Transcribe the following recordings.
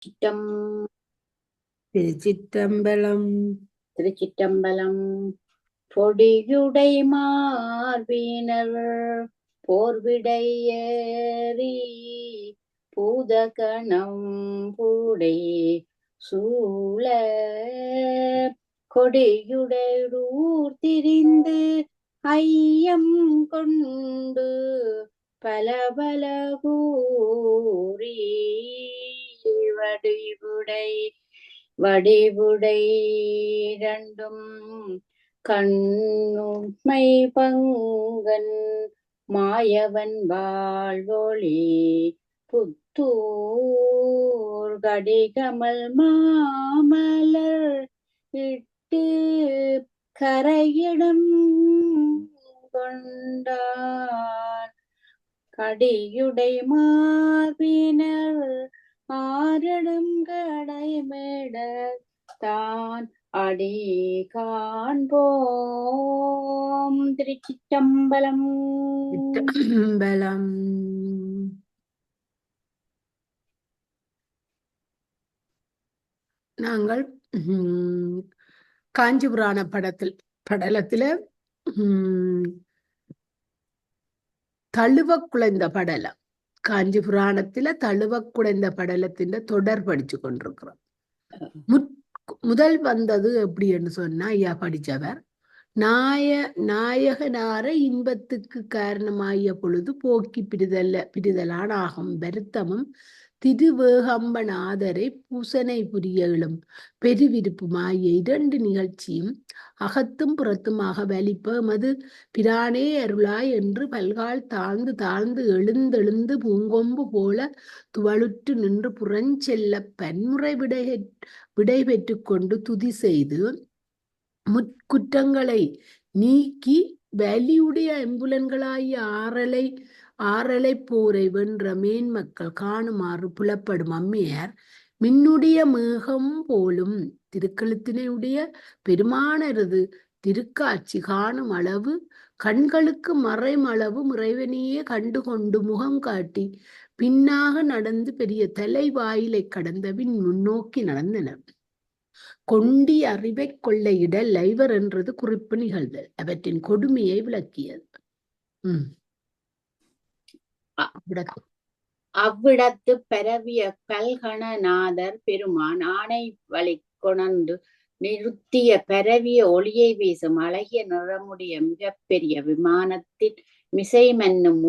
சிட்டம் திருச்சிற்றம்பலம். திருச்சிற்றம்பலம். பொடியுடை மார்பினர் போர்விடை ஏறி பூதகணம் பூடை சூழ கொடியுடையூர் திரிந்து ஐயம் கொண்டு பல பல கூறி வடிவுடை இரண்டும் கண்ணுண்மை பங்கன் மாயவன் வாழ்வொளி புத்தூர் கடிகமல் மாமலர் இட்டு கரையிடம் கொண்டார் கடியுடை மார்பினர் ஆரடம் கடைமேட தான் அடி காண்போம். திருச்சிற்றம்பலம். சிற்றம்பலம். நாங்கள் காஞ்சிபுராண படலத்துல தழுவ குலைந்த படலம், காஞ்சி புராணத்துல தழுவ குலைந்த படலத்தின் தொடர் படிச்சு கொண்டிருக்கிறோம். முதல் வந்தது எப்படின்னு சொன்னா, ஐயா படிச்சவர் நாயகனார இன்பத்துக்கு காரணமாகிய பொழுது போக்கி பிரிதலான ஆகும் வருத்தமும் திருவேகம்பநாதரை பூசனை புரியலும் பெருவிருப்புமாகிய இரண்டு நிகழ்ச்சியும் அகத்தும் புறத்துமாக வலிப்ப மது பிரானே அருளாய் என்று பல்கால் தாழ்ந்து தாழ்ந்து எழுந்தெழுந்து பூங்கொம்பு போல துவளுற்று நின்று புறஞ்செல்ல பன்முறை விடை பெற்று கொண்டு துதி செய்து முற்குற்றங்களை நீக்கி வலியுடைய எம்புலன்களாகிய ஆறலை போரை வென்ற மேன்மக்கள் காணுமாறு புலப்படும் அம்மையார் மின்னுடைய மேகம் போலும் திருக்கழுத்தினையுடைய பெருமானரது திருக்காட்சி காணும் அளவு கண்களுக்கு மறைமளவு இறைவனையே கண்டு கொண்டு முகம் காட்டி பின்னாக நடந்து பெரிய தலைவாயிலை கடந்தபின் முன்னோக்கி நடந்தனர். கொண்டி அறிவை கொள்ள இடல் ஐவர் என்றது குறிப்பு நிகழ்தல் அவற்றின் கொடுமையை விளக்கியது. அவ்விடத்து பரவிய பல்கணநாதர் பெருமான் ஆணை வழி கொணர்ந்து நிறுத்திய பரவிய ஒளியை வீசும் அழகிய நிறமுடைய மிகப்பெரிய விமானத்தின் மிசை மன்னும்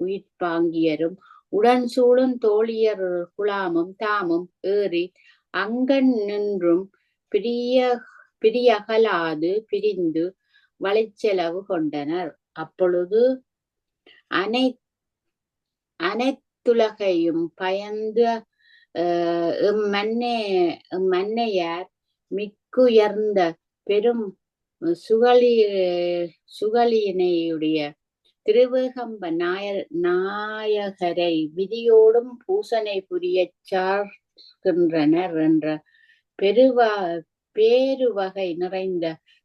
உயிர்ப்பாங்கியரும் உடன் சூழும் தோழியர் குழாமும் தாமும் ஏறி அங்கன் நின்றும் பிரியகலாது பிரிந்து வழிச்செலவு கொண்டனர். அப்பொழுது அனைத்துலகையும் பயந்து மன்னையார் மிக்குயர்ந்த பெரும் சுகலியினையுடைய திருவேகம்ப நாயகரை விதியோடும் பூசனை புரிய சார்கின்றனர் என்ற பேருவகை நிறைந்த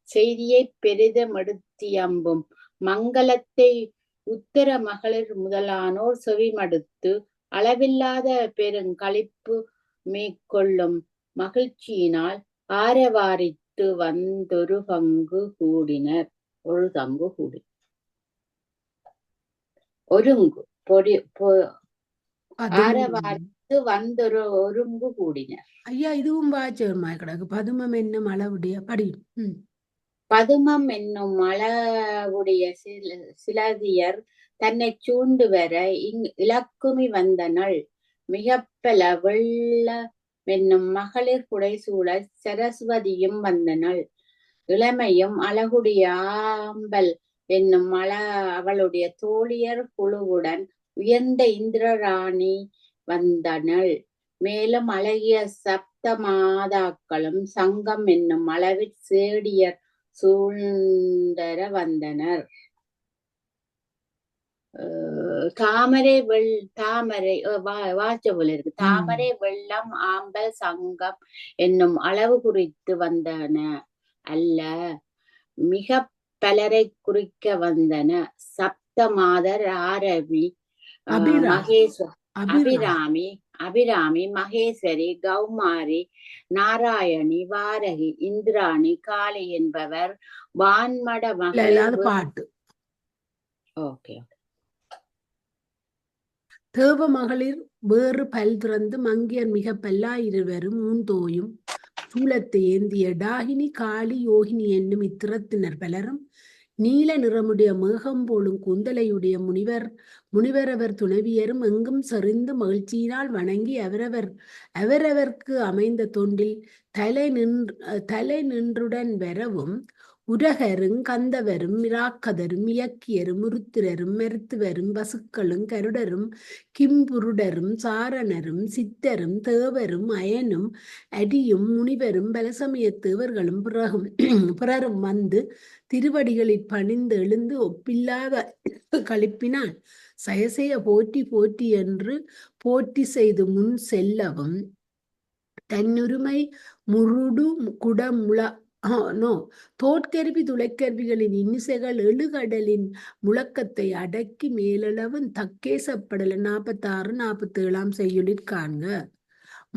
செய்தியை பெரிதும் எடுத்தியம்பும் மங்களத்தை உத்தர மகளிர் முதலானோர் செவிமடுத்து அளவில்லாத பெருங்களிப்பு மேற்கொள்ளும் மகிழ்ச்சியினால் ஆரவாரித்து வந்தொரு பங்கு கூடினர். ஒரு தங்கு கூடி ஆரவாரித்து வந்தொரு ஒருங்கு கூடினர். ஐயா இதுவும் வாச்சமாய் கிடக்கு. பதுமம் என்னும் அளவுடைய படியும் பதுமம் என்னும் அளவுடைய சிலதியர் தன்னை சூண்டு வர இலக்குமி வந்தனள். மிக பல வெள்ள என்னும் மகளிர் புடைசூழ சரஸ்வதியும் வந்தனள். இளமையும் அழகுடைய ஆம்பல் என்னும் அவளுடைய தோழியர் குழுவுடன் உயர்ந்த இந்திரராணி வந்தனள். மேலும் அழகிய சப்த மாதாக்களும் சங்கம் என்னும் அளவில் சேடியர் சூழ்ந்தர வந்தனர். தாமரை வாச்ச போல இருக்கு. தாமரை வெள்ளம் ஆம்பல் சங்கம் என்னும் அளவு குறித்து வந்தன அல்ல, மிக பலரை குறிக்க வந்தன. சப்த மாதர் ஆரவி மகேஸ்வர் அபிராமி. அபிராமி, மகேஸ்வரி, கௌமாரி, நாராயணி, வாரகி, இந்திராணி, காளி என்பவர் வான்மட இல்ல, மகளிர். இல்லாத பாட்டு. ஓகே. தேவ மகளிர் வேறு பல் திறந்து மங்கியர் மிக பல்லாயிருவரும் ஊந்தோயும் சூலத்தை ஏந்திய டாகினி, காளி, யோகினி என்னும் இத்திறத்தினர் பலரும் நீல நிறமுடைய மேகம் போலும் கூந்தலையுடைய முனிவரவர் துணைவியரும் எங்கும் செறிந்து மகிழ்ச்சியினால் வணங்கி அவரவர்க்கு அமைந்த தொண்டில் தலை நின்றுடன் வரவும் உரகரும் கந்தவரும் மிராக்கதரும் இயக்கியரும் உருத்திரரும் மருத்துவரும் வசுக்களும் கருடரும் கிம்புருடரும் சாரணரும் சித்தரும் தேவரும் அயனும் அடியும் முனிவரும் பலசமய தேவர்களும் பிறரும் வந்து திருவடிகளில் பணிந்து எழுந்து ஒப்பில்லாத களிப்பினால் சயசெய போற்றி போற்றி என்று போற்றி செய்து முன் செல்லவும் தன்னுரிமை முருடு குடமுள தோற்கருவி துளைக்கருவிகளின் இன்னிசைகள் எழுகடலின் முழக்கத்தை அடக்கி மேலளவும் தக்கேசப்படல 46, 47 செய்யுளிற் காண்க.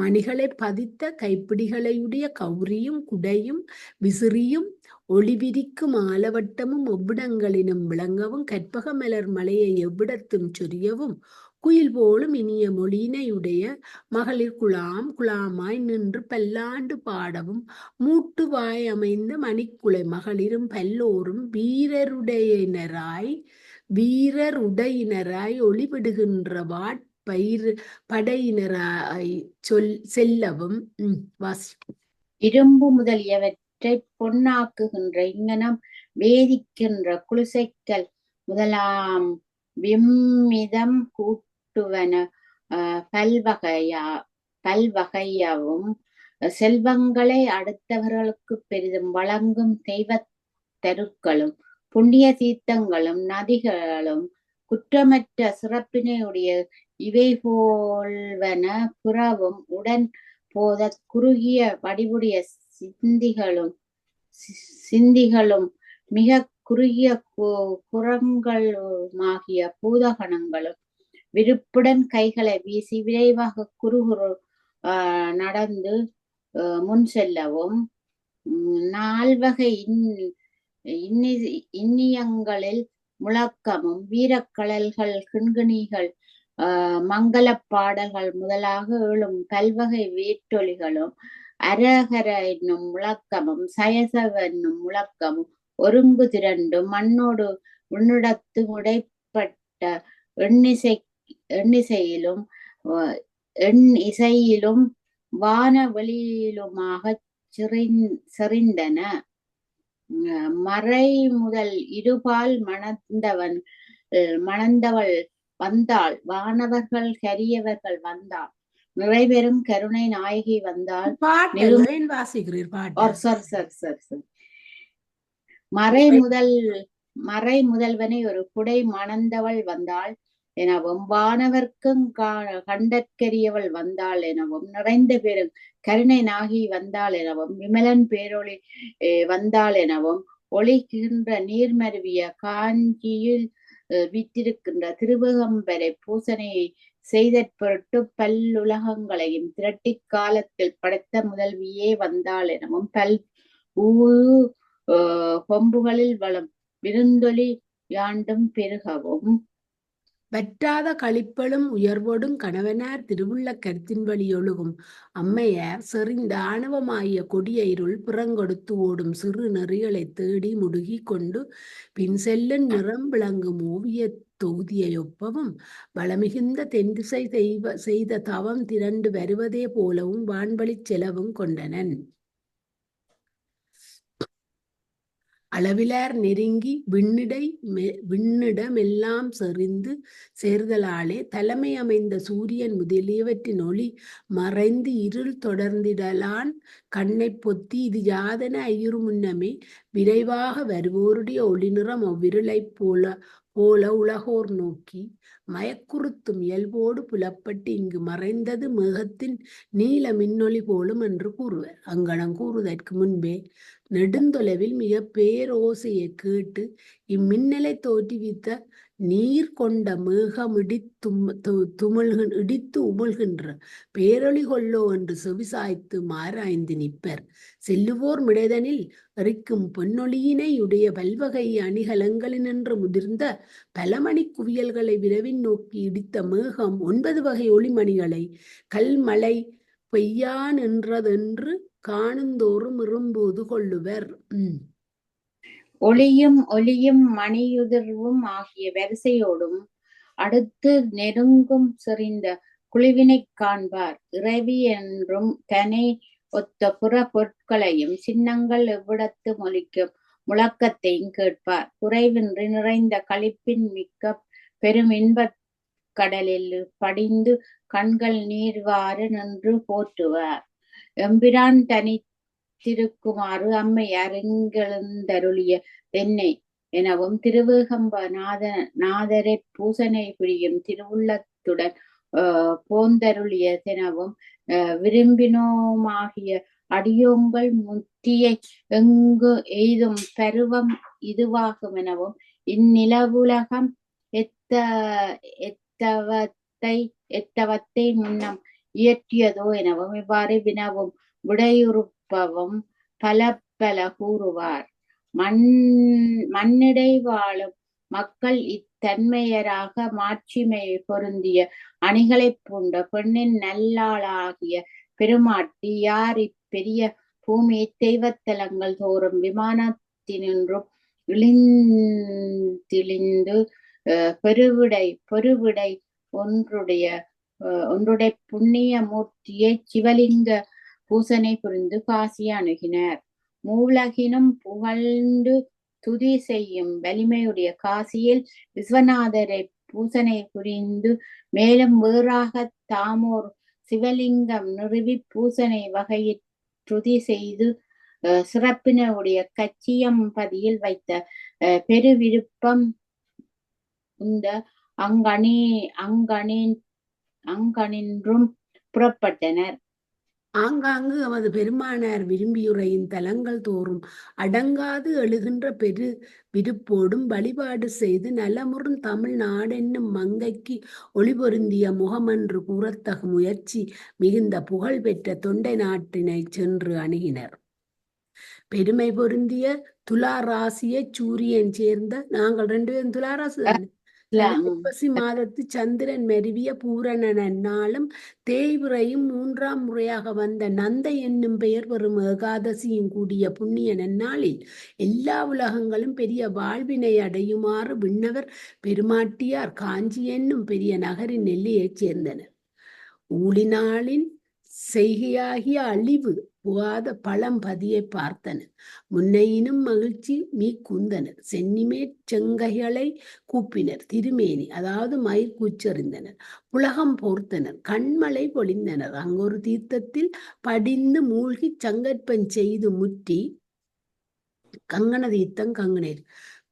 மணிகளை பதித்த கைப்பிடிகளையுடைய கௌரியும் குடையும் விசிறியும் ஒளிவிரிக்கும் ஆலவட்டமும் ஒவ்விடங்களினும் விளங்கவும் கற்பக மலர் மலையை எவ்விடத்தும் சொரியவும் குயில் போலும் இனிய மொழியினையுடைய மகளிர் குழாமாய் நின்று பல்லாண்டு பாடவும் மூட்டுவாய் அமைந்த மணிக்குலை மகளிரும் பல்லோரும் வீரருடையினராய் ஒளிவிடுகின்ற படையினராய் செல்லவும் வாசி. இரும்பு முதலியவற்றை பொன்னாக்குகின்ற இங்கனம் வேதிக்கின்ற குளிசைக்கல் முதலாம் விம்மிதம் கூட்டுவன பல்வகையாவும் செல்வங்களை அடுத்தவர்களுக்கு பெரிதும் வழங்கும் தெய்வ தருக்களும் புண்ணிய தீர்த்தங்களும் நதிகளும் குற்றமற்ற சிறப்பினையுடைய இவை போல்வன புறவும் உடன் போத குறுகிய வடிவுடைய சிந்திகளும் மிக குறுகிய குரங்களுமாகிய பூதகணங்களும் விருப்புடன் கைகளை வீசி விரைவாக குறுகுறு நடந்து முன் செல்லவும் 4 வகை இன்னியங்களில் முழக்கமும் வீரக்கழல்கள் கிண்கிணிகள் மங்கள பாடல்கள் முதலாக எழும் பல்வகை வேற்றொலிகளும் அரகர என்னும் முழக்கமும் சயசவ என்னும் முழக்கமும் ஒருங்கு திரண்டும் மண்ணோடு உன்னிடத்து உடைப்பட்ட எண்ணிசையிலும் வானவெளியிலுமாக செறிந்தன. மறை முதல் இருபால் மணந்தவள் வந்தாள், வானவர்கள் கரியவர்கள் வந்தாள், நிறைவேறும் கருணை நாயகி வந்தாள். மறை முதல்வனை ஒரு குடை மணந்தவள் வந்தாள் எனவும் வானவர்க்கும் கண்டற்கரியவள் வந்தாள் எனவும் நிறைந்த பெரும் கருணை நாகி வந்தாள் எனவும் விமலன் பேரொளி வந்தாள் எனவும் ஒளிகின்ற நீர்மருவிய காஞ்சியில் விற்றிருக்கின்ற திருவகம்பரை பூசணையை செய்தற் பொருட்டு பல்லுலகங்களையும் திரட்டி காலத்தில் படைத்த முதல்வியே வந்தாள் எனவும் கொம்புகளில் வளம் விருந்தொலி யாண்டும் பெருகவும் வற்றாத களிப்பலும் உயர்வோடும் கணவனார் திருவுள்ள கருத்தின் வழி ஒழுகும் அம்மையார் செறிந்த ஆணவமாகிய கொடிய இருள் புறங்கொடுத்து ஓடும் சிறு நெறிகளை தேடி முடுகி கொண்டு பின் செல்லும் நிறம் விளங்கும் ஓவிய தொகுதியை ஒப்பவும் வளமிகுந்த தென்திசை செய்த தவம் திரண்டு வருவதே போலவும் வான்வழி செலவும் கொண்டனன். அளவிலார் நெருங்கி விண்ணிடமெல்லாம் செறிந்து சேர்தலாலே தலைமை அமைந்த சூரியன் முதலியவற்றின் ஒளி மறைந்து இருள் தொடர்ந்திடலான் கண்ணை பொத்தி இது யாதன ஐயுறு முன்னமே விரைவாக வருவோருடைய ஒளி நிறம் அவ்விருளை போல உலகோர் நோக்கி மயக்குறுத்தும் இயல்போடு புலப்பட்டு இங்கு மறைந்தது மேகத்தின் நீல மின்னொளி போலும் என்று கூறுவர். அங்கனம் கூறுவதற்கு முன்பே நெடுந்தொலைவில் மிக பேரோசையை கேட்டு இம்மின்னலை தோற்றுவித்த நீர் கொண்ட மேகம் இடித்து உமிழ்கின்ற பேரொளி கொள்ளோ என்று செவிசாய்த்து மாராய்ந்து நிற்பர். செல்லுவோர் மிடைதனில் எறிக்கும் பொன்னொழியினை உடைய பல்வகை அணிகலங்களினின்று முதிர்ந்த பலமணிக் குவியல்களை விரைவின் நோக்கி இடித்த மேகம் 9 வகை ஒளிமணிகளை கல்மழை பெய்யா நின்றதென்று காணுந்தோறும் இரும்போது கொள்ளுவர். ஒளியும் ஒலியும் மணியுதிர்வும் ஆகிய வரிசையோடும் அடுத்து நெருங்கும் செறிந்த குழுவினைக் காண்பார். இறைவி என்றும் தனை ஒத்த புற பொருட்களையும் சின்னங்கள் எவ்விடத்து ஒலிக்கும் முழக்கத்தையும் கேட்பார். குறைவின்றி நிறைந்த களிப்பின் மிக்க பெரும் இன்பக் கடலில் படிந்து கண்கள் நீர்வார நின்று போற்றுவார். எம்பிரான் தனித்திருக்குமாறு அம்மையார் எங்கெழுந்தருளிய தென்னை எனவும் திருவேகம்ப நாதரை பூசனை புரியும் திருவுள்ளத்துடன் போந்தருளிய தெனவும் விரும்பினோமாகிய அடியோங்கள் முத்தியை எங்கு எய்தும் பருவம் இதுவாகும் எனவும் இந்நிலவுலகம் எத்தவத்தை முன்னம் இயற்றியதோ எனவும் இவ்வாறு வினவும் விடையுறுப்பவும் பல பல கூறுவார். மண்ணிடை வாழும் மக்கள் இத்தன்மையராக மாட்சிமை பொருந்திய அணிகளைப் பூண்ட பெண்ணின் நல்லாளாகிய பெருமாட்டி யார் இப்பெரிய பூமி தெய்வத்தலங்கள் தோறும் விமானத்தினின்றும் இழிந்திழிந்து பெருவிடை ஒன்றுடைய புண்ணிய மூர்த்தியை சிவலிங்க பூசனை புரிந்து காசி அணுகினர். மூலகினும் புகழ்ந்து துதி செய்யும் வலிமையுடைய காசியில் விஸ்வநாதரை பூசனை புரிந்து மேலும் வேறாக தாமோர் சிவலிங்கம் நிறுவி பூசனை வகையில் துதி செய்து சிறப்பினுடைய கச்சியம்பதியில் வைத்த பெருவிருப்பம் இந்த அங்கணின்றும் புறப்பட்டனர். ஆங்காங்கு அவது பெருமானார் விரும்பியுரையின் தலங்கள் தோறும் அடங்காது எழுகின்ற பெரு விருப்போடும் வழிபாடு செய்து நலமுறும் தமிழ் நாடென்னும் மங்கைக்கு ஒளி பொருந்திய முகமென்று கூறத்தகு முயற்சி மிகுந்த புகழ் பெற்ற தொண்டை நாட்டினை சென்று அணுகினர். பெருமை பொருந்திய துலா ராசியை சூரியன் சேர்ந்த நாங்கள் 2 பேரும் துலாராசி ஐப்பசி மாதத்து சந்திரன் மருவிய பூரண நன்னாளும் தேய்பிறையும் 3ஆம் முறையாக வந்த நந்தை என்னும் பெயர் பெறும் ஏகாதசியும் கூடிய புண்ணிய நன்னாளில் எல்லா உலகங்களும் பெரிய வாழ்வினை அடையுமாறு விண்ணவர் பெருமாட்டியார் காஞ்சி என்னும் பெரிய நகரின் எல்லையைச் சேர்ந்தனர். ஊழினாளின் செய்கையாகிய அழிவு புகாத பழம்பதியை பார்த்தனர். முன்னையினும் மகிழ்ச்சி கூந்தனர். சென்னிமேற் செங்கைகளை கூப்பினர். திருமேனி அதாவது மயிர் கூச்சறிந்தனர். புலகம் போர்த்தனர். கண்மலை பொழிந்தனர். அங்கொரு தீர்த்தத்தில் படிந்து மூழ்கி சங்கற்பம் செய்து முற்றி கங்கண தீர்த்தம் கங்கணேர்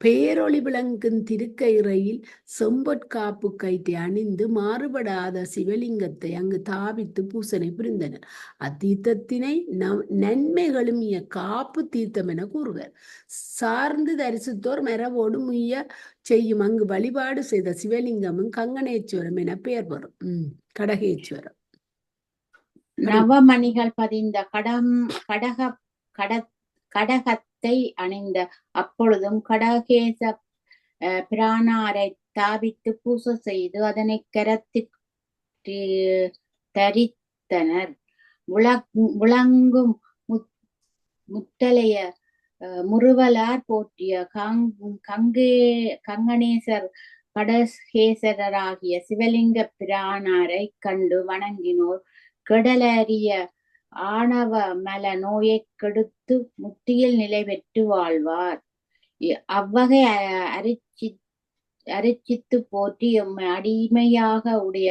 பேரொளி விளங்கும் திருக்கயிறையில் செம்பொற்காப்பு கயிற்றை அணிந்து மாறுபடாத சிவலிங்கத்தை அங்கு தாவித்து பூசனை புரிந்தனர். அத்தீர்த்தத்தினை நன்மைகளும் காப்பு தீர்த்தம் என கூறுவர். சார்ந்து தரிசித்தோர் மரவோடு முய்ய செய்யும் அங்கு வழிபாடு செய்த சிவலிங்கமும் கங்கணேஸ்வரம் என பெயர் பெறும். கடகேஸ்வரம் நவமணிகள் பதிந்த கடகத்தை அணிந்த அப்பொழுதும் கடகேச பிரானாரை தாவித்து பூசை செய்து அதனை கரத்தில் தரித்தனர். விளங்கும் முத்தலைய முறுவலார் போற்றிய கங்கணேசர் கடகேசராகிய சிவலிங்க பிரானாரை கண்டு வணங்கினோர் கெடலறிய ஆணவ மல நோயை கெடுத்து முத்தியில் நிலை பெற்று வாழ்வார். அவ்வகை அரிச்சித்து போற்றி எம்மை அடிமையாக உடைய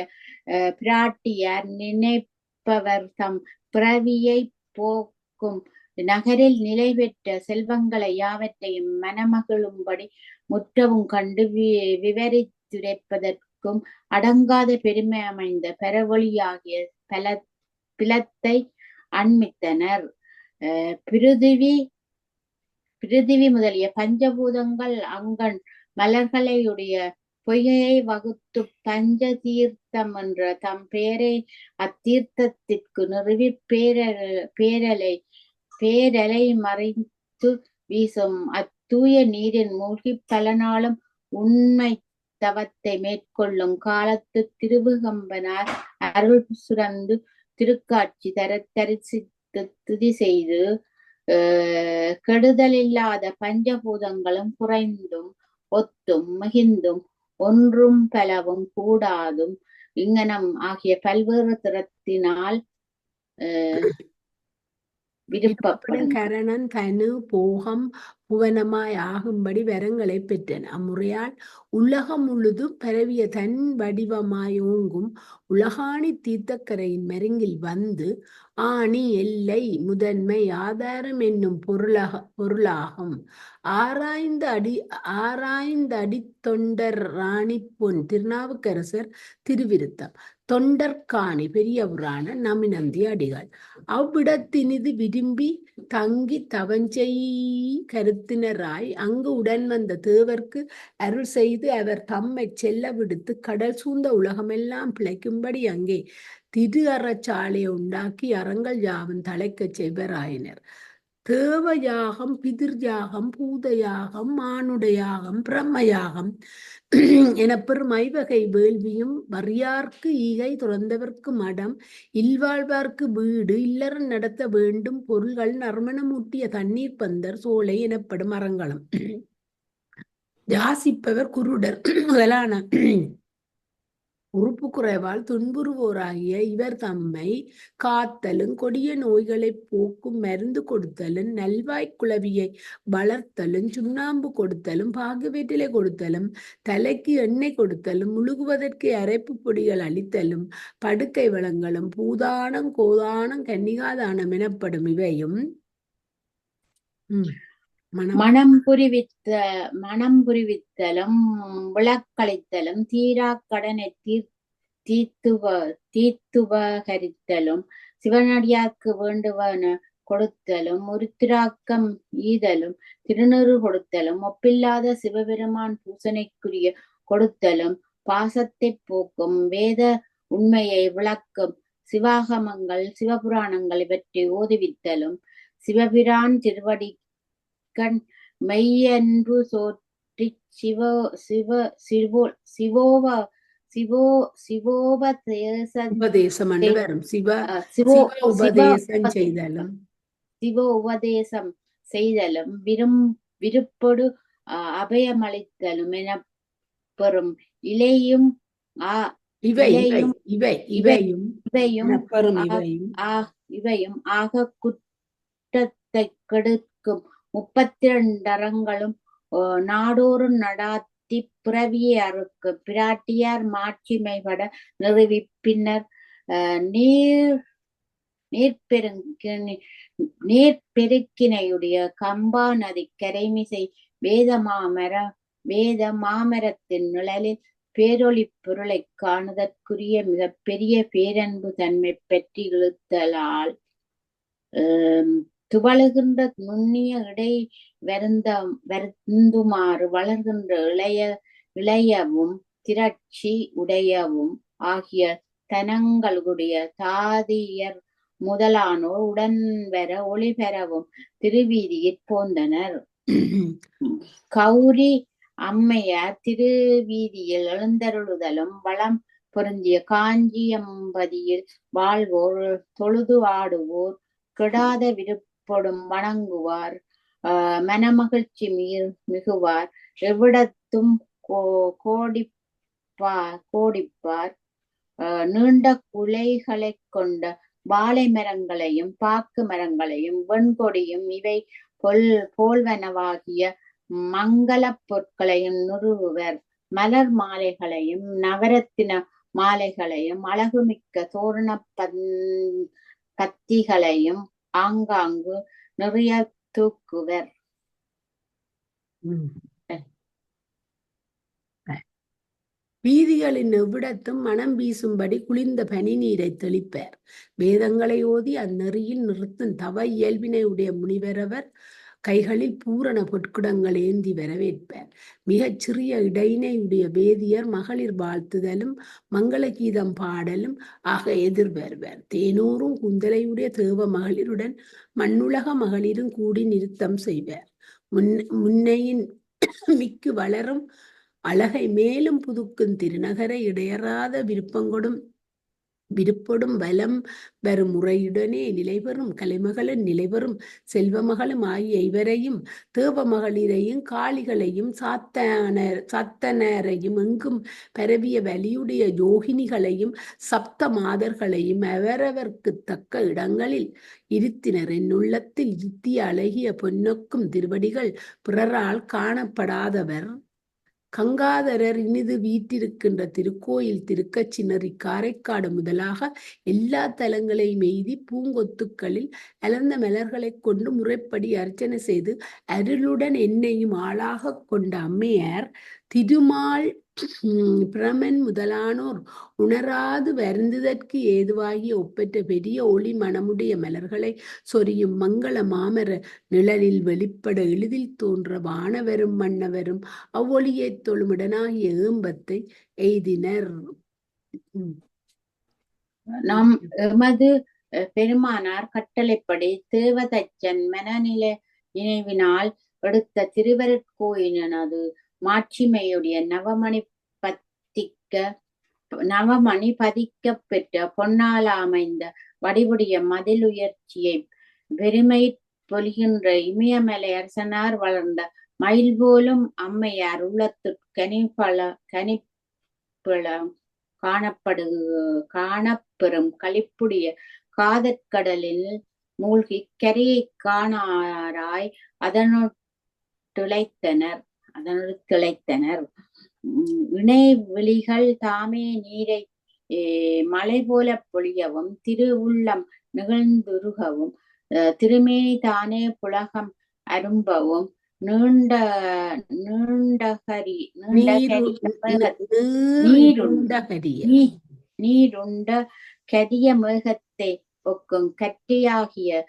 பிராட்டியார் நினைப்பவர் தம் பிறவியை போக்கும் நகரில் நிலை பெற்ற செல்வங்களை யாவற்றையும் மனமகிழும்படி முற்றவும் கண்டு விவரித்துரைப்பதற்கும் அடங்காத பெருமை அமைந்த பெறவொழியாகிய பிலத்தை அண்மித்தனர். பிருதிவி முதலிய பஞ்சபூதங்கள் அங்கண் மலர்களையுடைய பொய்கையை வகுத்து பஞ்ச தீர்த்தம் என்ற தம் பெயரை அத்தீர்த்தத்திற்கு நிறுவி பேரலை மறைத்து வீசும் அத்தூய நீரின் மூழ்கி பல நாளும் உண்மை தவத்தை மேற்கொள்ளும் காலத்து திருவுகம்பனார் அருள் சுரந்து திருக்காட்சி தரிசித்து துதி செய்து கெடுதலில்லாத பஞ்சபூதங்களும் குறைந்தும் ஒத்தும் மிகுந்தும் ஒன்றும் பலவும் கூடாதும் இங்கனம் ஆகிய பல்வேறு திறத்தினால் விருப்பப்படும் கரணன் தனு போகம் புவனமாய் ஆகும்படி வரங்களை பெற்றன. அம்முறையால் உலகம் முழுதும் பரவிய தன் வடிவமாய் ஓங்கும் உலகாணி தீர்த்தக்கரையின் மருங்கில் வந்து ஆணி எல்லை முதன்மை ஆதாரம் என்னும் பொருளாகும். ஆராய்ந்த அடித்தொண்டர் ராணி பொன் திருநாவுக்கரசர் திருவிருத்தம். தொண்டர்காணி பெரிய புராண நமினந்தி அடிகள். அவ்விடத்தினிது விரும்பி தங்கி தவஞ்செய் கருத்தினராய் அங்கு உடன் வந்த தேவர்க்கு அருள் செய்து அவர் தம்மை செல்ல விடுத்து கடல் சூழ்ந்த உலகமெல்லாம் பிழைக்கும்படி அங்கே திரு அறச்சாலையை உண்டாக்கி அறங்கள் யாவும் தலைக்கச் செய்வராயினர். தேவயாகம், பிதிர்யாகம், பூதயாகம், மானுடயாகம், பிரம்மயாகம் எனப்பெறும் ஐவகை வேள்வியும் வறியார்க்கு ஈகை துறந்தவர்க்கு மடம் இல்வாழ்வார்க்கு வீடு இல்லறம் நடத்த வேண்டும் பொருள்கள் நறுமணமூட்டிய தண்ணீர் பந்தர் சோலை எனப்படும் அறங்களும் யாசிப்பவர் குருடர் முதலான உறுப்பு குறைவால் துன்புறுவோராகிய இவர் தம்மை காத்தலும் கொடிய நோய்களை போக்கும் மருந்து கொடுத்தலும் நல்வாய்க் குளவியை வளர்த்தலும் சுண்ணாம்பு கொடுத்தலும் பாகுவேற்றிலை கொடுத்தலும் தலைக்கு எண்ணெய் கொடுத்தலும் முழுகுவதற்கு அரைப்பு பொடிகள் அளித்தலும் படுக்கை வளங்களும் பூதானம் கோதானம் கன்னிகாதானம் எனப்படும் இவையும் மனம் புரிவித்தலும் விளக்களித்தலும் தீராக்கடனை தீர்த்துபகரித்தலும் சிவனடியார்க்கு வேண்டுவன கொடுத்தலும் உருத்திராக்கம் ஈதலும் திருநீறு கொடுத்தலும் ஒப்பில்லாத சிவபெருமான் பூசனைக்குரிய கொடுத்தலும் பாசத்தை போக்கும் வேத உண்மையை விளக்கும் சிவாகமங்கள் சிவபுராணங்கள் இவற்றை ஓதுவித்தலும் சிவபிரான் திருவடி கண் மெய்யன்பு சோற்றி சிவ உபதேசம் செய்தலும் விருப்பொடு அபயமளித்தலும் என பெறும் இலையும் இவையும் ஆக குற்றத்தை கெடுக்கும் 32 அறங்களும் நாடோறும் நடாத்தி பிறவியை அறுக்கு பிராட்டியார் மாட்சிமைபட நிறுவி பின்னர் நீர்பெருக்கினையுடைய கம்பா நதி கரைமிசை வேத மாமரத்தின் நிழலில் பேரொளி பொருளை காணுதற்குரிய மிகப்பெரிய பேரன்பு தன்மை பற்றி இழுத்தலால் துவளுகின்ற நுண்ணிய இடை வருந்துமாறு வளர்கின்ற இளையவும் திரட்சி உடையவும் ஆகிய தனங்களுடைய தாதியர் முதலானோர் உடன் வர ஒளிபெறவும் திருவீதியில் போந்தனர். கௌரி அம்மையார் திருவீதியில் எழுந்தருளுதலும் வளம் பொருந்திய காஞ்சியம்பதியில் வாழ்வோர் தொழுது ஆடுவோர் கெடாத விருப்பொடும் வணங்குவார் மனமகிழ்ச்சி மிகுவார் எவ்விடத்தும் கோடிப்பார் நீண்ட குலைகளை கொண்ட வாழை மரங்களையும் பாக்கு மரங்களையும் வெண்கொடியும் இவை போல்வனவாகிய மங்கள பொருட்களையும் நிறுவுவர் மலர் மாலைகளையும் நவரத்தின மாலைகளையும் அழகுமிக்க தோரண கத்திகளையும் ஆங்காங்கு நிறைய தூக்குவர். வீதிகளின் எவ்விடத்தும் மனம் வீசும்படி குளிர்ந்த பனி நீரை தெளிப்பர். வேதங்களை ஓதி அந்நெறியில் நிறுத்தும் தவ இயல்பினை உடைய முனிவரவர் கைகளில் பூரண பொற்குடங்கள் ஏந்தி வரவேற்பார். மிகச் சிறிய இடையினையுடைய வேதியர் மகளிர் வாழ்த்துதலும் மங்கள கீதம் பாடலும் ஆக எதிர்வருவர். தேனூரும் குந்தலையுடைய தேவ மகளிருடன் மண்ணுலக மகளிரும் கூடி நிறுத்தம் செய்வர். முன்னையின் மிக்கு வளரும் அழகை மேலும் புதுக்கும் திருநகரை இடையறாத விருப்பொடும் வலம் வரும் முறையுடனே நிலைபெறும் கலைமகளும் நிலைபெறும் செல்வமகளும் ஆகிய இவரையும் தேவ மகளிரையும் காளிகளையும் சாத்தனரையும் எங்கும் பரவிய வலியுடைய யோகினிகளையும் சப்த மாதர்களையும் அவரவர்க்கு தக்க இடங்களில் இருத்தினர். என் உள்ளத்தில் இருத்திய அழகிய பொன்னொக்கும் திருவடிகள் பிறரால் காணப்படாதவர் கங்காதரர் இனிது வீற்றிருக்கின்ற திருக்கோயில் திருக்கச்சினரி காரைக்காடு முதலாக எல்லா தலங்களையும் எய்தி பூங்கொத்துக்களில் அலர்ந்த மலர்களைக் கொண்டு முறைப்படி அர்ச்சனை செய்து அருளுடன் என்னையும் ஆளாக கொண்ட அம்மையார் திருமால் பிரமன் முதலானோர் உணராது வருந்துதற்கு ஏதுவாகிய ஒப்பற்ற பெரிய ஒளி மனமுடைய மலர்களை சொரியும் மங்கள மாமர நிழலில் வெளிப்பட எளிதில் தோன்ற வானவரும் மன்னவரும் அவ்வொளியை தொழுமிடனாகிய ஏம்பத்தை எய்தினர். நாம் எமது பெருமானார் கட்டளைப்படி தேவதச்சன் மனநிலை நினைவினால் எடுத்த திருவருட்கோயினது மாட்சிமையுடைய நவமணி பதிக்க பெற்ற பொன்னால அமைந்த வடிவுடைய மதில் உயர்ச்சியை பெருமை பொலிகின்ற இமயமலை அரசனார் வளர்ந்த மயில் போலும் அம்மையார் உள்ளத்து கனிப்பழ காணப்பெறும் களிப்புடைய காதற்கடலில் மூழ்கி கரையை காணாராய் அதனுள் திளைத்தனர். இணைவிழிகள் தாமே நீரை மலை போல பொழியவும் திருவுள்ளம் நிகழ்ந்துருகவும் திருமேனி தானே புலகம் அரும்பவும் நீருண்ட கரிய மேகத்தை ஒக்கும் கட்டையாகிய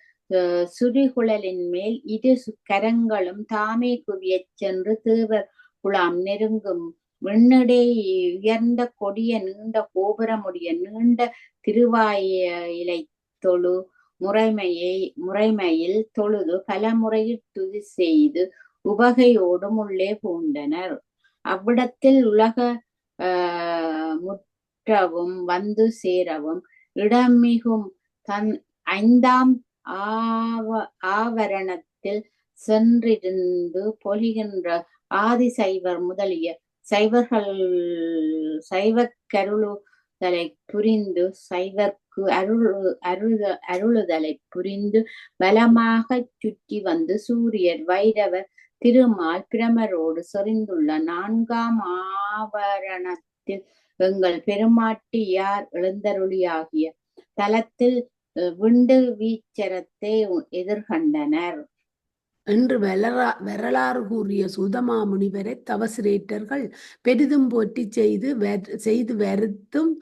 சுரிகுழலின் மேல் இரு கரங்களும் தாமே குவியச் சென்று தேவர் குழாம் நெருங்கும் வெண்ணடை உயர்ந்த கொடிய நீண்ட கோபுரமுடைய நீண்ட திருவாயிலை தொழு முறைமையில் தொழுது பல முறையில் துதி செய்து உபகையோடும் உள்ளே பூண்டனர். அவ்விடத்தில் உலக முற்றவும் வந்து சேரவும் இடமிகும் ஐந்தாம் ஆவரணத்தில் சென்றிருந்து பொலிகின்ற ஆதி சைவர் முதலிய சைவக்கருளுதலை புரிந்து சைவர்க்கு அருளுதலை புரிந்து பலமாக சுற்றி வந்து சூரியர் வைரவர் திருமால் பிரமரோடு செறிந்துள்ள நான்காம் ஆவரணத்தில் எங்கள் பெருமாட்டியார் எழுந்தருளியாகிய தலத்தில் விண்டு வீச்சரத்தை எதிர்கண்டனர் என்று வரலாறு கூறிய சுதமா முனிவரை தவசிரேட்டர்கள் பெரிதும் போற்றி செய்து வருத்தும்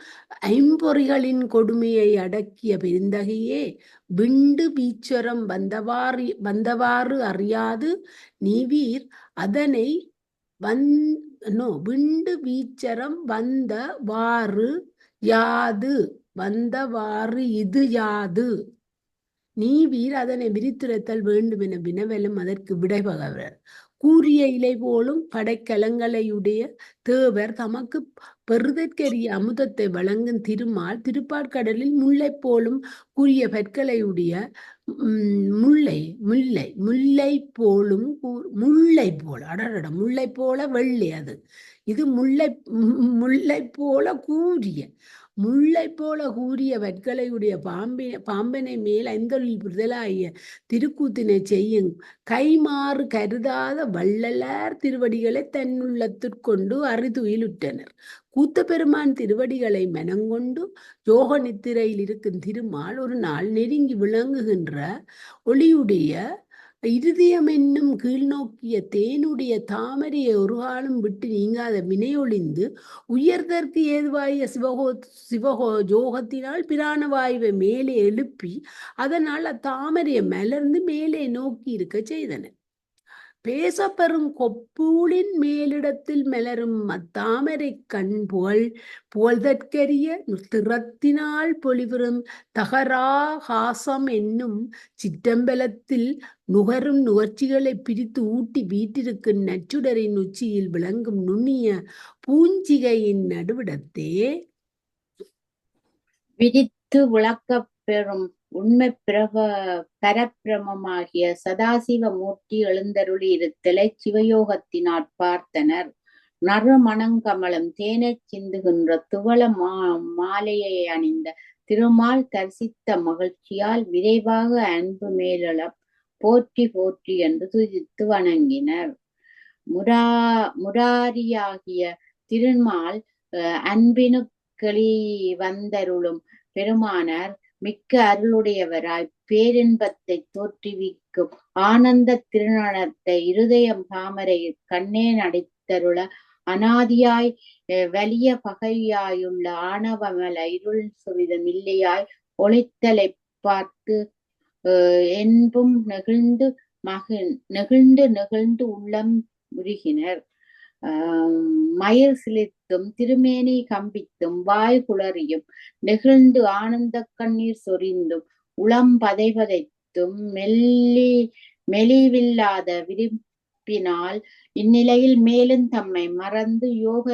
ஐம்பொறிகளின் கொடுமையை அடக்கிய பெருந்தகையே, விண்டு வீச்சரம் வந்தவாறு அறியாது நீவீர் அதனை விண்டு வீச்சரம் வந்தவாறு இது யாது நீவீர் அதனை விரித்துரைத்தல் வேண்டும் என வினவலும் அதற்கு விடைபகவர். கூறிய இலை போலும் படைக்கலங்களையுடைய தேவர் தமக்கு பெறுதற்கரிய அமுதத்தை வழங்கும் திருமால் திருப்பாற்கடலில் முல்லை போலும் கூறிய பற்களையுடைய முல்லை போல வெள்ளை அது இது முல்லை போல கூறிய வட்களையுடைய பாம்பனை மேல் ஐந்தொழில் புரிதலாகிய திருக்கூத்தினை செய்யும் கைமாறு கருதாத வள்ளலார் திருவடிகளை தன்னுள்ளத்திற்கொண்டு அறிதுயிலுற்றனர். கூத்த பெருமான் திருவடிகளை மனங்கொண்டு யோக நித்திரையில் இருக்கும் திருமால் ஒரு நாள் நெருங்கி விளங்குகின்ற ஒளியுடைய இருதயம் என்னும் கீழ்நோக்கிய தேனுடைய தாமரையை ஒரு காலம் விட்டு நீங்காத வினையொழிந்து உயர்தற்கு ஏதுவாய யோகத்தினால் பிராணவாயுவை மேலே எழுப்பி அதனால் அத்தாமரையை மலர்ந்து மேலே நோக்கி இருக்க செய்தனர். பேசப்பெறும் கொப்பூழின் மேலிடத்தில் மலரும் மத்தாமரை கண் புகழ்தற்கரிய திறத்தினால் பொலிவரும் தகராகாசம் என்னும் சிற்றம்பலத்தில் நுகரும் நுகர்ச்சிகளை பிரித்து ஊட்டி வீற்றிருக்கும் நச்சுடரின் உச்சியில் விளங்கும் நுண்ணிய பூஞ்சிகையின் நடுவிடத்தே விரித்து விளக்கப் பெறும் உண்மை பரப்பிரமமாகிய சதாசிவ மூர்த்தி எழுந்தருளி இருத்தலை சிவயோகத்தினாற் பார்த்தனர். நறுமணங்கமலம் தேனைச் சிந்துகின்ற துவள மாலையை அணிந்த திருமால் தரிசித்த மகிழ்ச்சியால் விரைவாக அன்பு மேலெழ போற்றி போற்றி என்று துதித்து வணங்கினர். முராரியாகிய திருமால் அன்பினுக்களி வந்தருளும் பெருமானார் மிக்க அருளுடையவராய் பேரின்பத்தை தோற்றுவிக்கும் ஆனந்த திருநடத்தை இருதயம் தாமரையில் கண்ணே நடித்தருள அனாதியாய் வலிய பகையாயுள்ள ஆணவமல இருள் சுவிதம் இல்லையாய் ஒளித்தலை பார்த்து என்பும் நெகிழ்ந்து நெகிழ்ந்து உள்ளம் உருகினர். மயிர் சிலிர்த்தும் திருமேனி கம்பித்தும் வாய் குளறியும் நெகிழ்ந்து ஆனந்த கண்ணீர் சொரிந்தும் உளம் பதைபதைத்தும் மெலிவில்லாத விருப்பினால் இந்நிலையில் மேலும் தம்மை மறந்து யோக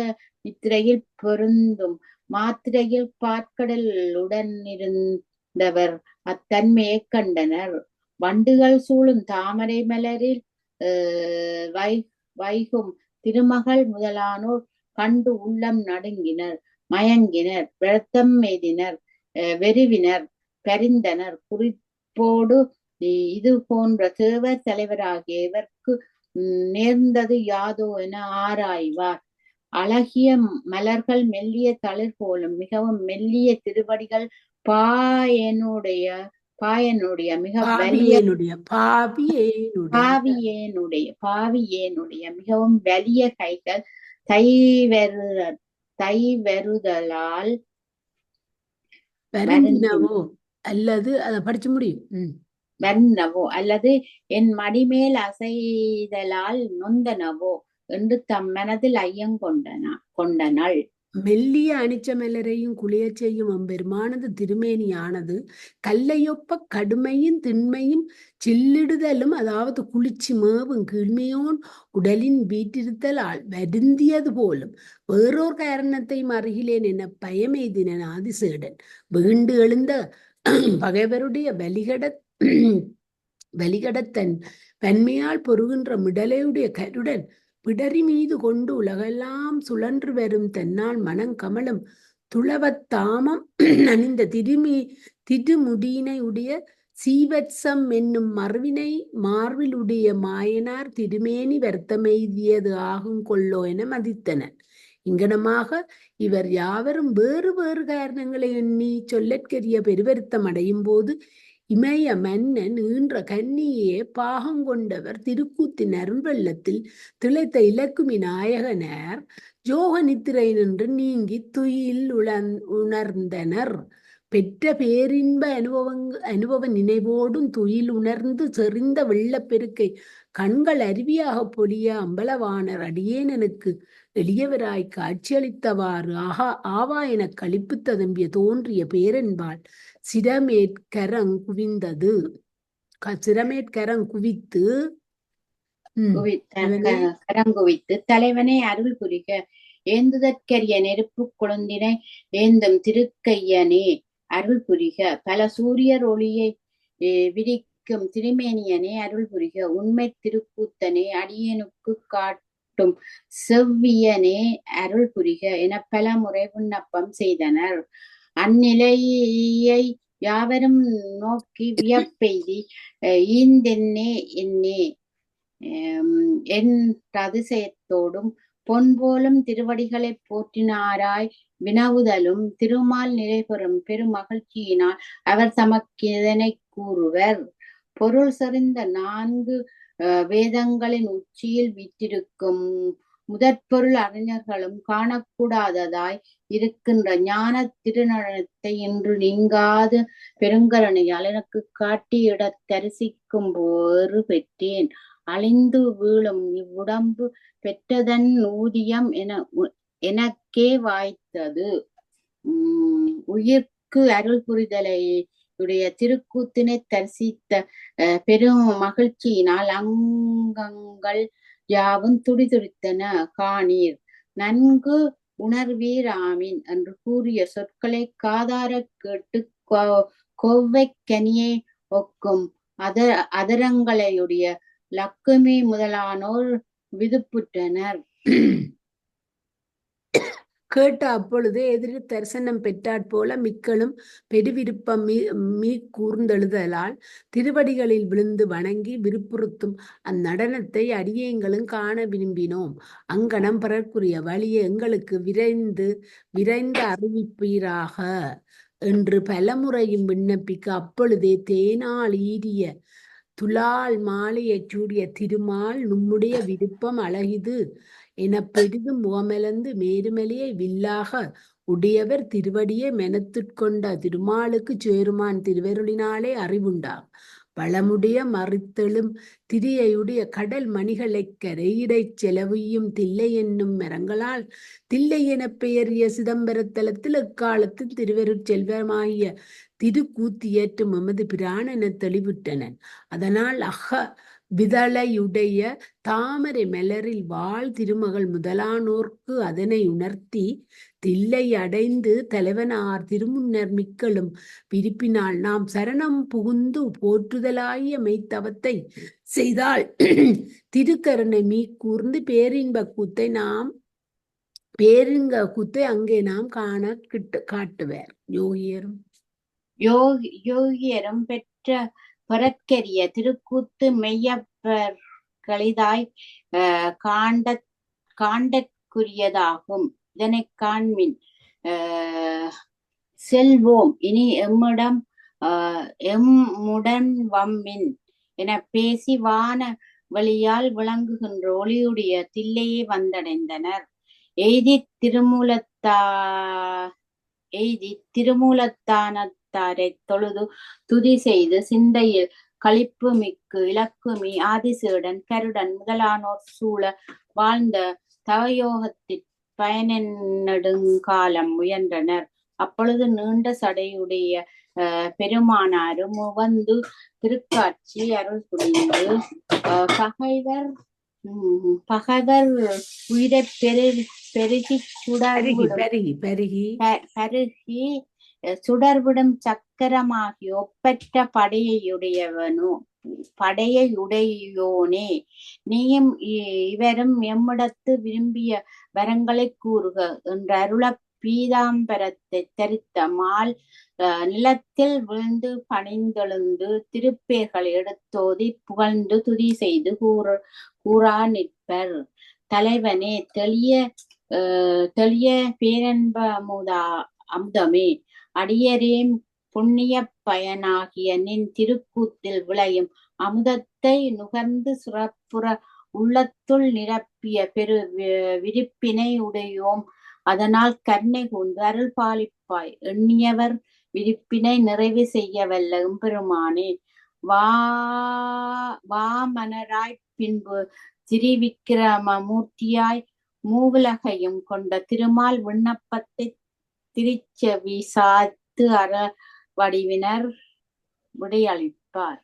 நித்திரையில் பொருந்தும் மாத்திரையில் பாற்கடலுடன் இருந்தவர் அத்தன்மையை கண்டனர். வண்டுகள் சூழும் தாமரை மலரில் வைகும் திருமகள் முதலானோர் கண்டு உள்ளம் நடுங்கினர், மயங்கினர், வருத்தம் எய்தினர், வெறுவினர், பரிந்தனர். குறிப்போடு இது போன்ற தேவர் தலைவராகிய இவர்க்கு நேர்ந்தது யாதோ என ஆராய்வார். அழகிய மலர்கள் மெல்லிய தளிர் போலும் மிகவும் மெல்லிய திருவடிகள் பாயனுடைய மிக பாவியேனுடைய மிகவும் வலிய கைகள் தைவருதலால் அல்லது அதை படிச்சு முடியும் வர்ணவோ அல்லது என் மடிமேல் அசைதலால் நொந்தனவோ என்று தம் மனதில் கொண்டனாள். மெல்லிய அணிச்ச மலரையும் குளியச் செய்யும் அம்பெருமானது திருமேனியானது கல்லையொப்ப கடுமையும் திண்மையும் சில்லிடுதலும் அதாவது குளிர்ச்சி மேவும் கீழ்மையோன் உடலின் வீற்றிருத்தலால் வருந்தியது போலும் வேறோர் காரணத்தையும் அருகிலேன் என பயமெய்தினன் ஆதிசேடன். வீண்டு எழுந்த பகைவருடைய வலிகடத்தன் வன்மையால் பொறுகின்ற மிடலையுடைய கருடன் பிடரி மீது கொண்டு உலகெல்லாம் சுழன்று வரும் தன்னால் மனங்கமலம் துளவத்தாமம் அணிந்த திருமுடியினை உடைய சீவத்சம் என்னும் மறுவினை மார்பிலுடைய மாயனார் திருமேனி வருத்தமெய்தியது ஆகும் கொள்ளோ என மதித்தனர். இங்கனமாக இவர் யாவரும் வேறு வேறு காரணங்களை எண்ணி சொல்லற்கரிய பெருவருத்தம் அடையும் போது இமய மன்னன் ஈன்ற கன்னியே பாகம் கொண்டவர் திருக்கூத்தின் அருள்வெள்ளத்தில் திளைத்த இலக்குமி நாயகனார் யோக நித்திரை நின்று நீங்கி துயில் உணர்ந்தனர். பெற்ற பேரின்ப அனுபவ நினைவோடும் துயில் உணர்ந்து செறிந்த வெள்ளப்பெருக்கை கண்கள் அருவியாக பொலிய அம்பலவாணர் அடியேனனுக்கு எளியவராய் காட்சியளித்தவாறு ஆவா என களிப்பு ததும்பிய தோன்றிய பேரன்பால் சிரமேற்கரங்குவித்து தலைவனே அருள் புரிக ஏந்துதற்கரிய நெருப்பு குழந்தினை ஏந்தும் திருக்கையனே அருள் புரிக பல சூரியர் ஒளியை விரிக்கும் திருமேனியனே அருள் புரிக உண்மை திருக்கூத்தனே அடியனுக்கு காட்டும் செவ்வியனே அருள் புரிக என பல முறை விண்ணப்பம் செய்தனர். அந்நிலையை யாவரும் நோக்கி வியப்பெய்தி ஈந்தென்னே என்னே என்ற அதிசயத்தோடும் பொன்போலும் திருவடிகளை போற்றினாராய் வினவுதலும் திருமால் நிலைபெறும் பெருமகிழ்ச்சியினால் அவர் தமக்கு இதனை கூறுவர். பொருள் செறிந்த 4 வேதங்களின் உச்சியில் வீற்றிருக்கும் முதற்பொருள் அறிஞர்களும் காணக்கூடாததாய் இருக்கின்ற ஞான திருநடனத்தை இன்று நீங்காது பெருங்கருணையால் எனக்கு காட்டியிட தரிசிக்கும் போது பெற்றேன். அழிந்து வீழும் இவ்வுடம்பு பெற்றதன் ஊதியம் எனக்கே வாய்த்தது. உயிர்க்கு அருள் புரிதலை உடைய திருக்கூத்தினை தரிசித்த பெரும் மகிழ்ச்சியினால் அங்கங்கள் யாவும் துடிதுடித்தன காணீர். நன்கு உணர்வீர் ஆமீன் என்று கூறிய சொற்களை காதார கேட்டு கோவை கனியை ஒக்கும் அதரங்களையுடைய லக்குமி முதலானோர் விதுப்புற்றனர். கேட்ட அப்பொழுது எதிர் தரிசனம் பெற்றாற்போல மிக்களும் பெருவிருப்பம் மீ கூர்ந்தெழுதலால் திருவடிகளில் விழுந்து வணங்கி விருப்புறுத்தும் அந்நடனத்தை அடியேங்களும் காண விரும்பினோம். அங்கனம் பிறர்க்குரிய வழியை எங்களுக்கு விரைந்து அறிவிப்பீராக என்று பலமுறையும் விண்ணப்பிக்க அப்பொழுதே தேனால் ஈரிய துலால் மாலையைச் சூடிய திருமால் நும்முடைய விருப்பம் அழகிது என பெரிதும் முகமலர்ந்து மேருமலையை வில்லாக உடையவர் திருவடியை மெனத்துக்கொண்ட திருமாலுக்கு சேருமான் திருவருளினாலே அறிவுண்டாம். வளமுடைய மறித்தெழும் திரியையுடைய கடல் மணிகளைக் கரையிடைச் செலவியும் தில்லை என்னும் மரங்களால் தில்லை எனப் பெயரிய சிதம்பரத்தலத்தில் எக்காலத்தில் திருவருட்செல்வமாகிய திருக்கூத்தியேற்றும் எமது பிராணன தெளிவுற்றனன். அதனால் விதளையுடைய தாமரை மலரில் வாழ் திருமகள் முதலானோர்க்கு அதனை உணர்த்தி தில்லை அடைந்து தலைவனார் திருமுன்னர் மிக்களும் விருப்பினால் நாம் சரணம் புகுந்து போற்றுதலாகிய மெய்த்தவத்தை செய்தால் திருக்கருணை மீ கூர்ந்து பேரின்ப கூத்தை அங்கே நாம் காண காட்டுவார். யோகியரும் பெற்ற பரற்கரிய திருக்கூத்து மெய்யப்பர்களிதாய் காண்டற்குரியதாகும். இதனை காண்மின் செல்வோம் இனி எம்முடன் வம்மின் என பேசி வான வழியால் விளங்குகின்ற ஒளியுடைய தில்லையை வந்தடைந்தனர். எய்தி திருமூலத்தானத்தாரை தொழுது துதி செய்து சிந்தையில் களிப்பு மிக்கு இலக்குமி ஆதிசேடன் கருடன் முதலானோர் சூழ வாழ்ந்த தவயோகத்திற் பயனெடுங்காலம் முயன்றனர். அப்பொழுது நீண்ட சடையுடைய பெருமானாரும் வந்து திருக்காட்சி அருள் புரிந்து பகைவர் உயிரை பெருகி சுடர்விடும் சக்கரமாகி ஒப்பற்ற படையையுடையோனே நீயும் இவரும் எம்மிடத்து விரும்பிய வரங்களை கூறுக என்ற அருள பீதாம்பரத்தை தரித்த மால் நிலத்தில் விழுந்து பணிந்தெழுந்து திருப்பேர்களை எடுத்தோதி புகழ்ந்து துதி செய்து கூறா நிற்பர். தலைவனே தெளிய பேரன்ப அமுதமே அடியரேம் புண்ணிய பயனாகிய நின் திருக்கூத்தில் விளையும் அமுதத்தை நுகர்ந்து சிறப்புற உள்ளத்துள் நிரப்பிய பெரு விருப்பினை உடையோம். அதனால் கருணை கூர்ந்து அருள் பாலிப்பாய். எண்ணியவர் விருப்பினை நிறைவு செய்ய வல்ல எம்பெருமானே வாமனராய் பின்பு திரிவிக்கிரமமூர்த்தியாய் மூவுலகையும் கொண்ட திருமால் விண்ணப்பத்தை திருச்செவி சாத்து அற வடிவினர் விடையளிப்பார்.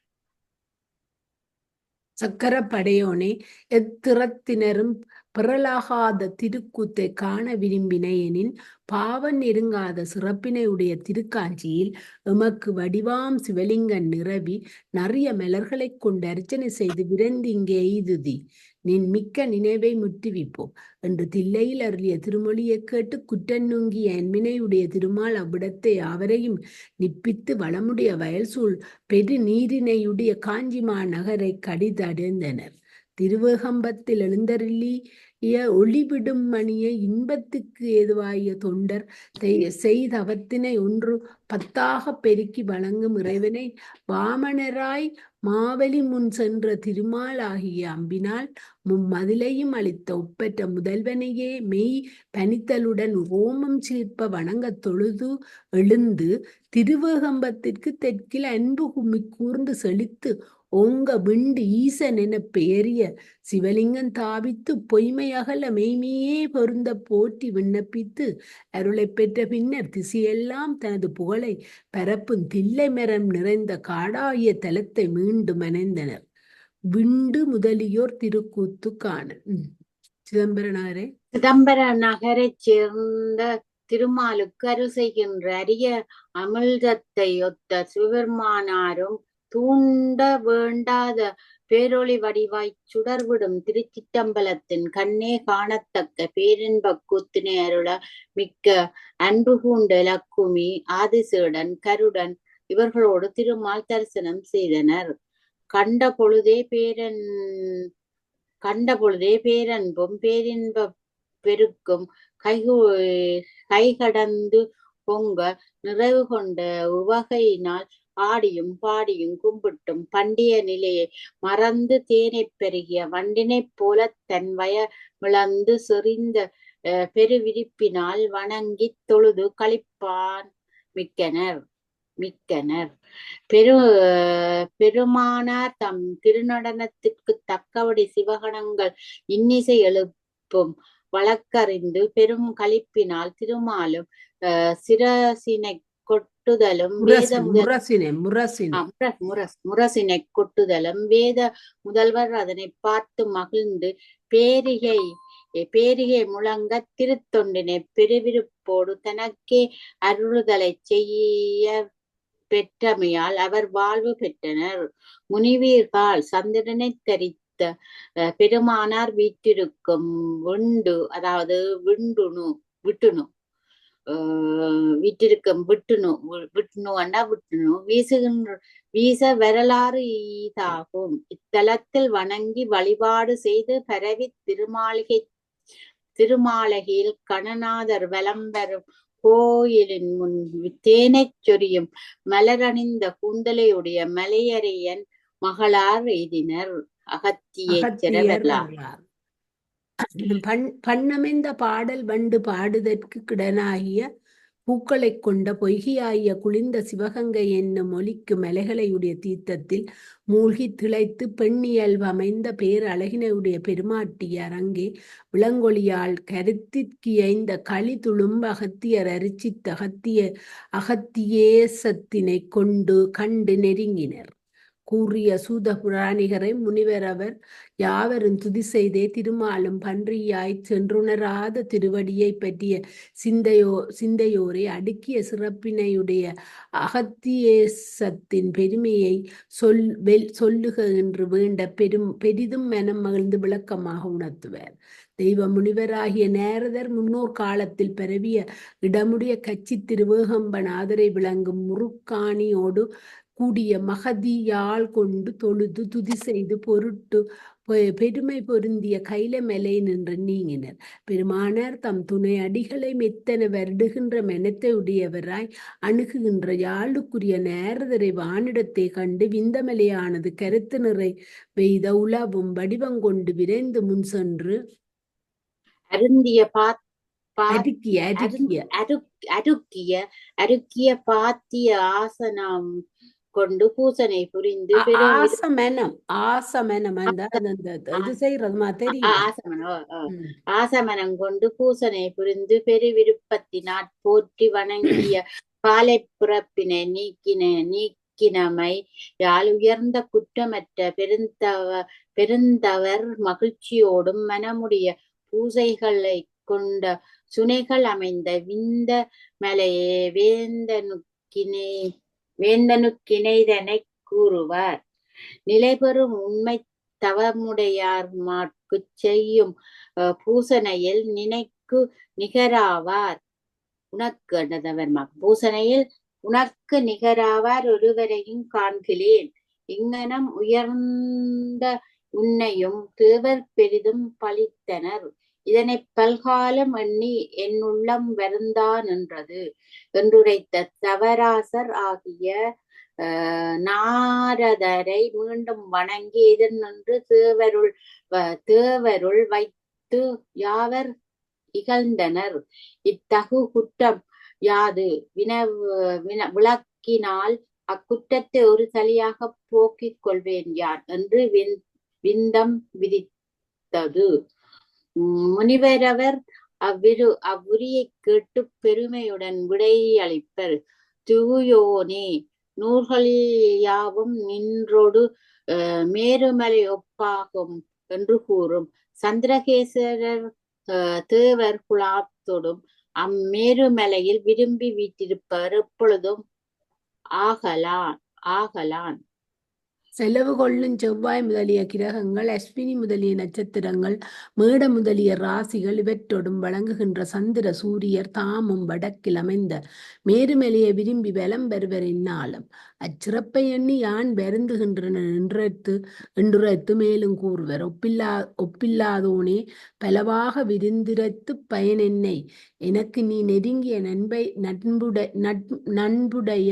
சக்கரப்படையோனே எத்திறத்தினரும் பிறலாகாத திருக்கூத்தை காண விரும்பின எனின் பாவன் நெருங்காத சிறப்பினை உடைய திருக்காஞ்சியில் எமக்கு வடிவாம் சிவலிங்கன் நிறவி நிறைய மலர்களைக் கொண்டு அர்ச்சனை செய்து விரைந்து இங்கே எய்துதி நின் மிக்க நினைவை முற்றுவிப்போம் என்று தில்லையில் அருளிய திருமொழியை கேட்டு குற்றநுங்கிய அன்பினையுடைய திருமால் அவ்விடத்தை அவரையும் நிப்பித்து வளமுடைய வயல் சூழ் பெரு நீரினையுடைய காஞ்சிமா நகரை கடிதடைந்தனர். திருவேகம்பத்தில் எழுந்தருளிய ஒளிவிடும் மணியை இன்பத்துக்கு ஏதுவாய தொண்டர் செய்தவத்தினை 1/10 பெருக்கி வழங்கும் இறைவனை வாமனராய் மாவலி முன் சென்ற திருமாலாகிய அம்பினால் மும்மதிலையும் அளித்த ஒப்பற்ற முதல்வனையே மெய் பனித்தலுடன் ஓமம் சீர்ப்ப வணங்க தொழுது எழுந்து திருவேகம்பத்திற்கு தெற்கில் அன்பு கூர்ந்து செழித்து ஓங்க விண்டு ஈசன் என பெயரிய சிவலிங்கம் தாவித்து பொய்மை அகல மெய்மையே பொருந்த போற்றி விண்ணப்பித்து அருளை பெற்ற பின்னர் திசையெல்லாம் தனது புகழை பரப்பும் தில்லை மரம் நிறைந்த காடாகிய தலத்தை மீண்டும் அணைந்தனர். விண்டு முதலியோர் திருக்கூத்து காண. சிதம்பரனாரே. சிதம்பர நகரைச் சேர்ந்த திருமாலுக்கு அருள் செய்கின்ற அரிய அமிழ்தத்தை ஒத்த சிவபெருமானாரும் தூண்ட வேண்டாத பேரொளி வடிவாய்ச் சுடர்விடும் திருச்சிற்றம்பலத்தின் கண்ணே காணத்தக்க பேரின்பக் கூத்தினை அருள மிக்க அன்பு பூண்ட லக்குமி ஆதிசேடன் கருடன் இவர்களோடு திருமால் தரிசனம் செய்தனர். கண்ட பொழுதே பேரன்பும் பேரின்ப பெருக்கும் கைகடந்து பொங்க நிறைவு கொண்ட உவகையினால் ஆடியும் பாடியும் கும்பிட்டும் பண்டிய நிலையை மறந்து தேனைப் பெருகிய வண்டினைப் போல தன் வயமிழந்து செறிந்த பெருவிரிப்பினால் வணங்கித் தொழுது களிப்பான் மிக்கனர். பெருமானார் தம் திருநடனத்திற்கு தக்கபடி சிவகணங்கள் இன்னிசை எழுப்பும் வழக்கறிந்து பெரும் களிப்பினால் திருமாலும் சிரசினை கொட்டுதலும் முரசினை கொட்டுதலும் வேத முதல்வர் அதனை பார்த்து மகிழ்ந்து பேரிகை முழங்க திருத்தொண்டினை பெருவிருப்போடு தனக்கே அருளுதலை செய்ய பெற்றமையால் அவர் வாழ்வு பெற்றனர். முனிவீர்கள் சந்திரனை தரித்த பெருமானார் வீட்டிருக்கும் விண்டு, அதாவது விட்டுணு வீச வரலாறு ஈதாகும். இத்தலத்தில் வணங்கி வழிபாடு செய்து பரவி திருமாளிகையில் கணநாதர் வலம்பெறும் கோயிலின் முன் தேனைச் சொரியும் மலரணிந்த கூந்தலையுடைய மலையரையன் மகளார் எய்தினர். அகத்தியேச்சரவரலார். பண்ணமைந்த பாடல் வண்டு பாடுதற்கு கிடனாகிய பூக்களைக் கொண்ட பொய்கையாகிய குளிர்ந்த சிவகங்கை என்னும் ஒலிக்கு மலைகளையுடைய தீர்த்தத்தில் மூழ்கி திளைத்து பெண்ணியல்பு அமைந்த பேர் அழகினையுடைய பெருமாட்டியார் அங்கே விளங்கொழியால் கருத்திற்கியைந்த களி துளும்ப அகத்தியர் அரிச்சித்த அகத்தியேசத்தினை கண்டு நெருங்கினர். கூறிய சூத புராணிகரை முனிவர் அவர் யாவரும் துதி செய்தே திருமாலும் பன்றியாய்ச் சென்றுணராத திருவடியை பற்றிய சிந்தையோரை அடுக்கிய சிறப்பினையுடைய அகத்தியேசத்தின் பெருமையை சொல்லுக என்று வேண்ட பெரிதும் மனம் மகிழ்ந்து விளக்கமாக உணர்த்துவார். தெய்வ முனிவராகிய நேரதர் முன்னோர் காலத்தில் பரவிய இடமுடைய கட்சி திருவேகம்பநாதரை விளங்கும் முருக்காணியோடு கூடிய மகதியால் கொண்டு தொழுது துதி செய்து பெருமை பொருந்திய கைலமலை நின்று நீங்கினர். பெருமானார் தம் துணை அடிகளை மெத்தன வருடுகின்ற மெனத்தை உடையவராய் அணுகுகின்ற யாழுக்குரிய நேரதரை வானிடத்தை கண்டு விந்தமலையானது கருத்து நிறை வெய்த உலவும் வடிவங்கொண்டு விரைந்து முன் சென்று அருக்கிய பாத்திய ஆசனம் கொண்டு பூசனை புரிந்து ஆசமனம் கொண்டு பூசனை புரிந்து பெருவிருப்பத்தினாற் போற்றி வணங்கிய காலை பிறப்பினை நீக்கினமை யாழ் உயர்ந்த குற்றமற்ற பெருந்தவர் மகிழ்ச்சியோடும் மனமுடைய பூசைகளை கொண்ட சுனைகள் அமைந்த விந்த மலையே வேந்தனுக்கிணைதனை கூறுவார். நிலைபெறும் உண்மை தவமுடையார் மாட்குச் செய்யும் பூசனையில் நினைக்கு நிகராவார். பூசனையில் உனக்கு நிகராவார் ஒருவரையும் காண்கிலேன். இங்ஙனம் உயர்ந்த உன்னையும் தேவர் பெரிதும் பழித்தனர். இதனை பல்காலம் எண்ணி என் உள்ளம் வருந்தான் என்றது என்றுரைத்த தவராசர் ஆகிய நாரதரை மீண்டும் வணங்கி எதிர் நின்று தேவருள் வைத்து யாவர் இகழ்ந்தனர். இத்தகு குற்றம் யாது விளக்கினால் அக்குற்றத்தை ஒரு தலையாக போக்கிக் கொள்வேன் யான் என்று விந்தம் விதித்தது. முனிவரவர் அவ்வுரியைக் கேட்டுப் பெருமையுடன் விடையளிப்பர். தூயோனே, நூல்களில் யாவும் நின்றொடு மேருமலை ஒப்பாகும் என்று கூறும். சந்திரகேசரர் தேவர் குலாத்தொடும் அம்மேருமலையில் விரும்பி வீற்றிருப்பவர் எப்பொழுதும் ஆகலான். செலவு கொள்ளும் செவ்வாய் முதலிய கிரகங்கள், அஸ்வினி முதலிய நட்சத்திரங்கள், மேட முதலிய ராசிகள் இவற்றொடும் வழங்குகின்ற சந்திர சூரியர் தாமும் வடக்கில் அமைந்த மேருமலையை விரும்பி வலம் பெறுவர் என்னாலும் அச்சிறப்பை எண்ணி யான் வருந்துகின்றன என்றுரைத்து மேலும் கூறுவர். ஒப்பில்லாதோனே, பலவாக விருந்திரத்து பயன் என்னை, எனக்கு நீ நெருங்கிய நண்புடைய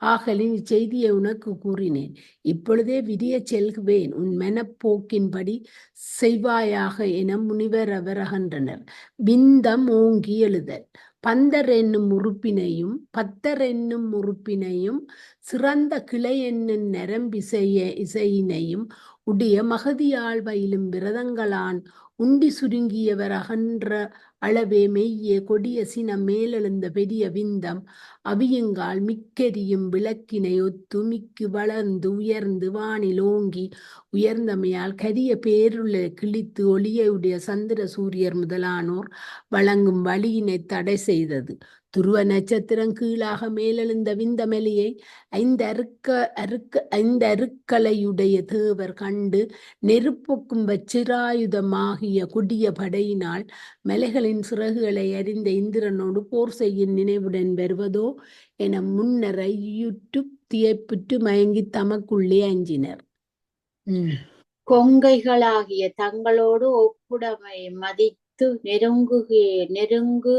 ஆகலின் இச்செய்தியை உனக்கு கூறினேன். இப்பொழுதே விரியச் செல்குவேன், உன் மனப்போக்கின்படி செய்வாயாக என முனிவர் அவர் அகன்றனர். விந்தம் ஓங்கி எழுதல். பந்தர் என்னும் உறுப்பினையும் சிறந்த கிளை என்னும் இசையினையும் உடைய மகதியால் பயிலும் விரதங்களான் உண்டி சுருங்கியவர் அகன்ற அளவே மெய்யே கொடிய சினம் மேலெழுந்த பெரிய விந்தம் அவியுங்கால் மிக்கெரியும் விளக்கினை ஒத்து மிக்கு வளர்ந்து உயர்ந்து வானில் ஓங்கி உயர்ந்தமையால் கரிய பேருளை கிழித்து ஒளியுடைய சந்திர சூரியர் முதலானோர் வழங்கும் வழியினை தடை செய்தது. துருவ நட்சத்திரம் கீழாக மேலெழுந்த விந்தமலையை ஐந்தருக்களையுடைய தேவர் கண்டு நெருப்புக்கும் வச்சிராயுதமாகிய கொடிய படையினால் மலைகளின் சிறகுகளை அறிந்த இந்திரனோடு போர் செய்யும் நினைவுடன் வருவதோ என முன்னர் தியப்புற்று மயங்கி தமக்குள்ளே அஞ்சினர். கொங்கைகளாகிய தங்களோடு ஒப்புடமை மதித்து நெருங்கு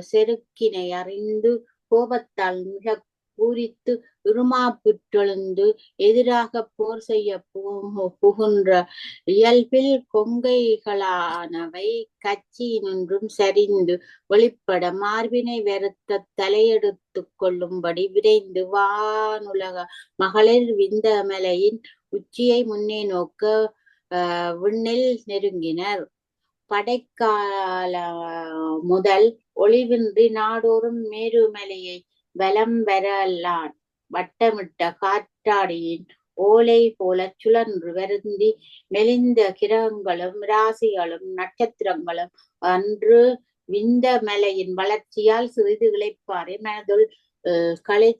செருக்கினை அறிந்து கோபத்தால் மிக பூரித்து இருமாப்புற்றெழுந்து எதிராக போர் செய்ய புகுன்ற இயல்பில் கொங்கைகளானவை கட்சியினின்றும் சரிந்து வெளிப்பட மார்பினை வருத்த தலையெடுத்து கொள்ளும்படி விரைந்து வானுலக மகளிர் விந்தமலையின் உச்சியை முன்னே நோக்க விண்ணில் நெருங்கினர். படைக்கால முதல் ஒளிவின்றி நாடோறும் மேருமலையை வலம் வரலான் வட்டமிட்ட காற்றாடியின் ஓலை போல சுழன்று வருந்தி மெலிந்த கிரகங்களும் ராசிகளும் நட்சத்திரங்களும் அன்று விந்தமலையின் வளர்ச்சியால் சிறிது இளைப்பாறை மனதுள் களை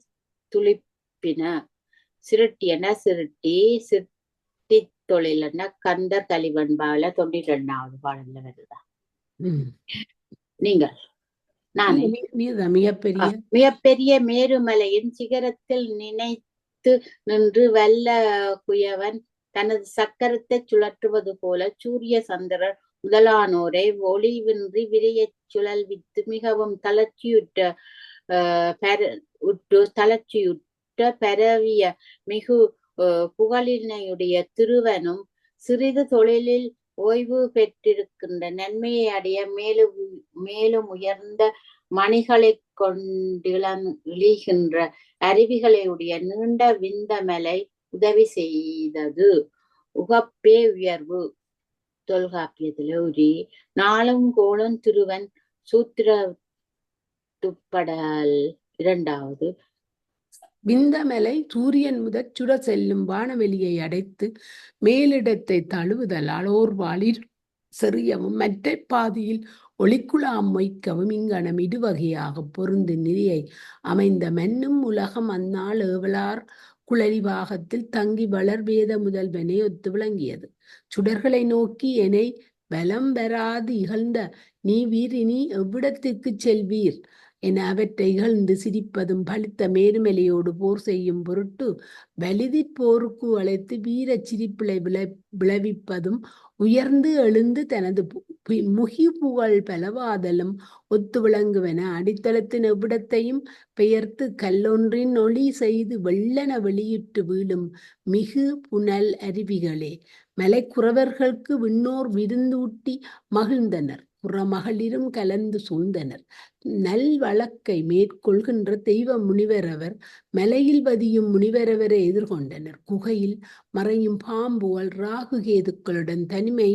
துளிப்பின. சிருட்டியன சிருட்டி தொழிலன கந்தர் கலிவன்பால 92வது பாடல்ல வருதா? நீங்கள் மிகப்பெரிய மேருமலையின் சிகரத்தில் நினைத்து நின்று வல்ல குயவன் தனது சக்கரத்தை சுழற்றுவது போல சூரிய சந்திரர் முதலானோரை ஒளிவின்றி விரையச் சுழல்வித்து மிகவும் தளர்ச்சியுற்ற பரவிய மிகு புகழினையுடைய திருவனும் சிறிது தொழிலில் ஓய்வு பெற்றிருக்கின்ற நன்மையை அடைய மேலும் உயர்ந்த மணிகளை கொண்டிழிகின்ற அருவிகளையுடைய நீண்ட விந்தமலை உதவி செய்தது. உகப்பே உயர்வு. தொல்காப்பியத்துல உரி நாளும் கோளும் திருவன் சூத்திர துப்படல் 2வது. விந்தமலை சூரியன் முதற் சுட செல்லும் வானவெளியை அடைத்து மேலிடத்தை தழுவுதலால் ஓர்வாளிர் செறியவும் மற்ற பாதியில் ஒளிக்குழாம் மொய்க்கவும் இங்கனம் இடுவகையாக பொருந்து நிலையை அமைந்த மன்னும் உலகம் அந்நாள் ஏவலார் குழலிவாகத்தில் தங்கி வளர் வேத முதல்வனை ஒத்து விளங்கியது. சுடர்களை நோக்கி என்னை வலம் வராது இகழ்ந்த நீ வீர் இனி எவ்விடத்திற்கு செல்வீர் என அவற்றை இகழ்ந்து சிரிப்பதும் பலித்த மேருமலையோடு போர் செய்யும் பொருட்டு வலிதிற் போருக்கு அழைத்து வீரச் சிரிப்பிலை விளைவிப்பதும் உயர்ந்து எழுந்து தனது முகி புகழ் பலவாதலும் ஒத்து விளங்குவன. அடித்தளத்தின் எவ்விடத்தையும் பெயர்த்து கல்லொன்றின் ஒளி செய்து வெள்ளன வெளியிட்டு வீழும் மிகு புனல் அருவிகளே. மலைக்குறவர்களுக்கு விண்ணோர் விருந்தூட்டி மகிழ்ந்தனர். புறமகளிரும் கலந்து சூழ்ந்தனர். நல்வழக்கை மேற்கொள்கின்ற தெய்வ முனிவரவர் மலையில் பதியும் முனிவரவரை எதிர்கொண்டனர். குகையில் மறையும் பாம்புகள் ராகு கேதுக்களுடன் தனிமை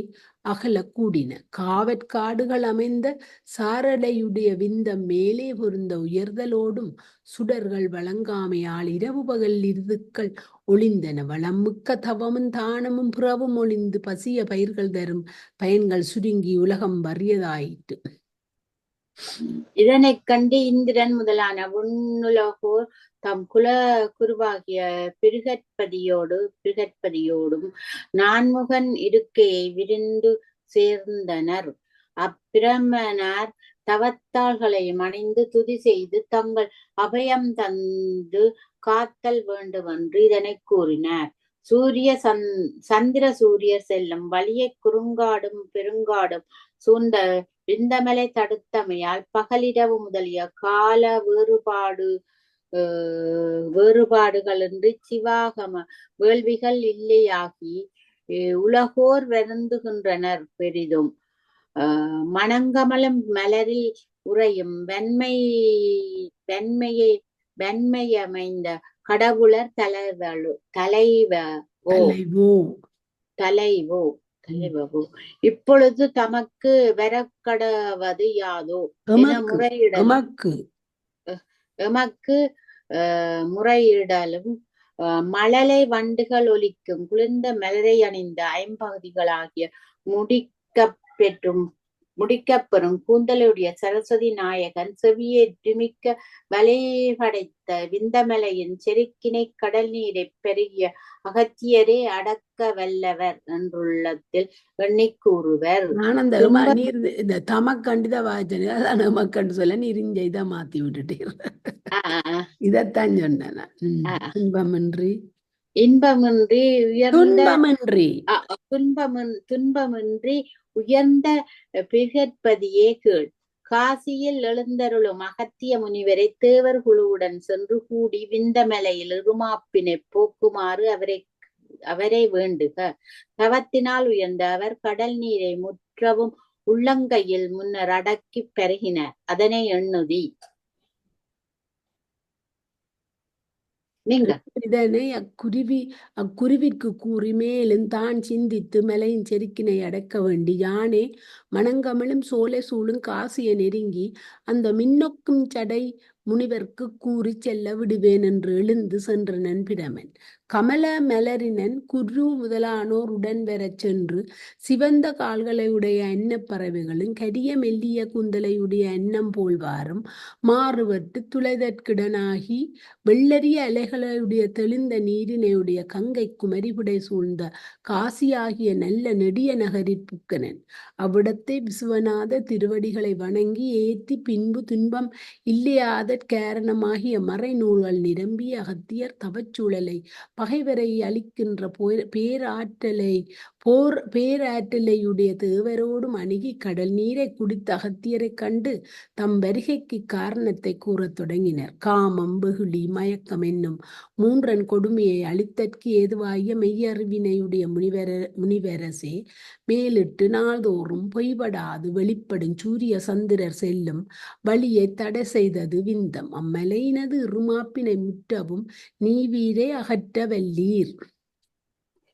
அகல கூடின. காவற்காடுகள் அமைந்த சாரடையுடைய விந்தம் மேலே பொருந்த உயர்தலோடும் சுடர்கள் வழங்காமையால் இரவு பகல் இருதுக்கள் ஒளிந்தன. வளம்மிக்க தவமும் தானமும் புறவும் ஒளிந்து பசிய பயிர்கள் தரும் பயன்கள் சுருங்கி உலகம் வறியதாயிற்று. இதனைக் கண்டு இந்திரன் முதலான விண்ணுலகோர் தம் குல குருவாகிய பிருகற்பதியோடும் நான்முகன் இருக்கையை விரிந்து சேர்ந்தனர். அப்பிரமணர் தவத்தாள்களையும் அணிந்து துதி செய்து தங்கள் அபயம் தந்து காத்தல் வேண்டுமென்று இதனைக் கூறினார். சந்திர சூரியர் செல்லும் வழியை குறுங்காடும் பெருங்காடும் சூழ்ந்த விந்தமலை தடுத்தமையால் பகலிரவு முதலிய கால வேறுபாடுகளின்றி சிவாகம வேள்விகள் இல்லையாகி உலகோர் வருந்துகின்றனர் பெரிதும். மணங்கமலம் மலரில் உறையும் வெண்மையமைந்த கடவுளர் தலைவோ இப்பொழுது தமக்கு வரக்கடவது யாதோ என எமக்கு முறையிடலும் மழலை வண்டுகள் ஒலிக்கும் குளிர்ந்த மலரை அணிந்த ஐம்பகுதிகளாகிய முடிக்கப்பெறும் கூந்தலுடைய சரஸ்வதி நாயகன் செவியேற்றுமிக்க வலை படைத்த விந்தமலையின் செருக்கினை கடல் நீரை பெருகிய அகத்தியரே அடக்க வல்லவர் என்றுள்ளத்தில் எண்ணி கூறுவர். நான் அந்த இந்த தமக்கண்டுத வாய்ச்சனே அதான் நமக்கண்டு சொல்ல நீர் இதை மாத்தி விட்டுட்டீர். இதத்தான் சொன்ன. இன்பமின்றி துன்பமின்றி உயர்ந்த பிகற்பதியே கீழ். காசியில் எழுந்தருளும் அகத்திய முனிவரை தேவர் குழுவுடன் சென்று கூடி விந்தமலையில் இருமாப்பினை போக்குமாறு அவரை வேண்டுக. தவத்தினால் உயர்ந்த அவர் கடல் நீரை முற்றவும் உள்ளங்கையில் முன்னர் அடக்கி பருகினார். அதனை எண்ணுதி இதனை அக்குருவிற்கு கூறி மேலும் தான் சிந்தித்து மலையின் செருக்கினை அடக்க வேண்டி யானே மணங்கமலும் சோலை சூழும் காசியை நெருங்கி அந்த மின்னொக்கும் சடை முனிவர்க்கு கூறி செல்ல விடுவேன் என்று எழுந்து சென்றனன் பிரமன். கமல மலரினன் குரு முதலானோர் உடன் வரச் சென்று சிவந்த கால்களை உடைய அன்னப்பறவைகளும் கரிய மெல்லிய குந்தலையுடைய அன்னம் போல்வாரும் மாறுபட்டு துளைதற்கிடனாகி வெள்ளரிய அலைகளுடைய தெளிந்த நீரினையுடைய கங்கை குமரிபுடை சூழ்ந்த காசியாகிய நல்ல நெடிய நகரில் புக்கனன். அவ்விடத்தை விசுவநாத திருவடிகளை வணங்கி ஏத்தி பின்பு துன்பம் இல்லையாத காரணமாகிய மறை நூல்கள் நிரம்பிய அகத்தியர் தவச்சூழலை பகைவரை அளிக்கின்ற பேராற்றலையுடைய தேவரோடும் அணுகி கடல் நீரை குடித்த அகத்தியரை கண்டு தம் வருகைக்கு காரணத்தை கூறத் தொடங்கினர். காமம், வெகுளி, மயக்கம் என்னும் மூன்றன் கொடுமையை அளித்தற்கு ஏதுவாகிய மெய்யறிவினையுடைய முனிவரசே, மேலிட்டு நாள்தோறும் பொய்படாது வெளிப்படும் சூரிய சந்திரர் செல்லும் வழியை தடை செய்தது விந்தம். அம்மலையினது இருமாப்பினை முற்றவும் நீவீரை அகற்ற வல்லீர்.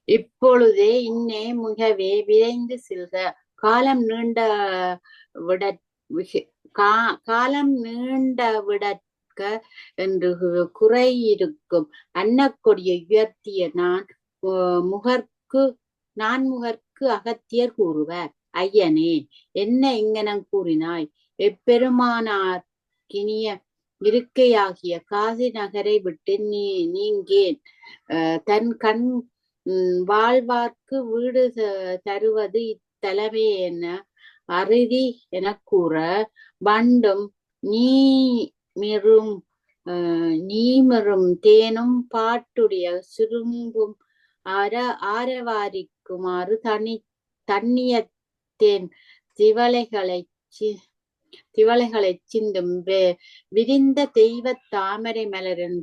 இப்பொழுதே இன்னே மிகவே விரைந்து செல்க. காலம் நீண்ட விடற்க என்று குறையிருக்கும் அன்னக்கொடியை உயர்த்திய நான்முகர்க்கு அகத்தியர் கூறுவார். ஐயனே, என்ன இங்கனம் கூறினாய்? எப்பெருமானார் கினிய இருக்கையாகிய காசி நகரை விட்டு நீங்கேன். தன் கண் வாழ்வார்க்கு வீடு தருவது இத்தலமே என அறுதி எனக் கூற, வண்டும் நீமிரும் தேனும் பாட்டுடைய சுரும்பும் ஆரவாரிக்குமாறு தண்ணியத்தேன் திவளைகளைச் சிந்தும் விரிந்த தெய்வ தாமரை மலரின்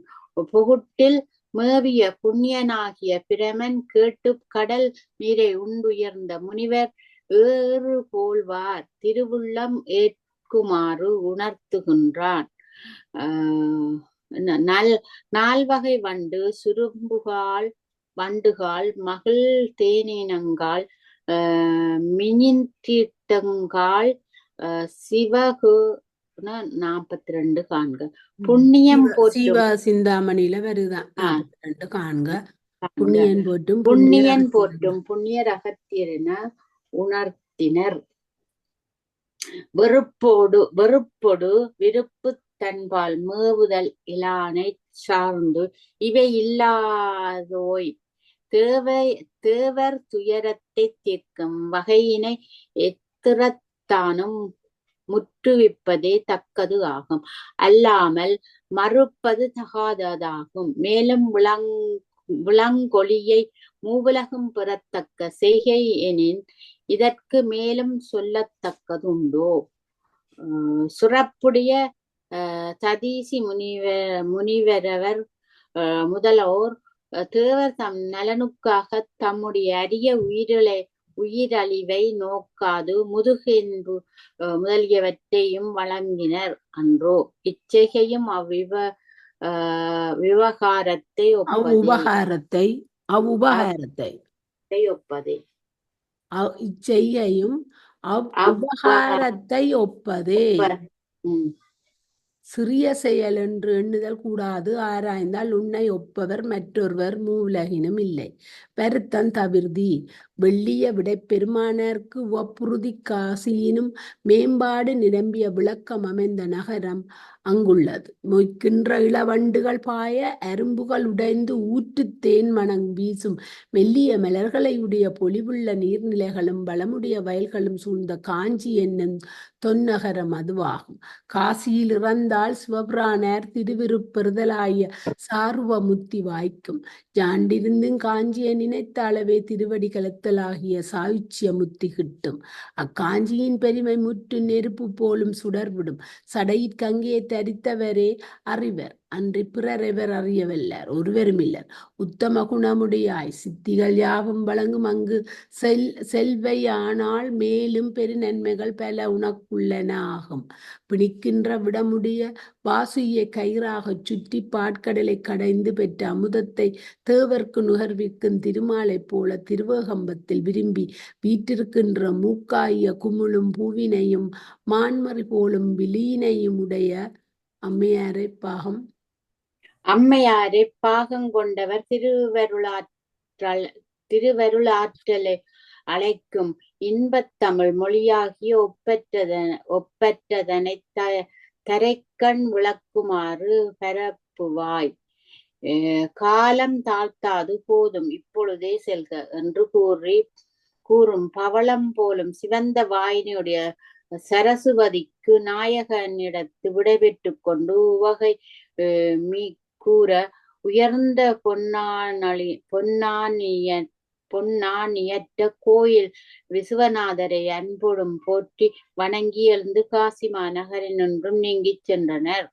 புகுட்டில் மேவிய புண்ணியனாகிய பிரமன் கேட்டு கடல் நீரை உண்டுயர்ந்த முனிவர் ஏறு போல்வார் திருவுள்ளம் விளக்குமாறு உணர்த்துகின்றான். நால்வகை வண்டு, சுரும்புகால் வண்டுகால், மகிழ் தேனினங்கால், மினித்தீட்டங்கால், சிவகு 42 காண்க. புண்ணியம் சிவ போற்றும் சிந்தாமணியில வருதான் 42 காண்க. புண்ணியன் போற்றும் புண்ணியன் போற்றும் புண்ணியர் அகத்தியரென உணர்த்தினர். வெறுப்பொடு விருப்பு தன்பால் மேவுதல் இலானை சார்ந்து இவை இல்லாதோய் தேவர் துயரத்தை தீர்க்கும் வகையினை எத்திரத்தானும் முற்றுவிப்பதே தக்கது ஆகும். அல்லாமல் மறுப்பது தகாததாகும். மேலும் விளங்கொளியை மூவுலகும் பெறத்தக்க செய்கை எனின் இதற்கு மேலும் சொல்லத்தக்கதுண்டோ? சுரப்புடைய ததீசி முனிவரவர் முதலோர் தேவர் தம் நலனுக்காக தம்முடைய அரிய உயிரழிவை நோக்காது முதுகென்பு முதலியவற்றையும் வழங்கினர் அன்றோ? இச்செய்கையும் விவகாரத்தை ஒப்பதே. இச்செய்கையும் உபகாரத்தை ஒப்பதே. சிறிய செயல் என்று எண்ணுதல் கூடாது. ஆராய்ந்தால் உன்னை ஒப்பவர் மற்றொருவர் மூவுலகினும் இல்லை. வருத்தம் தவிர்தி. வெள்ளிய விடை பெருமானார்க்கு ஒப்புறுதி காசியினும் மேம்பாடு நிரம்பிய விளக்கம் அமைந்த நகரம் அங்குள்ளது. மொய்க்கின்ற இளவண்டுகள் பாய, அரும்புகள் உடைந்து ஊற்று தேன் மணம் வீசும் மெல்லிய மலர்களை உடைய பொலிவுள்ள நீர்நிலைகளும் வளமுடைய வயல்களும் சூழ்ந்த காஞ்சி என்னும் தொன்னகரம் அதுவாகும். காசியில் இறந்தால் சிவபிரானார் திருவிருப்பெறுதலாய சார்வ முத்தி வாய்க்கும். ஜாண்டிருந்தும் காஞ்சியை நினைத்த அளவே திருவடி கலத்தலாகிய சாயுச்சிய முத்தி கிட்டும். அக்காஞ்சியின் பெருமை முற்று நெருப்பு போலும் சுடர்விடும். சடையிற்கங்கே தரித்தவரே அறிவர், அன்றி பிறரெவர் அறியவல்லார் ஒருவரும் இல்லர். உத்தம குணமுடையாய் சித்திகள் யாவும் வழங்கும் அங்கு செல்வையானால் மேலும் பெரு நன்மைகள் பல உனக்குள்ளன ஆகும். பிணிக்கின்ற விடமுடைய வாசுயை கயிறாகச் சுற்றி பாட்கடலை கடைந்து பெற்ற அமுதத்தை தேவர்க்கு நுகர்விக்கும் திருமாலை போல திருவேகம்பத்தில் விரும்பி வீற்றிருக்கின்ற மூக்காய குமுளும் பூவினையும் மான்மறி போலும் விலீனையும் உடைய அம்மையாரை பாகம் கொண்டவர் திருவருளாற்றலை அழைக்கும் இன்பத்தமிழ் மொழியாகிய ஒப்பற்றதனை தரைக்கண் விளக்குமாறு பரப்புவாய். காலம் தாழ்த்தாது போதும் இப்பொழுதே செல்க என்று கூறும் பவளம் போலும் சிவந்த வாயினுடைய சரசுவதிக்கு நாயகனிடத்து விடைபெற்று கொண்டு உவகை கூற உயர்ந்த பொன்னானியற்ற கோயில் விசுவநாதரை அன்புடன் போற்றி வணங்கி எழுந்து காசி மாநகரினின்றும் நீங்கிச் சென்றனர்.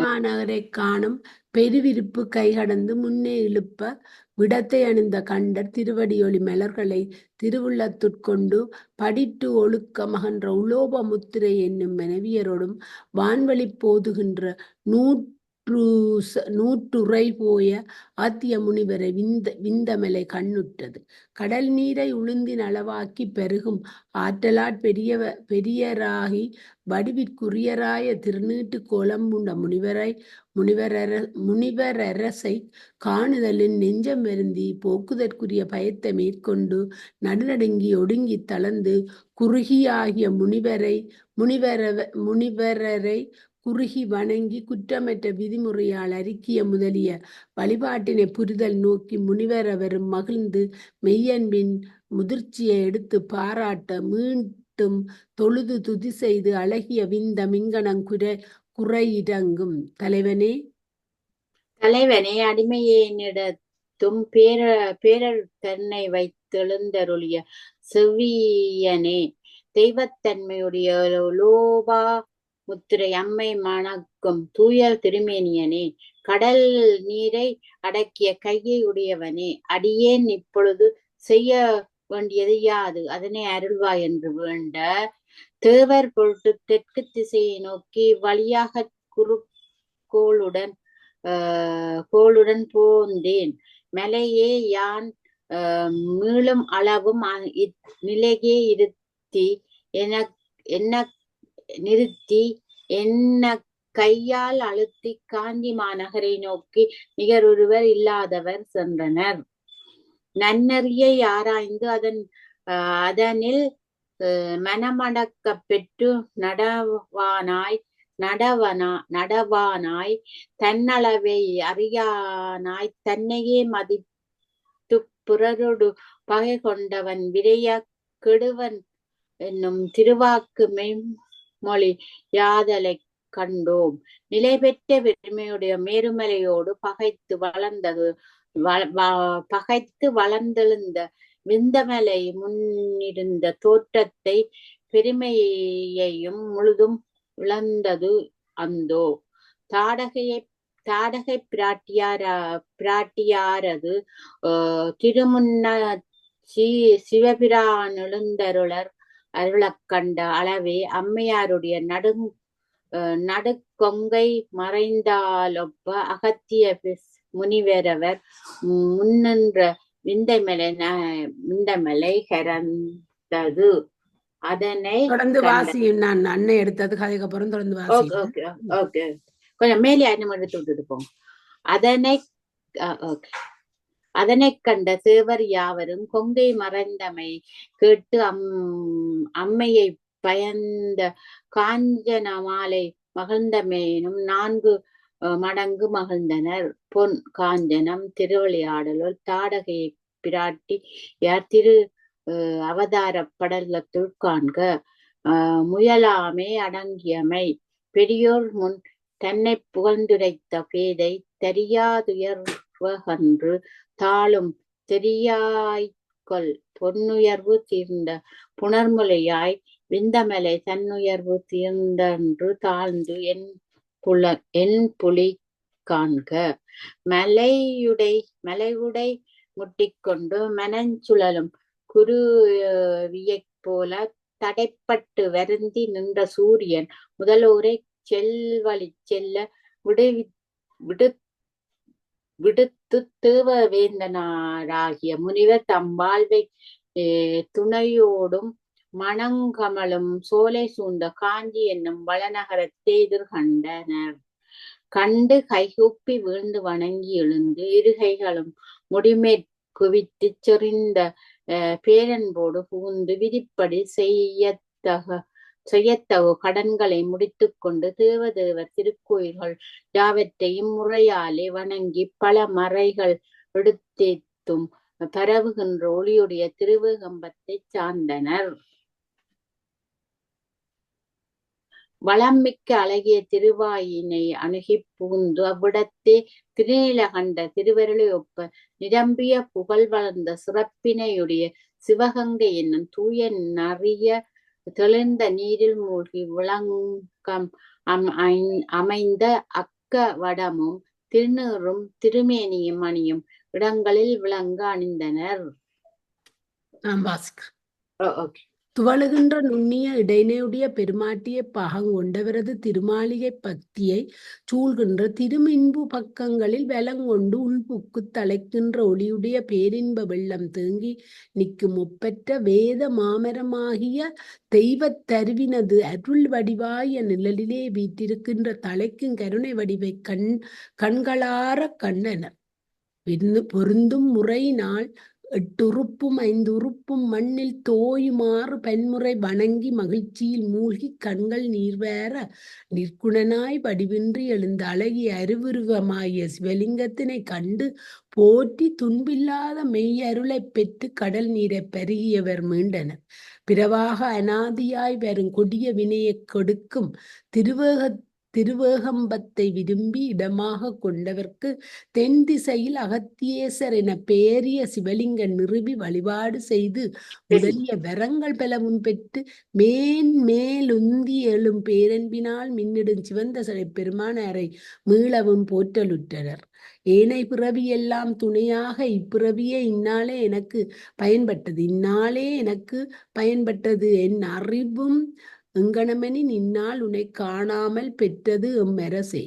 மாநகரை காணும் பெருவிருப்பு கைகடந்து முன்னே இழுப்ப விடத்தை அணிந்த கண்டர் திருவடியொளி மலர்களை திருவுள்ளத்துட்கொண்டு படிட்டு ஒழுக்க மகன்ற உலோப முத்திரை என்னும் மனைவியரோடும் வான்வழி போதுகின்ற நூற்றுரை போய ஆத்திய முனிவரை விந்தமலை கண்ணுற்றது. கடல் நீரை உளுந்தின் அளவாக்கி பெருகும் ஆற்றலாற் பெரியராகி வடிவிற்குரியராய திருநீட்டு கோலம்புண்ட முனிவரரசை காணுதலின் நெஞ்சம் வருந்தி போக்குதற்குரிய பயத்தை மேற்கொண்டு நடுநடுங்கி ஒடுங்கி தளர்ந்து குறுகியாகிய முனிவரரை குறுகி வணங்கி குற்றமற்ற விதிமுறையால் அறிக்கிய முதலிய வழிபாட்டினை புரிதல் நோக்கி முனிவரவரும் மகிழ்ந்து மெய்யன்பின் முதிர்ச்சியை எடுத்து பாராட்ட மீண்டும் தொழுது துதி செய்து அழகிய விந்த மிங்கணம் குறையிறங்கும். தலைவனே அடிமையேனிடத்தும் பேரர் தன்னை வைத்தெழுந்தருளிய செவ்வியனே தெய்வத்தன்மையுடைய லோபா முத்திரை அம்மை மணக்கும் தூயல் திருமேனியனே கடல் நீரை அடக்கிய கையை உடையவனே அடியேன் இப்பொழுது செய்ய வேண்டியது யாது அதனை அருள்வாய் என்று வேண்ட தேவர் பொருட்டு தெற்கு திசையை நோக்கி வழியாக கோளுடன் கோளுடன் போந்தேன். மலையே யான் மீளும் அளவும் இந்நிலையே நிறுத்தி என்ன கையால் அழுத்தி காஞ்சி மாநகரை நோக்கி நிகரொருவர் இல்லாதவர் சென்றனர். நன்னறியை ஆராய்ந்து அதனில் மனமடக்க பெற்று நடவானாய் தன்னளவை அறியானாய் தன்னையே மதித்து பிறரொடு பகை கொண்டவன் விரைய கெடுவன் என்னும் திருவாக்கு மெய்மொழி யாதலைக் கண்டோம். நிலை பெற்ற பெருமையுடைய மேருமலையோடு பகைத்து வளர்ந்தெழுந்த விந்தமலை முன்னிருந்த தோற்றத்தை பெருமையையும் முழுதும் இழந்தது அந்தோ. தாடகை பிராட்டியாரது திருமுன்ன சிவபிரான் எழுந்தருளர் அருளக் கண்ட அளவே அம்மையாருடைய நடுக்கொங்கை மறைந்தாலொப்ப அகத்திய முனிவரவர் முன்னின்ற விந்தமலை கரந்தது. அதனை தொடர்ந்து வாசியும். நான் அன்னை எடுத்தது கதைக்கு அப்புறம் தொடர்ந்து வாசி. கொஞ்சம் மேலே எடுத்து விட்டுருப்போம். அதனை கண்ட சேவர் யாவரும் கொங்கை மறைந்தமை கேட்டு அம்மையை பயந்த காஞ்சன மாலை மகிழ்ந்தமேனும் 4 மடங்கு மகிழ்ந்தனர். பொன் காஞ்சனம் திருவிளையாடலுள் தாடகை பிராட்டி யார் திரு அவதார படலத்துள் காண்க. முயலாமே அடங்கியமை பெரியோர் முன் தன்னை புகழ்ந்துரைத்த பேதை தெரியாதுயர்வகன்று தாளும் தெரியாய்கொள் பொன்னுயர்வு தீர்ந்த புனர்முலையாய் விந்தமலை தன்னுயர்வு தீர்ந்தன்று தாழ்ந்து என் புலி காண்க. மலையுடை முட்டிக்கொண்டு மனஞ்சுழலும் குருவியைப் போல தடைப்பட்டு வருந்தி நின்ற சூரியன் முதலோரை செல்வழி செல்ல விடுத்து தேவவேந்தனாராகிய முனிவர் தம் வாழ்வை துணையோடும் மணங்கமலும் சோலை சூழ்ந்த காஞ்சி என்னும் வளநகரத்தை எதிர்கண்டனர். கண்டு கைகூப்பி வீழ்ந்து வணங்கி எழுந்து இருகைகளும் முடிமேற் குவித்து செறிந்த பேரன்போடு புகுந்து விதிப்படி செய்யத்தகு கடன்களை முடித்து கொண்டு தேவதேவர் திருக்கோயில்கள் யாவற்றையும் முறையாலே வணங்கி பல மறைகள் எடுத்தேத்தும் பரவுகின்ற ஒளியுடைய திருவேகம்பத்தை சார்ந்தனர். வளமிக்க அழகிய திருவாயினை அணுகி புகுந்து அவ்விடத்தே திருநீலகண்ட திருவருளை ஒப்ப நிரம்பிய புகழ் வளர்ந்த சிறப்பினையுடைய சிவகங்கை என்னும் தூய நறிய தெளிந்த நீரில் மூழ்கி விளங்கம் அமைந்த அக்க வடமும் திருநீறும் திருமேனியும் அணியும் இடங்களில் விளங்க அணிந்தனர். துவளுகின்ற நுண்ணிய இடைனையுடைய பெருமாட்டிய பாகங்கொண்டவரது திருமாளிகை பக்தியை சூழ்கின்ற திருமின்பு பக்கங்களில் வலங்கொண்டு உள்புக்கு தலைக்கின்ற ஒளியுடைய பேரின்ப வெள்ளம் தேங்கி நிற்கும் ஒப்பற்ற வேத மாமரமாகிய தெய்வத் தருவினது அருள் வடிவாய நிழலிலே வீற்றிருக்கின்ற தலைக்கும் கருணை வடிவை கண்களார கண்டனர். பொருந்தும் முறையினால் 8 உறுப்பும் 5 உறுப்பும் மண்ணில் தோயுமாறு பன்முறை வணங்கி மகிழ்ச்சியில் மூழ்கி கண்கள் நீர்வேற நிற்குணனாய் வடிவின்றி எழுந்த அழகிய அருவுருவமாகிய சிவலிங்கத்தினை கண்டு போற்றி துன்பில்லாத மெய் அருளை பெற்று கடல் நீரை பருகியவர் மீண்டனர். பிறவாக அனாதியாய் வரும் கொடிய வினையை கொடுக்கும் திருவேகம்பத்தை விரும்பி இடமாக கொண்டவர்க்கு தென் திசையில் அகத்தியேசர் என பேரிய சிவலிங்க நிறுவி வழிபாடு செய்து முதலிய வரங்கள் பலவும் பெற்று மேலுந்தி எழும் பேரன்பினால் மின்னிடும் சிவந்த சடை பெருமானாரை மீளவும் போற்றலுற்றனர். ஏனை பிறவி எல்லாம் துணையாக இப்பிறவியே இந்நாளே எனக்கு பயன்பட்டது என் அறிவும் எங்கனமெனின் இந்நாள் உன்னை காணாமல் பெற்றது எம்மரசே.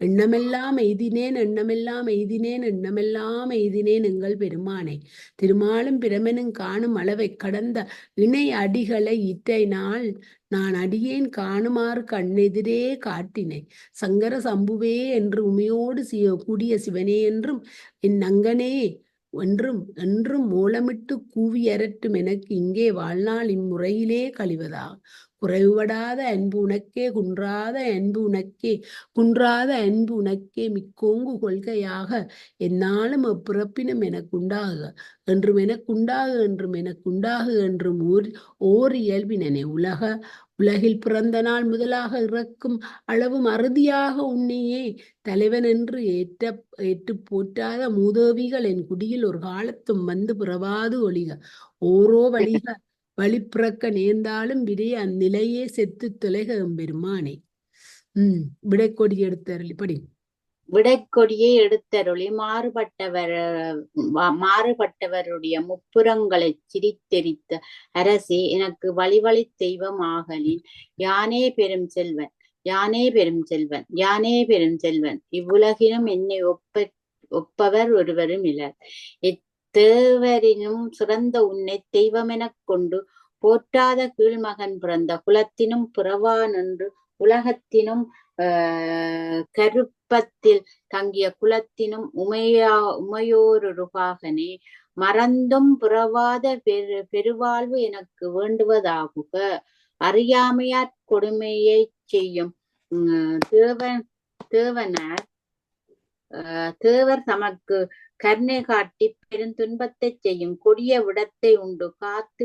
எண்ணமெல்லாம் எய்தினேன் எண்ணமெல்லாம் எய்தினேன் எண்ணமெல்லாம் எய்தினேன் எங்கள் பெருமானை. திருமாலும் பிரமனும் காணும் அளவை கடந்த இணை அடிகளை இற்றை நாள் நான் அடியேன் காணுமாறு கண்ணெதிரே காட்டினேன். சங்கர சம்புவே என்று உமையோடு கூடிய சிவனே என்றும் என் நங்கனே என்றும் என்றும் மூலமிட்டு கூவியரட்டும் எனக்கு இங்கே வாழ்நாள் இம்முறையிலே கழிவதா. குறைவுபடாத அன்பு உனக்கே குன்றாத அன்பு உனக்கே குன்றாத அன்பு உனக்கே மிக்கோங்கு கொள்கையாக என்னாலும் அப்பிறப்பினும் எனக்குண்டாகுக என்றும் எனக்குண்டாகு என்றும் எனக்குண்டாகு என்றும் ஓர் இயல்பினனே. உலகில் பிறந்த நாள் முதலாக இறக்கும் அளவும் அறுதியாக உன்னையே தலைவன் என்று ஏற்று போற்றாத மூதேவிகள் என் குடியில் ஒரு காலத்தும் வந்து பிறவாது ஒழிக. ஓரோ வழி பிறக்க நேர்ந்தாலும் விரைய அந்நிலையே செத்து தொலைக எம்பெருமானே. விடைக்கொடி எடுத்தருளி படி. விடைக்கொடியை எடுத்தருளி மாறுபட்டவருடைய முப்புறங்களை சிரித்தெரித்த அரசே, எனக்கு வழிவழி தெய்வம் ஆகலின் யானே பெரும் செல்வன், யானே பெரும் செல்வன், யானே பெரும் செல்வன். இவ்வுலகிலும் என்னை ஒப்பவர் ஒருவரும் இலர். எத்தேவரினும் சிறந்த உன்னை தெய்வமெனக் கொண்டு போற்றாத கீழ்மகன் பிறந்த குலத்தினும் பிறவான் என்று உலகத்தினும் கருப்பத்தில் தங்கிய குலத்தினும் உமையோருபாகனே மறந்தும் பிறவாத பெருவாழ்வு எனக்கு வேண்டுவதாகுக. அறியாமையாற் கொடுமையை செய்யும் தேவர் தமக்கு கருணை காட்டி பெருந்துன்பத்தை செய்யும் கொடிய விடத்தை உண்டு காத்து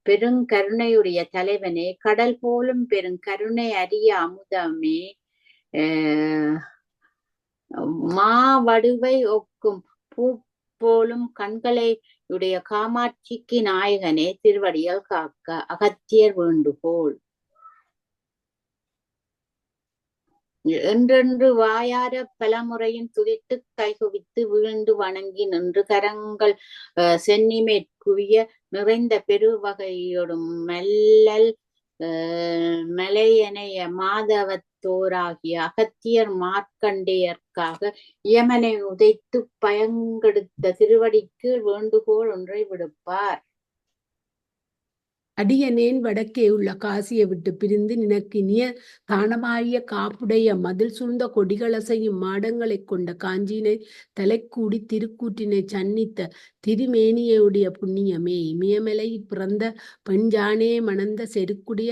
பெருங்கருணையுடைய தலைவனே, கடல் போலும் பெருங்கருணை அரிய அமுதமே, மாவடுவை ஒக்கும் பூ போலும் கண்களையுடைய காமாட்சிக்கு நாயகனே, திருவடிகள் காக்க. அகத்தியர் வேண்டுகோள். என்றென்று வாயார பலமுறையும் துதித்து கைகுவித்து வீழ்ந்து வணங்கி நின்று கரங்கள் சென்னிமேற்குவிய நிறைந்த பெருவகையோடும் மலையனைய மாதவத்தோராகிய அகத்தியர் மார்க்கண்டேயர்க்காக இயமனை உதைத்து பயங்கெடுத்த திருவடிக்கு வேண்டுகோள் ஒன்றை விடுப்பார். அடியனேன் வடக்கே உள்ள காசியை விட்டு பிரிந்து நினக்கு இனிய தானமாகிய காப்புடைய மதில் சூழ்ந்த கொடிகளசையும் மாடங்களை கொண்ட காஞ்சியினை தலைக்கூடி திருக்கூற்றினை சன்னித்த திருமேனியுடைய புண்ணியமே, இமயமலை பிறந்த பெண்ஜானே மணந்த செருக்குடைய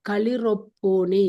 களிரொப்போனே,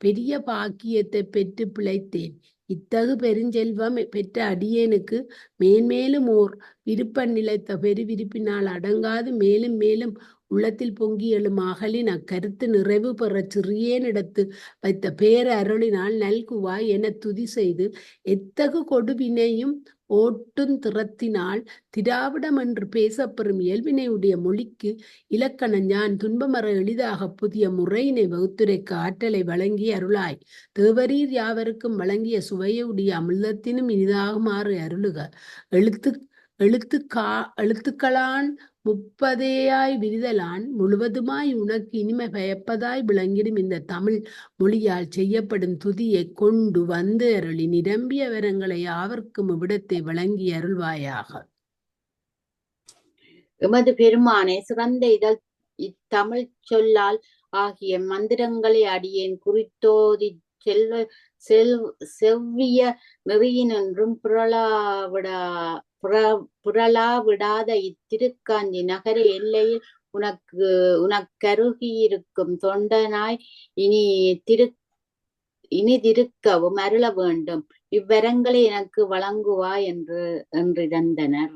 பெரிய பாக்கியத்தை பெற்று பிழைத்தேன். இத்தகு பெருஞ்செல்வம் பெற்ற அடியேனுக்கு மேன்மேலும் ஓர் விருப்ப நிலைத்த பெருவிருப்பினால் அடங்காது மேலும் மேலும் உள்ளத்தில் பொங்கி எழும் அகலின் அக்கருத்து நிறைவு பெற சிறியேனிடத்து வைத்த பேர அருளினால் நல்குவாய் என துதி செய்து எத்தகு கொடுவினையும் ஓட்டும் திறத்தினால் திராவிடம் என்று பேசப்பெறும் இயல்பினையுடைய மொழிக்கு இலக்கணம் ஞான் துன்பமற எளிதாக புதிய முறையினை வகுத்துரைக்க ஆற்றலை வழங்கி அருளாய். தேவரீர் யாவருக்கும் வழங்கிய சுவையுடைய அமிர்தத்தினும் இனிதாகுமாறு அருளுக. எழுத்துக்களான் முப்பதேயாய் விரிதலான் முழுவதுமாய் உனக்கு இனிமை பயப்பதாய் விளங்கிடும் இந்த தமிழ் மொழியால் செய்யப்படும் துதியை கொண்டு வந்து அருளி நிரம்பிய வரங்களை யாவர்க்கும் இவ்விடத்தை வழங்கி அருள்வாயாக. எமது பெருமானை சிறந்த இத்தமிழ் சொல்லால் ஆகிய மந்திரங்களை அடியேன் குறித்தோதி செவ்விய நெறியினின்றும் புரளாவிடாத இத்திருக்காஞ்சி நகர எல்லையில் உனக்கருகியிருக்கும் தொண்டனாய் இனிதிருக்கவும் அருள வேண்டும். இவ்வரங்களை எனக்கு வழங்குவாய் என்றிருந்தனர்.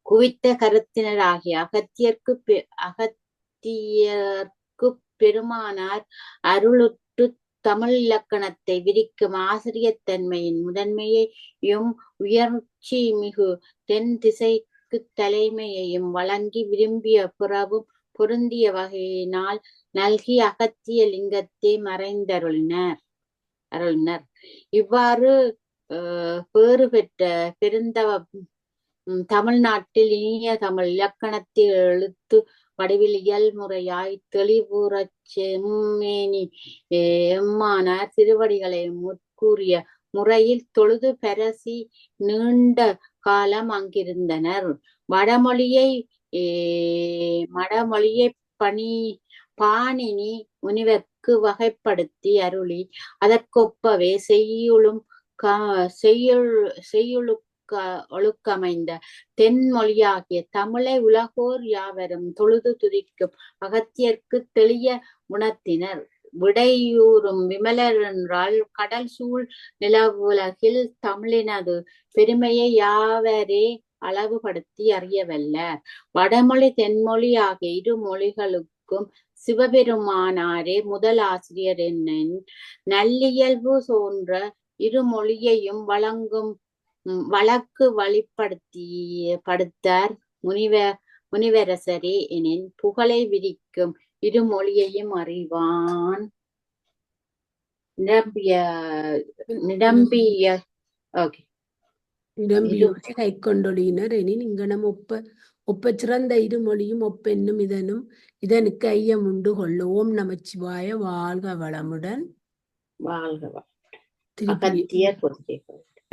குவித்த கருத்தினராகிய அகத்தியர்க்கு பெருமானார் அருளுற்று தமிழ் இலக்கணத்தை விரிக்கும் ஆசிரியத்தன்மையின் முதன்மையையும் உயர்ச்சி மிகு தென் திசைக்கு தலைமையையும் வழங்கி விரும்பிய புறவும் பொருந்திய வகையினால் நல்கி அகத்திய லிங்கத்தை அருளினர். இவ்வாறு பேறு பெற்ற பெருந்தவ தமிழ்நாட்டில் இனிய தமிழ் இலக்கணத்தில் எழுத்து வடிவில் இயல்முறையாய் தெளிவுறச் செம்மேனி எம்மானார் திருவடிகளை முற்கூறிய முறையில் தொழுது பரசி நீண்ட காலம் அங்கிருந்தனர். வடமொழியை பாணினி முனிவர்க்கு வகைப்படுத்தி அருளி அதற்கொப்பவே ஒழுக்கமைந்த தென்மொழியாகிய தமிழை உலகோர் யாவரும் தொழுது துதிக்கும் அகத்தியர்க்கு தெளிய உணர்த்தினர். விடையூறும் விமலர் என்றால் கடல் சூழ் நிலவுலகில் தமிழினது பெருமையை யாவரே அளவுபடுத்தி அறியவல்லார். வடமொழி தென்மொழி ஆகிய இரு மொழிகளுக்கும் சிவபெருமானாரே முதல் ஆசிரியர் என்னும் நல்லியல்பு தோன்ற இரு மொழியையும் வழக்கு வழிப்படுத்தார் முனிவரசரே எனின் புகழை விரிக்கும் இரு மொழியையும் அறிவான். நிரம்பிய கை கொண்டொழியினர் எனின் இங்கனம் ஒப்ப சிறந்த இருமொழியும் ஒப்பென்னும் இதனுக்கு ஐயம் உண்டு கொள்ள. ஓம் நமச்சிவாய. வாழ்க வளமுடன்.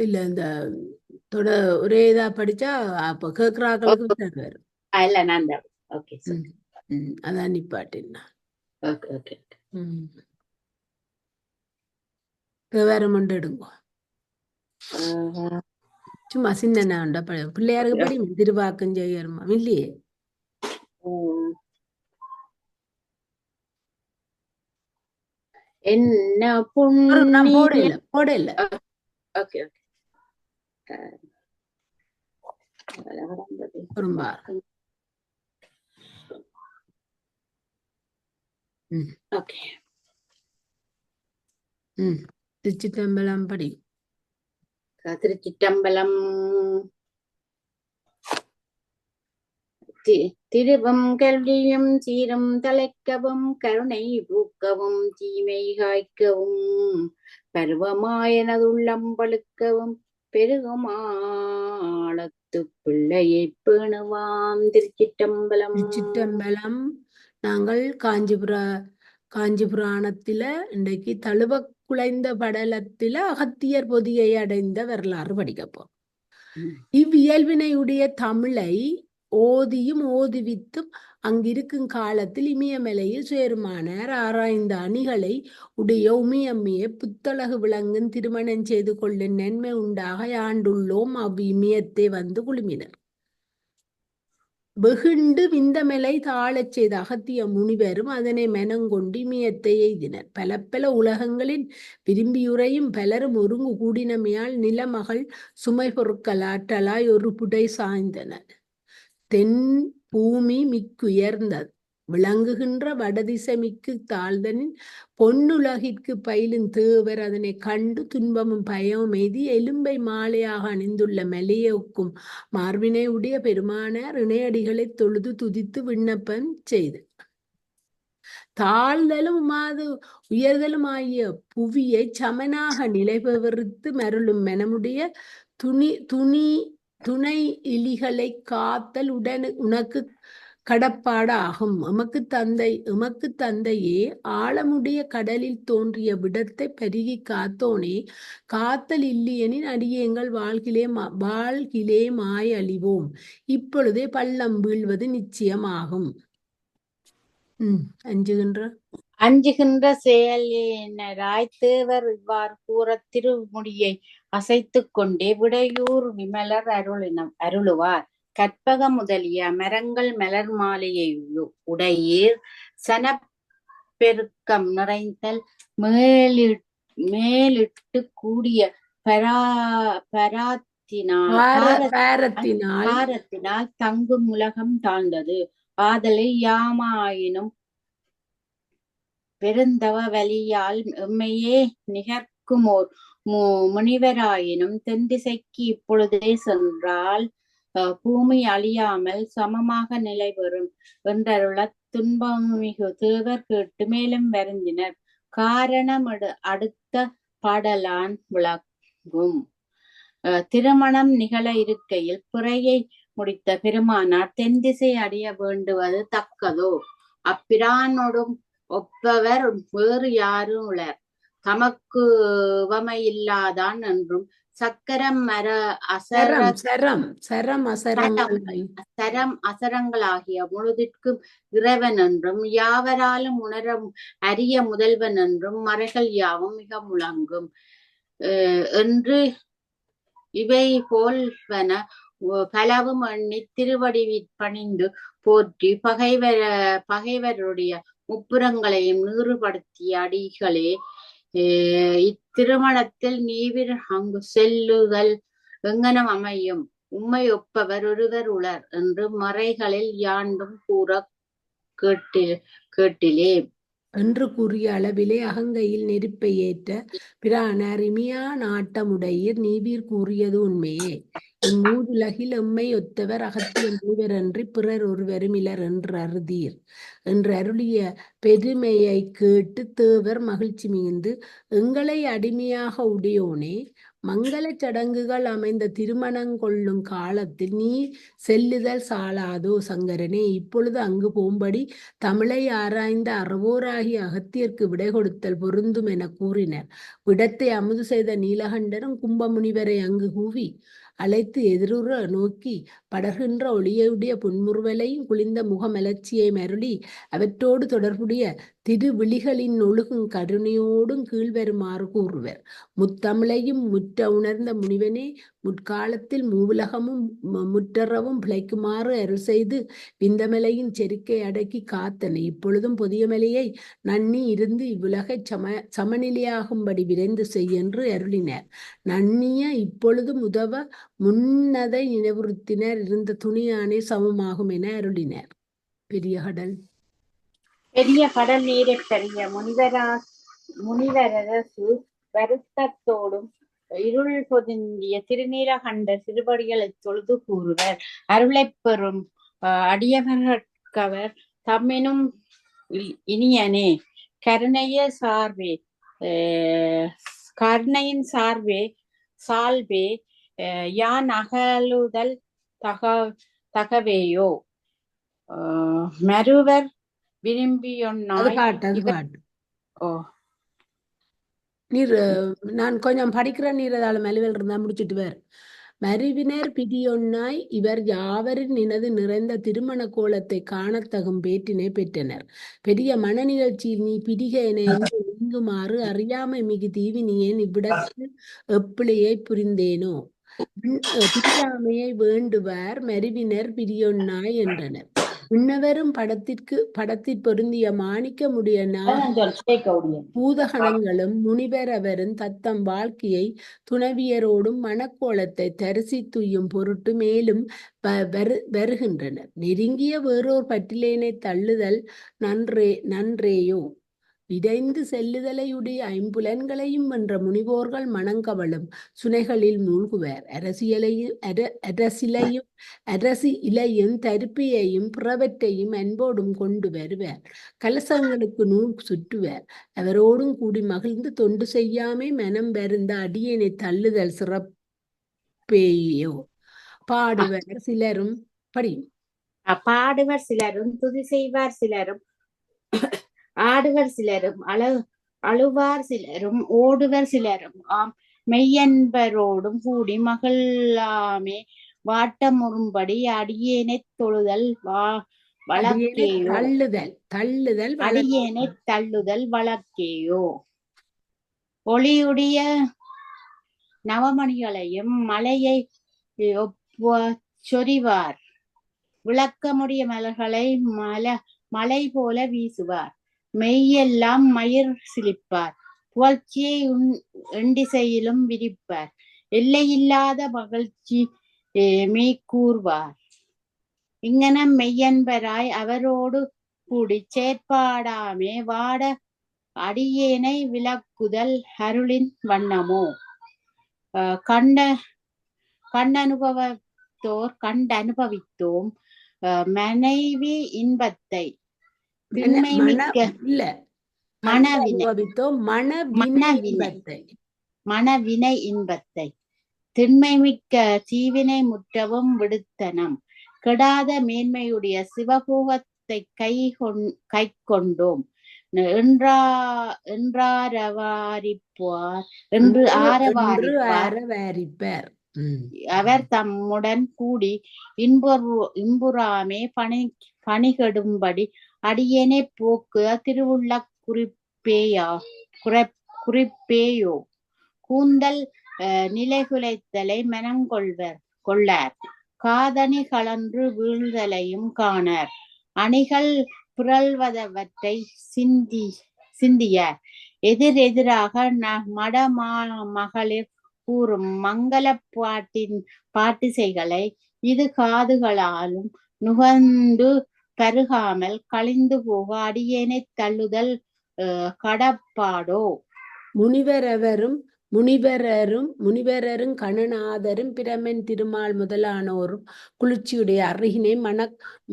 இல்ல இந்த ஒரே இதா படிச்சா அப்ப கேக்குறாங்களுக்கு அதான் நிப்பாட்டினா வேற மொண்டு எடுங்க. சும்மா சின்ன பிள்ளையாருக்கு படி திருவாக்கம் செய்யணுமா இல்லையே. என்ன போடல திருச்சிட்டம்பலம் படி. திருச்சிட்டம்பலம். திருவும் கல்வியும் சீரும் தலைக்கவும் கருணை பூக்கவும் தீமை காய்க்கவும் பருவமாயனதுள்ளம் பழுக்கவும் பெருகுமாளத்து பிள்ளையை பேணுவாம். திருச்சிட்டம்பலம். திருச்சிட்டம்பலம். நாங்கள் காஞ்சிபுராணத்தில இன்றைக்கு தழுவ குலைந்த படலத்தில அகத்தியர் பொதியை அடைந்த வரலாறு படிக்கப்போம். இவ்வியல்பினையுடைய தமிழை ஓதியும் ஓதுவித்தும் அங்கிருக்கும் காலத்தில் இமயமலையில் சேருமானார் ஆராய்ந்த அணிகளை உடைய உமியம்மையை புத்தளகு விளங்கும் திருமணம் செய்து கொள்ளும் நன்மை உண்டாக ஆண்டுள்ளோம். இமயத்தை வந்து குழுமினர். வெகுண்டு விந்தமலை தாழச் செய்த அகத்திய முனிவரும் அதனை மனங்கொண்டு இமயத்தை எய்தினர். பல உலகங்களின் விரும்பியுரையும் பலரும் ஒருங்கு கூடினமையால் நிலமகள் சுமை பொருட்களாற்றலாய் ஒரு புடை சாய்ந்தனர். தென் பூமி மிக்குயர்ந்தது விளங்குகின்ற வடதிசை மிக்கு தாழ்தனின் பொன்னுலகிற்கு பயிலும் தேவர் அதனை கண்டு துன்பமும் பயமும் எய்தி எலும்பை மாலையாக அணிந்துள்ள மலையோக்கும் மார்பினை உடைய பெருமானார் இணையடிகளை தொழுது துதித்து விண்ணப்பம் செய்து தாழ்தலும் உயர்தலும் ஆகிய புவியை சமனாக நிலைபெறுத்து மருளும் மனமுடைய துணை இலிகளை காத்தல் உனக்கு கடப்பாடு ஆகும். எமக்கு தந்தையே ஆழமுடைய கடலில் தோன்றிய விடத்தை பருகி காத்தோனே காத்தல் இல்லையெனின் அடியேங்கள் வாழ்கிலே மாய் அழிவோம். இப்பொழுதே பள்ளம் வீழ்வது நிச்சயமாகும். அஞ்சுகின்ற செயலினராய் தேவர் இவ்வாறு கூற திருமுடியை அசைத்து கொண்டே விடையூர் விமலர் அருளுவார். கற்பக முதலிய மரங்கள் மலர் மாலையை உடையீர் சனப்பெருக்கம் நிறைந்தல் மேலிட்டு கூடிய பாரத்தினால் தங்கும் உலகம் தாழ்ந்தது. ஆதலை யாமாயினும் பெருந்தவ வலியால் எம்மையே நிகர்க்குமோர் முனிவராயினும் தென்திசைக்கு இப்பொழுதே சென்றால் பூமி அழியாமல் சமமாக நிலை பெறும் என்றருள துன்பமிகு தேவர் கேட்டு மேலும் வருந்தினர். காரணம் அடுத்த பாடலான் விளக்கும். திருமணம் நிகழ இருக்கையில் பிறையை முடித்த பெருமானார் தென் திசை அடைய வேண்டுவது தக்கதோ? அப்பிரானோடும் ஒப்பவர் வேறு யாரும் உளர். தமக்கு உவமையில்லாதான் என்றும் சக்கரம் மர அசர சரம் அசரங்களாகிய முழுதிற்கும் இறைவன் என்றும் யாவராலும் உணர அரிய முதல்வன் என்றும் மறைகள் யாவும் மிக முழங்கும் என்று இவை போல்வன பலவும் எண்ணி திருவடிவில் பணிந்து போற்றி பகைவருடைய முப்புறங்களையும் நீறுபடுத்திய அடிகளே, இத்திருமணத்தில் நீவிர் அங்கு செல்லுதல் எங்கனம் அமையும்? உம்மை ஒப்பவர் ஒருவர் உளர் என்று மறைகளில் யாண்டும் கூற கேட்டிலே என்று கூறிய அளவிலே அகங்கையில் நெருப்பை ஏற்ற பிரானார் இமியா நாட்டமுடையீர் நீவீர் கூறியது உண்மையே. இம்மூதுலகில் எம்மை ஒத்தவர் அகத்திய மூவரன்றி பிறர் ஒருவரும் இலர் என்று அறுதீர் என்று அருளிய பெருமையை கேட்டு தேவர் மகிழ்ச்சி மிகுந்து, எங்களை அடிமையாக உடையோனே, மங்களச் சடங்குகள் அமைந்த திருமணம் கொள்ளும் காலத்தில் நீ செல்லுதல் சாலாதோ சங்கரனே? இப்பொழுது அங்கு போம்படி தமிழை ஆராய்ந்த அறவோராகிய அகத்தியர்க்கு விடை கொடுத்தல் பொருந்தும் என கூறினர். விடத்தை அமுது செய்த நீலகண்டரும் கும்பமுனிவரை அங்கு கூவி அழைத்து எதிருற நோக்கி படர்கின்ற ஒளியுடைய புன்முறுவலையும் குளிர்ந்த முகமலர்ச்சியை மருளி அவற்றோடு தொடர்புடைய திருவிழிகளின் ஒழுகும் கருணையோடும் கீழ்வருமாறு கூறுவர். முத்தமிழையும் முற்ற உணர்ந்த முனிவனே, முற்காலத்தில் மூவுலகமும் முற்றறவும் பிழைக்குமாறு அருள் செய்து விந்தமலையின் செருக்கை அடக்கி காத்தனை. இப்பொழுதும் புதிய மலையை நன்னி இருந்து இவ்வுலகை சமநிலையாகும்படி விரைந்து செய்யென்று அருளினர். நன்னிய இப்பொழுதும் உதவ முன்னதை நினைவுறுத்தினர். இருந்த துணியானே சமமாகும் என அருளினர். பெரிய கடல் நீரை பெரிய முனிவரசு வருத்தத்தோடும் இருள் பொதிந்திய திருநீலகண்டர் திருவடிகளை தொழுது கூறுவர். அருளைப் பெறும் அடியவர்கவர் தம்மினும் இனியனே, கருணையின் சால்வே யான் அகலுதல் தகவேயோ? மருவர் விரும்பியொன்னாய் நீர் நான் கொஞ்சம் படிக்கிறேன். நீர் அதால மெலுவல் இருந்தா முடிச்சுட்டு வேறு. மருவினர் பிடியொன்னாய் இவர் யாவரின் நினது நிறைந்த திருமண கோலத்தை காணத்தகும் பேற்றினை பெற்றனர். பெரிய மன நிகழ்ச்சியில் நீ பிடிக என நீங்குமாறு அறியாமை மிகு தீவினியேன் இவ்விடத்தில் எப்பிழையை புரிந்தேனோ? பிரியாமையை வேண்டுவார் மருவினர் பிரியொன்னாய் என்றனர். விண்ணவரும் படத்திற் பொருந்திய மாணிக்க முடிய பூதகணங்களும் முனிவரவரும் தத்தம் வாழ்க்கையை துணவியரோடும் மனக்கோலத்தை தரிசித்துயும் பொருட்டு மேலும் வருகின்றனர். நெருங்கிய வேறோர் பற்றிலேனை தள்ளுதல் நன்றேயோ? விரைந்து செல்லுதலையுடைய ஐம்புலன்களையும் வென்ற முனிவோர்கள் மணங்கவளும் சுனைகளில் மூழ்குவர். அரசி இலையும் தருப்பியையும் பிறவற்றையும் அன்போடும் கொண்டு வருவர். கலசங்களுக்கு நூல் சுற்றுவர். அவரோடும் கூடி மகிழ்ந்து தொண்டு செய்யாமை மனம் வருந்த அடியனை தள்ளுதல் சிறப்பேயோ? பாடுவர் சிலரும் துதி செய்வார் சிலரும் ஆடுவர் சிலரும் அழுவார் சிலரும் ஓடுவர் சிலரும் ஆம் மெய்யன்பரோடும் கூடி மகளாமே வாட்டமுறும்படி அடியேனை தொழுதல் வழக்கேயோ? ஒளியுடைய நவமணிகளையும் மலையை சொரிவார். விளக்கமுடைய மலர்களை மலை போல வீசுவார். மெய்யெல்லாம் மயிர் சிலிப்பார். புகழ்ச்சியை எண்டிசையிலும் விரிப்பார். எல்லையில்லாத மகிழ்ச்சி மெய்கூர்வார். இங்கனம் மெய்யன்பராய் அவரோடு கூடி செயற்பாடாமே வாட அடியேனை விளக்குதல் அருளின் வண்ணமோ? கண்டனுபவித்தோம் மனைவி இன்பத்தை மனவினை இன்பத்தை திண்மைமிக்க தீவினை முற்றவும் விடுத்தனம். கெடாத மேன்மையுடைய சிவபோகத்தை கை கொண்டோம் என்றாரவாரிப்பார் என்று ஆரவாரிப்பார். அவர் தம்முடன் கூடி இன்புறாமே பணிகெடும்படி அடியேனை போக்கு திருவுள்ள குறிப்பேயோ கூந்தல் நிலைகுலைத்தலை கொள்ளார். காதணி கலன்று வீழ்தலையும் காணார். அணிகள் புரள்வதவற்றை சிந்தியார். எதிராக மகளிர் கூறும் மங்கள பாட்டிசைகளை இது காதுகளாலும் நுகர்ந்து பருகாமல் கழிந்து போக அடியேனை தள்ளுதல் கடப்பாடோ. முனிவரரும் கணநாதரும் பிரமன் திருமால் முதலானோரும் குளிர்ச்சியுடைய அருகினை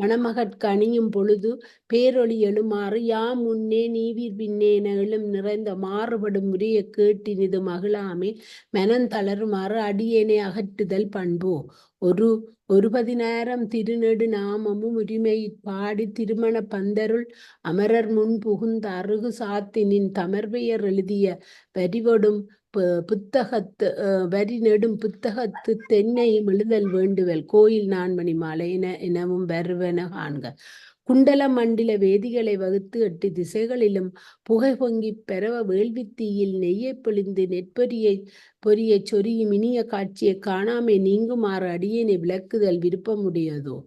மணமகற்கு அணியும் பொழுது பேரொளி எழுமாறு யாம் முன்னே நீவீர் பின்னேன எழும் நிறைந்த மாறுபடும் முறையை கேட்டினிது மகிழாமே மனம் தளருமாறு அடியேனை அகற்றுதல் பண்போ. ஒரு 16 திருநெடு நாமமும் உரிமை பாடி திருமண பந்தருள் அமரர் முன் புகுந்த அருகு சாத்தினின் தமர்பெயர் எழுதிய வரி நெடும் புத்தகத்து தென்னையும் எழுதல் வேண்டுவல் கோயில் 4 மணி மாலை எனவும் வருவன காண்க. குண்டல மண்டில வேதிகளை வகுத்து 8 திசைகளிலும் புகை பொங்கி பெறவ வேள்வித்தீயில் நெய்யை பொழிந்து பொறியை சொரியும் இனிய காட்சியை காணாமே நீங்குமாறு அடியேனை விளக்குதல் விருப்பமுடையதோ.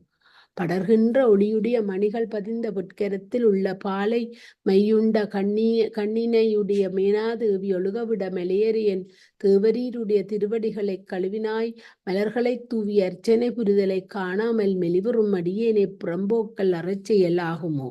படர்கின்ற ஒளியுடைய மணிகள் பதிந்த பொற்கரத்தில் உள்ள பாலை மையுண்ட கண்ணினையுடைய மேனாதேவி ஒழுகவிட மலையேறியன் தேவரீருடைய திருவடிகளை கழுவினாய் மலர்களை தூவி அர்ச்சனை புரிதலை காணாமல் மெலிவரும் அடியேனை புறம்போக்கல் அறச்செயல் ஆகுமோ.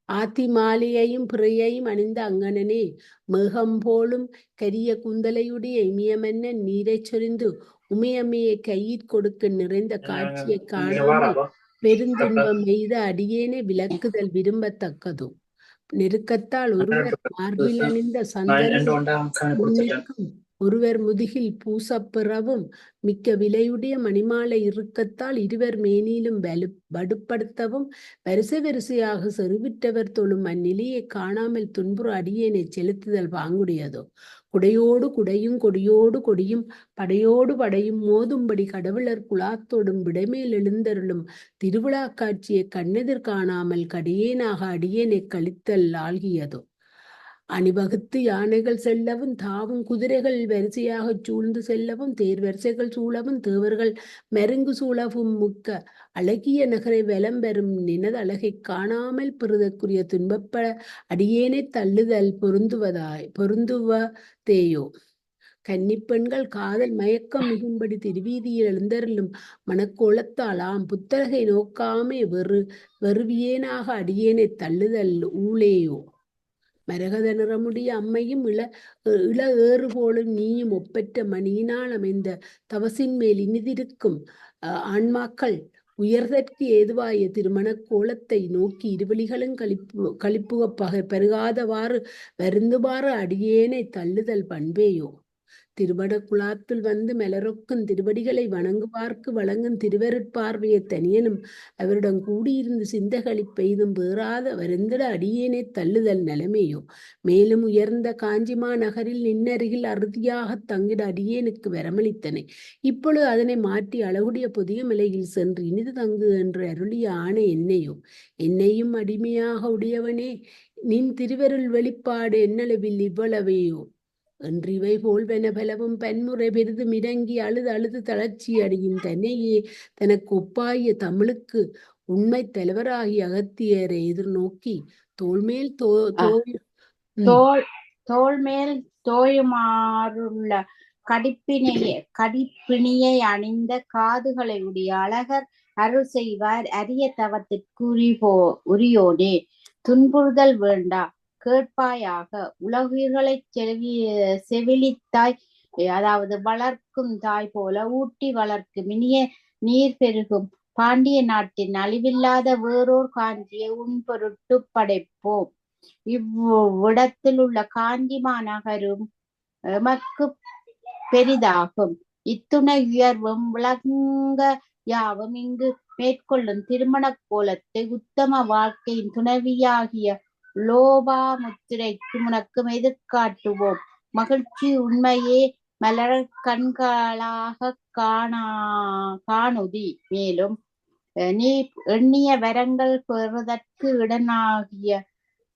ஆத்திமாலையையும் பிறையையும் அணிந்த அங்கனனே மேகம் போலும் கரிய குந்தலையுடைய இமியமன்னன் நீரை சொரிந்து உமையம்மையை கையிற் கொடுக்க நிறைந்த காட்சியை காணாமல் பெருந்துன்பம் எய்த அடியேனை விளக்குதல் விரும்பத்தக்கதோ. நெருக்கத்தால் ஒருவர் மார்பில் அணிந்த சந்தனம் ஒருவர் முதுகில் பூசப்பிறவும் மிக்க விலையுடைய மணிமாலை இறுக்கத்தால் இருவர் மேனிலும் வடுப்படுத்தவும் வரிசையாக செருவிற்றவர் தொழும் அந்நிலையை காணாமல் துன்புற அடியேனை செலுத்துதல் பாங்குடையதோ. குடையோடு குடையும் கொடியோடு கொடியும் படையோடு படையும் மோதும்படி கடவுளர் குலாத்தோடும் விடைமேல் எழுந்தருளும் திருவிழா காட்சியை கண்ணெதிர் காணாமல் கடியேனாக அடியேனை கழித்தல் ஆழ்கியதோ. அணிவகுத்து யானைகள் செல்லவும் தாவும் குதிரைகள் வரிசையாக சூழ்ந்து செல்லவும் தேர் வரிசைகள் சூழவும் தேவர்கள் மருங்கு சூழவும் முக்க அழகிய நகரை வலம் பெறும் நினது அழகை காணாமல் பெறுதற்குரிய துன்பப்பட அடியேனை தள்ளுதல் பொருந்துவதேயோ. கன்னிப்பெண்கள் காதல் மயக்கம் மிகும்படி திருவீதியில் எழுந்தருளும் மனக்கோலத்தாலாம் புத்தகை நோக்காமே வெறுவியேனாக அடியேனை தள்ளுதல் ஊழேயோ. மரகத நிறமுடைய அம்மையும் இள ஏறு போலும் நீயும் ஒப்பற்ற மணியினால் அமைந்த தவசின் மேல் இனிதிருக்கும் ஆன்மாக்கள் உயர்தற்கு ஏதுவாய திருமண கோலத்தை நோக்கி இருவழிகளும் களிப்புக பெருகாதவாறு வருந்துமாறு அடியேனை தள்ளுதல் பண்பேயோ. திருவட குலாத்தில் வந்து மலரொக்கும் திருவடிகளை வணங்குவார்க்கு வழங்கும் திருவருட்பார்வையை தனியனும் அவரிடம் கூடியிருந்து சிந்தகளி பெய்தும் வேறாத வருந்திட அடியேனை தள்ளுதல் நிலைமையோ. மேலும் உயர்ந்த காஞ்சிமா நகரில் நின்னருகில் அறுதியாக தங்கிட அடியேனுக்கு வரமளித்தனை. இப்பொழுது அதனை மாற்றி அழகுடைய புதிய மலையில் சென்று இனிது தங்கு என்று அருளிய ஆணை என்னையும் அடிமையாக உடையவனே நின் திருவருள் வெளிப்பாடு என்னளவில் இவ்வளவையோ என்றிவை போல்வென பலவும் பன்முறை பெரிதும் இறங்கி அழுது தளர்ச்சி அடையும் தன்னையே தனக்கு ஒப்பாய தமிழுக்கு உண்மை தலைவராகி அகத்தியரை எதிர்நோக்கி தோள்மேல் தோயுமாறுள்ள கடிப்பிணியை அணிந்த காதுகளை உடைய அழகர் அருள் செய்வார் அரிய தவத்திற்கு உரியோனே. துன்புறுதல் வேண்டா கேட்பாயாக உலகுயிர்களை செவிலித்தாய் அதாவது வளர்க்கும் தாய் போல ஊட்டி வளர்க்கும் இனிய நீர் பெருகும் பாண்டிய நாட்டின் அழிவில்லாத வேறோர் காஞ்சியை உன் பொருட்டு படைப்போம். இவ்விடத்தில் உள்ள காஞ்சி மாநகரும் எமக்கு பெரிதாகும். இத்துணை உயர்வும் விளங்க யாவும் இங்கு மேற்கொள்ளும் திருமண கோலத்தை உத்தம வாழ்க்கையின் துணைவியாகிய லோபாமுத்திரைக்கு உனக்கும் எதிர்காட்டுவோம். மகிழ்ச்சி உண்மையே மலர் கண்களாக காணுதி. மேலும் நீ எண்ணிய வரங்கள் பெறுவதற்கு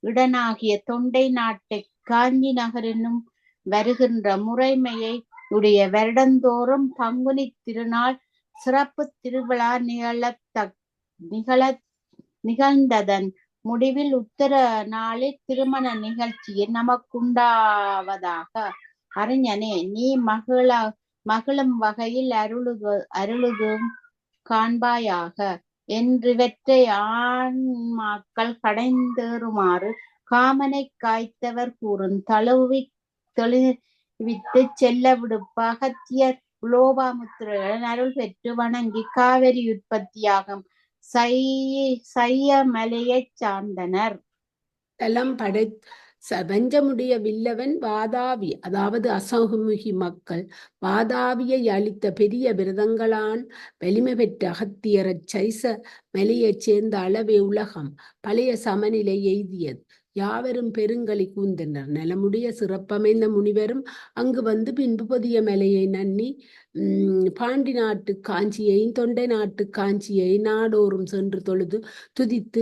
இடனாகிய தொண்டை நாட்டை காஞ்சி நகரினும் வருகின்ற முறைமையை உடைய வருடந்தோறும் பங்குனி திருநாள் சிறப்பு திருவிழா நிகழ்ந்ததன் முடிவில் உத்தர நாளில் திருமண நிகழ்ச்சியில் நமக்குண்டாவதாக. அறிஞனே, நீ மகிழும் வகையில் அருளுதும் காண்பாயாக என்றிவற்றை ஆன்மாக்கள் கடைந்தேறுமாறு காமனை காய்த்தவர் கூறும் தழுவி தெளிவித்து செல்ல விடுப்ப அகத்தியர் லோபாமுத்திரையுடன் அருள் பெற்று வணங்கி காவிரி உற்பத்தியாகும் சைய மலையைச் சார்ந்தனர். தலம் வஞ்சமுடைய வில்லவன் வாதாபி, அதாவது அசமுகி மக்கள் வாதாபியை அளித்த பெரிய விரதங்களான் வலிமை பெற்ற அகத்தியரச் சைச மலையைச் சேர்ந்த அளவே உலகம் பழைய சமநிலை எய்தியது. யாவரும் பெருங்களி கூந்தனர். நலமுடைய சிறப்பமைந்த முனிவரும் அங்கு வந்து பின்பு புதிய மலையை நன்னி பாண்டி நாட்டு காஞ்சியையும் தொண்டை நாட்டு காஞ்சியை நாடோறும் சென்று தொழுது துதித்து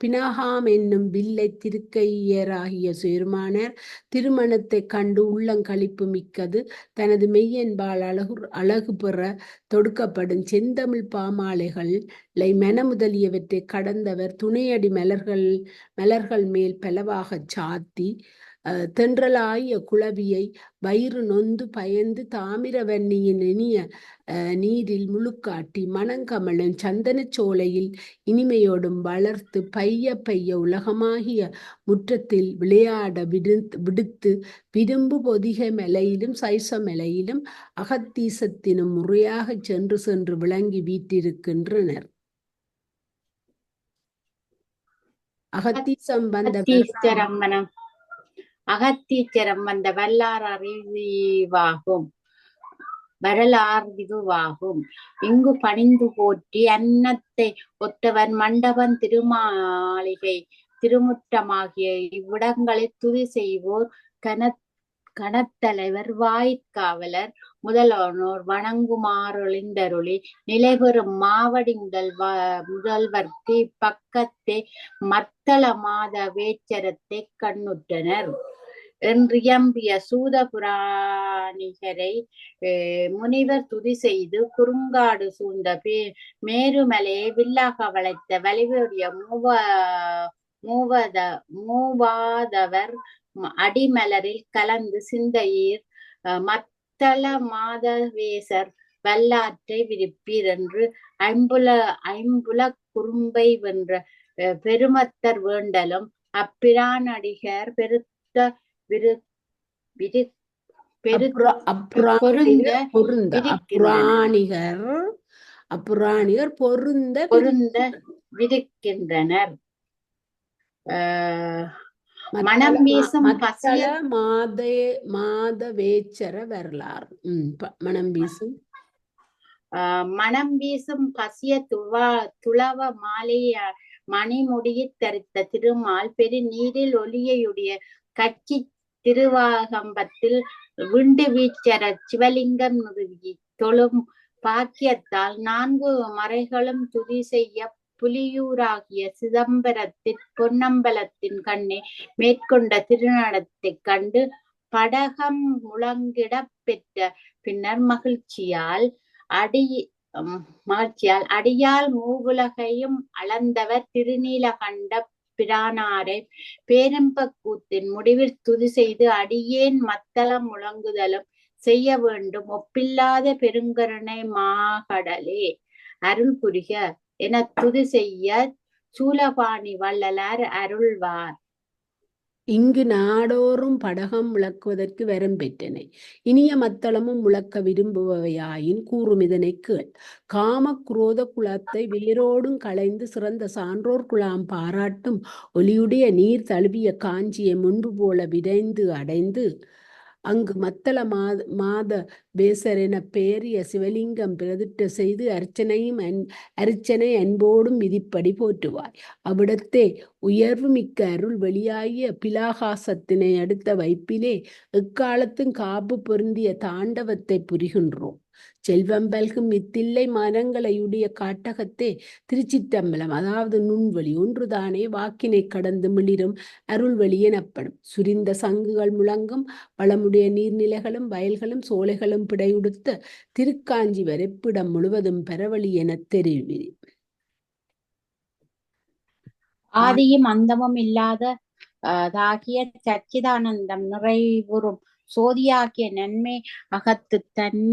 பினகாம் என்னும் வில்லை திருக்கையராகிய சேருமானர் திருமணத்தை கண்டு உள்ளங்களிப்பு மிக்கது. தனது மெய்யன்பால் அழகு பெற தொடுக்கப்படும் செந்தமிழ் பாமாலைகளை மன முதலியவற்றை கடந்தவர் துணையடி மலர்கள் மேல் பலவாகச் சாத்தி தென்றலாய குளவியை வயிறு நொந்து பயந்து தாமிரவன்னியின் இனிய நீரில் முழுக்காட்டி மணங்கமலும் சந்தன சோலையில் இனிமையோடும் வளர்த்து பைய உலகமாகிய முற்றத்தில் விளையாட விடுத்து விரும்பு பொதிகை மலையிலும் சைச மலையிலும் அகத்தீசத்தினும் முறையாக சென்று விளங்கி வீற்றிருக்கின்றனர். அகத்தீசம் அகத்தீச்சரம் வந்த வரலாறு இதுவாகும். இங்கு பணிந்து போற்றி அன்னத்தை ஒத்தவன் மண்டபம் திருமாளிகை திருமுற்றமாகிய இவ்விடங்களில் துதி செய்வோர் கணத்தலைவர் வாயிற்காவலர் முதலானோர் வணங்குமாறொழிந்தருளி நிலைபெறும் மாவடி முதல்வர்க்கு இப்பக்கத்தே மத்தள மாத வேச்சரத்தை கண்ணுற்றனர் என்றியம்பிய சூத புராணிகரை முனிவர் துதி செய்து குறுங்காடு சூழ்ந்த மேருமலையை வில்லாக வளைத்த வலிவுடைய மூவாதவர் அடிமலரில் கலந்து சிந்தையீர் மத்தள மாதவேசர் வல்லாற்றை விரிப்பீர் என்று ஐம்புல குறும்பை வென்ற பெருமத்தர் வேண்டலும் அப்பிரானடிகர் பெருத்த அப்புராணிகர் பொருந்த விதிக்கின்றனர். மனம் வீசும் மாதவேச்சர வரலாறு. மனம் வீசும் பசிய துளவ மாலைய மணிமுடியத் தரித்த திருமால் பெரு நீரில் ஒளியுடைய கட்சி திருவாகம்பத்தில் விண்டு வீச்சர சிவலிங்கம் நிறுவி தொழும் பாக்கியத்தால் 4 மறைகளும் துதி செய்ய புலியூராகிய சிதம்பரத்தின் பொன்னம்பலத்தின் கண்ணே மேற்கொண்ட திருநடத்தைக் கண்டு படகம் முழங்கிட பெற்ற பின்னர் மகிழ்ச்சியால் அடியால் மூவுலகையும் அளந்தவர் திருநீலகண்ட பிரானாரை பேரம்பக்கூத்தின் முடிவில் துதி செய்து அடியேன் மத்தளம் முழங்குதலும் செய்ய வேண்டும் ஒப்பில்லாத பெருங்கருணை மாகடலே அருள் புரிக என துதி செய்ய சூலபாணி வள்ளலார் அருள்வார். இங்கு நாடோறும் படகம் முழக்குவதற்கு வரம் பெற்றனை. இனிய மத்தளமும் முழக்க விரும்புபவையாயின் கூறும் இதனை கேள். காம குரோத குலத்தை வேரோடும் களைந்து சிறந்த சான்றோர் குலாம் பாராட்டும் ஒலியுடைய நீர் தழுவிய காஞ்சியை முன்பு போல விரைந்து அடைந்து அங்கு மத்தள மாத பேசரென பெயரிய சிவலிங்கம் பிரதிஷ்டை செய்து அர்ச்சனை அன்போடும் விதிப்படி போற்றுவாய். அவ்விடத்தே உயர்வு மிக்க அருள் வெளியாகிய பிலாகாசத்தினை அடுத்த வைப்பிலே எக்காலத்தும் காப்பு பொருந்திய தாண்டவத்தை புரிகின்றோம். செல்வம் பல்கும் இத்தில்லை மரங்களையுடைய காட்டகத்தே திருச்சிற்றம்பலம், அதாவது நுண்வழி ஒன்றுதானே வாக்கினை கடந்து மிளிரும் அருள்வழி எனப்படும். சுரிந்த சங்குகள் முழங்கும் வளமுடைய நீர்நிலைகளும் வயல்களும் சோலைகளும் பிடையுடுத்த திருக்காஞ்சி வரைப்பிடம் முழுவதும் பரவழி எனத் தெரிவிரி. ஆதியும் அந்தமும் இல்லாத தாகிய சச்சிதானந்தம் நிறைவுறும் சோதியாகிய நன்மை அகத்து தன்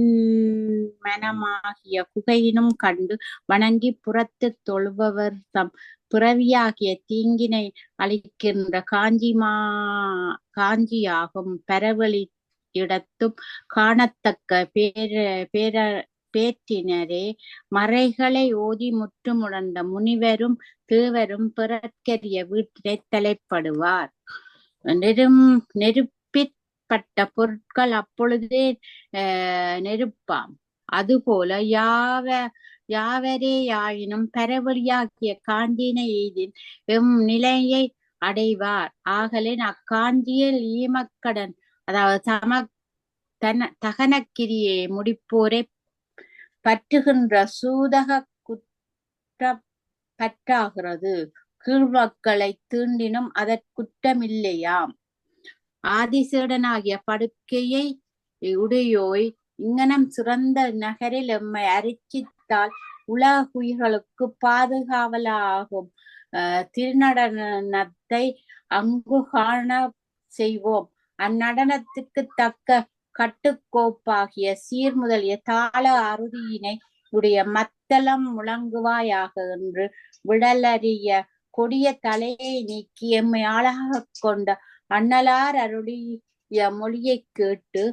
மனமாகிய குகையினும் கண்டு வணங்கி புறத்து தொழுபவர் தம் பிறவியாகிய தீங்கினை அளிக்கின்ற காஞ்சியாகும் பரவழி இடத்தும் காணத்தக்க பேற்றினரே மறைகளை ஓதி முற்றுமுணர்ந்த முனிவரும் தேவரும் பிறற்கரிய வீட்டினை தலைப்படுவார். நெருப்பிற்பட்ட பொருட்கள் அப்பொழுதே நெருப்பாம். அதுபோல யாவரேயாயினும் பரவழியாகிய காஞ்சியினை எய்தின் எம் நிலையை அடைவார். ஆகலின் அக்காஞ்சியில் ஈமக்கடன், அதாவது தகனக்கிரியை முடிப்போரை பற்றுகின்ற சூதக குற்ற பற்றாகிறது. கீழ்மக்களை தீண்டினும் அதற்குற்றமில்லையாம். ஆதிசேடனாகிய படுக்கையை உடையோய் இங்கனம் சிறந்த நகரில் எம்மை அரிச்சித்தால் உலகுயிர்களுக்கு பாதுகாவலாகும் திருநடனத்தை அங்கு காண செய்வோம். அந்நடனத்துக்கு தக்க கட்டுக்கோப்பாகிய சீர் முதலிய தாள அறுதியினை உடைய மத்தளம் முழங்குவாயாக என்று விடலறிய கொடிய தலையை நீக்கி எம்மை ஆளாக கொண்ட அண்ணலார் அருளிய மொழியை கேட்டு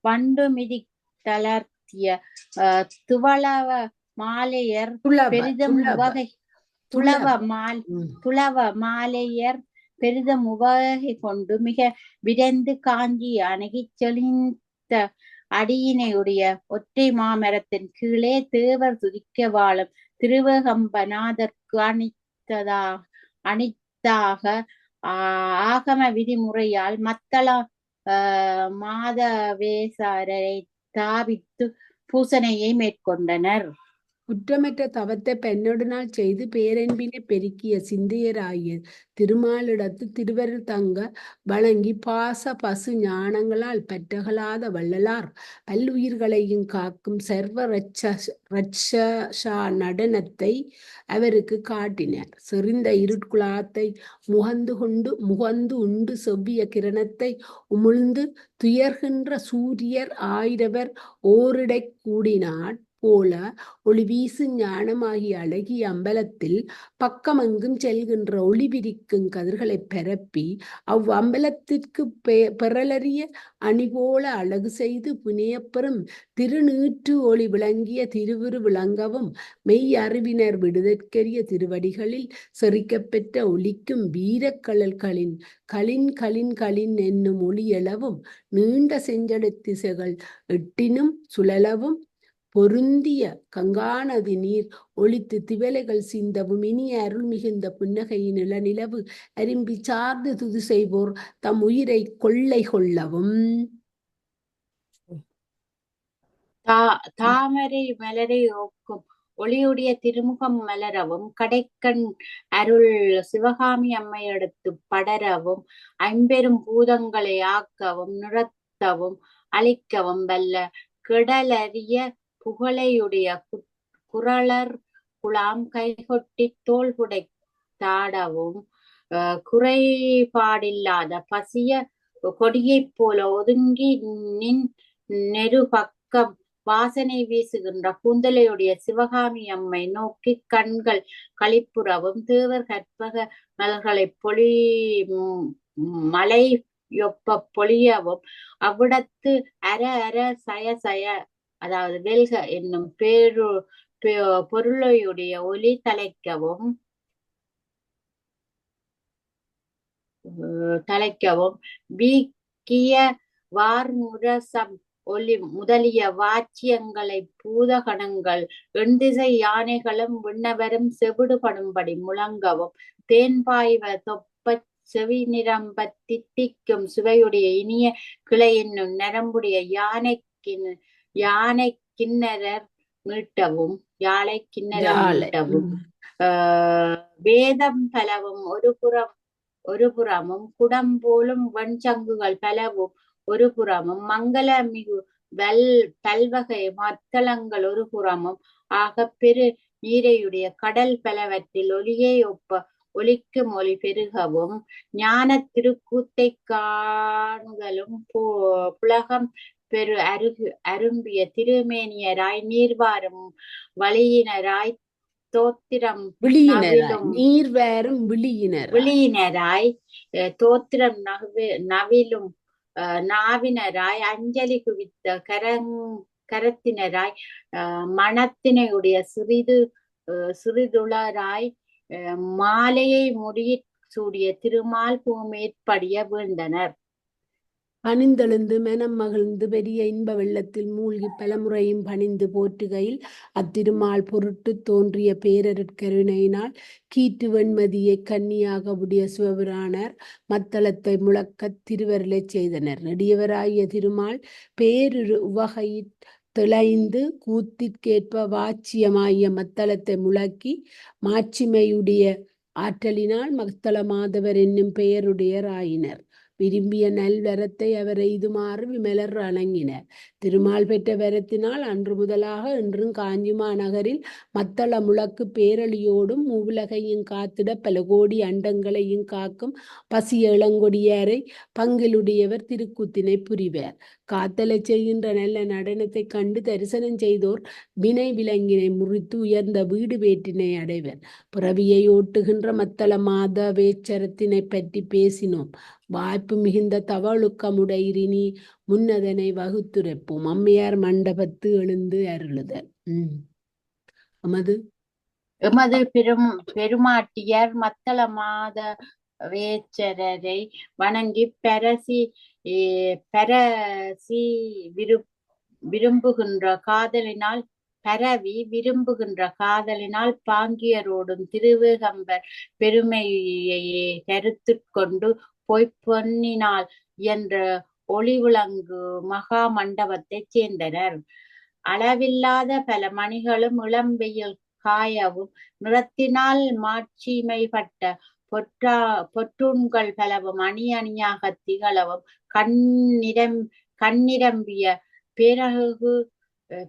வண்டு மிதி தளர்த்திய துவளவ மாலையர் பெரிதும் உவகை துளவ மாலையர் பெரிதும் உவகை கொண்டு மிக விரைந்து காஞ்சி அணுகி செழித்த அடியினையுடைய ஒற்றை மாமரத்தின் கீழே தேவர் துதிக்க வாழும் திருவகம்பநாதற்கு அணித்தாக ஆகம விதிமுறையால் மத்தள மாதவேசாரரை தாபித்து பூசனையை மேற்கொண்டனர். குற்றமற்ற தவத்தை பெண்ணொடனால் செய்து பேரன்பினை பெருக்கிய சிந்தையராகிய திருமாலிடத்து திருவருள் தங்க வழங்கி பாச பசு ஞானங்களால் பற்றகலாத வள்ளலார் பல்லுயிர்களையும் காக்கும் சர்வ ரட்சா நடனத்தை அவருக்கு காட்டினார். செறிந்த இருட்குலாத்தை முகந்து உண்டு செவ்விய கிரணத்தை உமிழ்ந்து துயர்கின்ற சூரியர் ஆயிரவர் ஓரிடை கூடினார் போல ஒளி வீசு ஞானமாகிய அழகிய அம்பலத்தில் பக்கமெங்கும் செல்கின்ற ஒளி விரிக்கும் கதிர்களை பரப்பி அவ்வம்பலத்திற்கு பெறலறிய அணி போல அழகு செய்து புனையப்பெறும் திருநீற்று ஒளி விளங்கிய திருவுரு விளங்கவும் மெய் அறிவினர் விடுதற்கரிய திருவடிகளில் செறிக்கப்பெற்ற ஒளிக்கும் வீரக்கழல்களின் களின் என்னும் ஒளியளவும் நீண்ட செஞ்சடை திசைகள் எட்டினும் சுழலவும் பொருந்திய கங்காநதி நீர் ஒளித்து திவலைகள் சிந்தவும் இனிய அருள் மிகுந்த புன்னகையின் இளநிலவு அரும்பி சார்ந்து துது செய்வோர் தம் உயிரை கொள்ளை கொள்ளவும் தாமரை மலரை ஓக்கும் ஒளியுடைய திருமுகம் மலரவும் கடைக்கண் அருள் சிவகாமி அம்மையடுத்து படரவும் ஐம்பெரும் பூதங்களை ஆக்கவும் நிறுத்தவும் அழிக்கவும் வல்ல கிடலறிய புகழையுடைய குரலர் குலாம் கைகொட்டி தோள்புடை தாடவும் குறைபாடில்லாத பசிய கொடியைப் போல ஒதுங்கி நின் நெருபக்கம் வாசனை வீசுகின்ற கூந்தலையுடைய சிவகாமி அம்மை நோக்கி கண்கள் களிப்புறவும் தேவர் கற்பக மலர்களை மலை யொப்ப பொழியவும் அவ்விடத்து அர அர சய சய அதாவது வெல்க என்னும் பொருளையுடைய ஒலி தலைக்கவும் வீக்கிய வார்முரசம் ஒலி முதலிய வாச்சியங்களை பூதகணங்கள் எண்திசை யானைகளும் விண்ணவரும் செவிடுபடும்படி முழங்கவும் தேன்பாய்வ தொப்ப செவி நிரம்ப தித்திக்கும் சுவையுடைய இனிய கிளை என்னும் நரம்புடைய யானை கிண்ணரர் மீட்டவும் யாழை கிண்ணரர் மீட்டவும் வேதம் பலவும் ஒரு புறமும் குடம் போலும் வெண்சங்குகள் பலவும் ஒரு புறமும் மங்கள மிகு பல்வகை மத்தளங்கள் ஒரு புறமும் ஆக பெரு நீரையுடைய கடல் பலவற்றில் ஒலியை ஒப்ப ஒலிக்கும் ஒலி பெருகவும் ஞான திருக்கூத்தை காணுதலும் புலகம் பெரு அரும்பிய திருமேனியராய் நீர்வாரும் வழியினராய் தோத்திரம் விழியினராய் தோத்திரம் நவிலும் நாவினராய் அஞ்சலி குவித்த கரத்தினராய் மனத்தினையுடைய சிறிதுளராய் மாலையை முடிய சூடிய திருமால் பூமேற்படிய வீழ்ந்தனர். பணிந்தெழுந்து மனம் மகிழ்ந்து பெரிய இன்ப வெள்ளத்தில் மூழ்கி பலமுறையும் பணிந்து போற்றுகையில் அத்திருமால் பொருட்டு தோன்றிய பேரருட்கருணையினால் கீற்று வெண்மதியை கன்னியாக உடைய சிவபிரானர் மத்தளத்தை முழக்க திருவருளை செய்தனர். நெடியவராகிய திருமால் பேரு உவகையில் திளைந்து கூத்திற்கேற்ப வாச்சியமாகிய மத்தளத்தை முழக்கி மாட்சிமையுடைய ஆற்றலினால் மத்தள மாதவர் என்னும் பெயருடையராயினர். விரும்பிய நல்வரத்தை அவர் எய்துமாறு விமலர் வணங்கினர். திருமால் பெற்ற வரத்தினால் அன்று முதலாக இன்றும் காஞ்சி மாநகரில் மத்தள முழக்கு பேரழியோடும் மூவுலகையும் காத்திட பல கோடி அண்டங்களையும் காக்கும் பசிய இளங்கொடியாரை பங்கிலுடையவர் திருக்கூத்தினை புரிவார். காத்தலை செய்கின்ற நல்ல நடனத்தை கண்டு தரிசனம் செய்தோர் வினை விலங்கினை முறித்து உயர்ந்த வீடு வேற்றினை அடைவர். பிறவியை ஓட்டுகின்ற மத்தள மாத வேச்சரத்தினை பற்றி பேசினோம். வாய்ப்பு மிகுந்த தவழுக்கமுடையிரினி முன்னதனை வகுத்துரைப்போம். அம்மையார் மண்டபத்து எழுந்து அருளுதல். எமது பெருமாட்டியார் மத்தள மாத வேச்சரரை வணங்கி பரசி விரும்புகின்ற காதலினால் பாங்கியரோடும் திருவேகம்பர் பெருமையை கருத்து கொண்டு பொன்னினால் என்ற ஒளி விளங்கு மகா மண்டபத்தைச் சேர்ந்தனர். அளவில்லாத பல மணிகளும் இளம்பெயில் காயவும் நிறத்தினால் மாட்சிமைப்பட்ட பொற்றுண்கள் பலவும் அணி அணியாக திகழவும் கண்ணிரம்பிய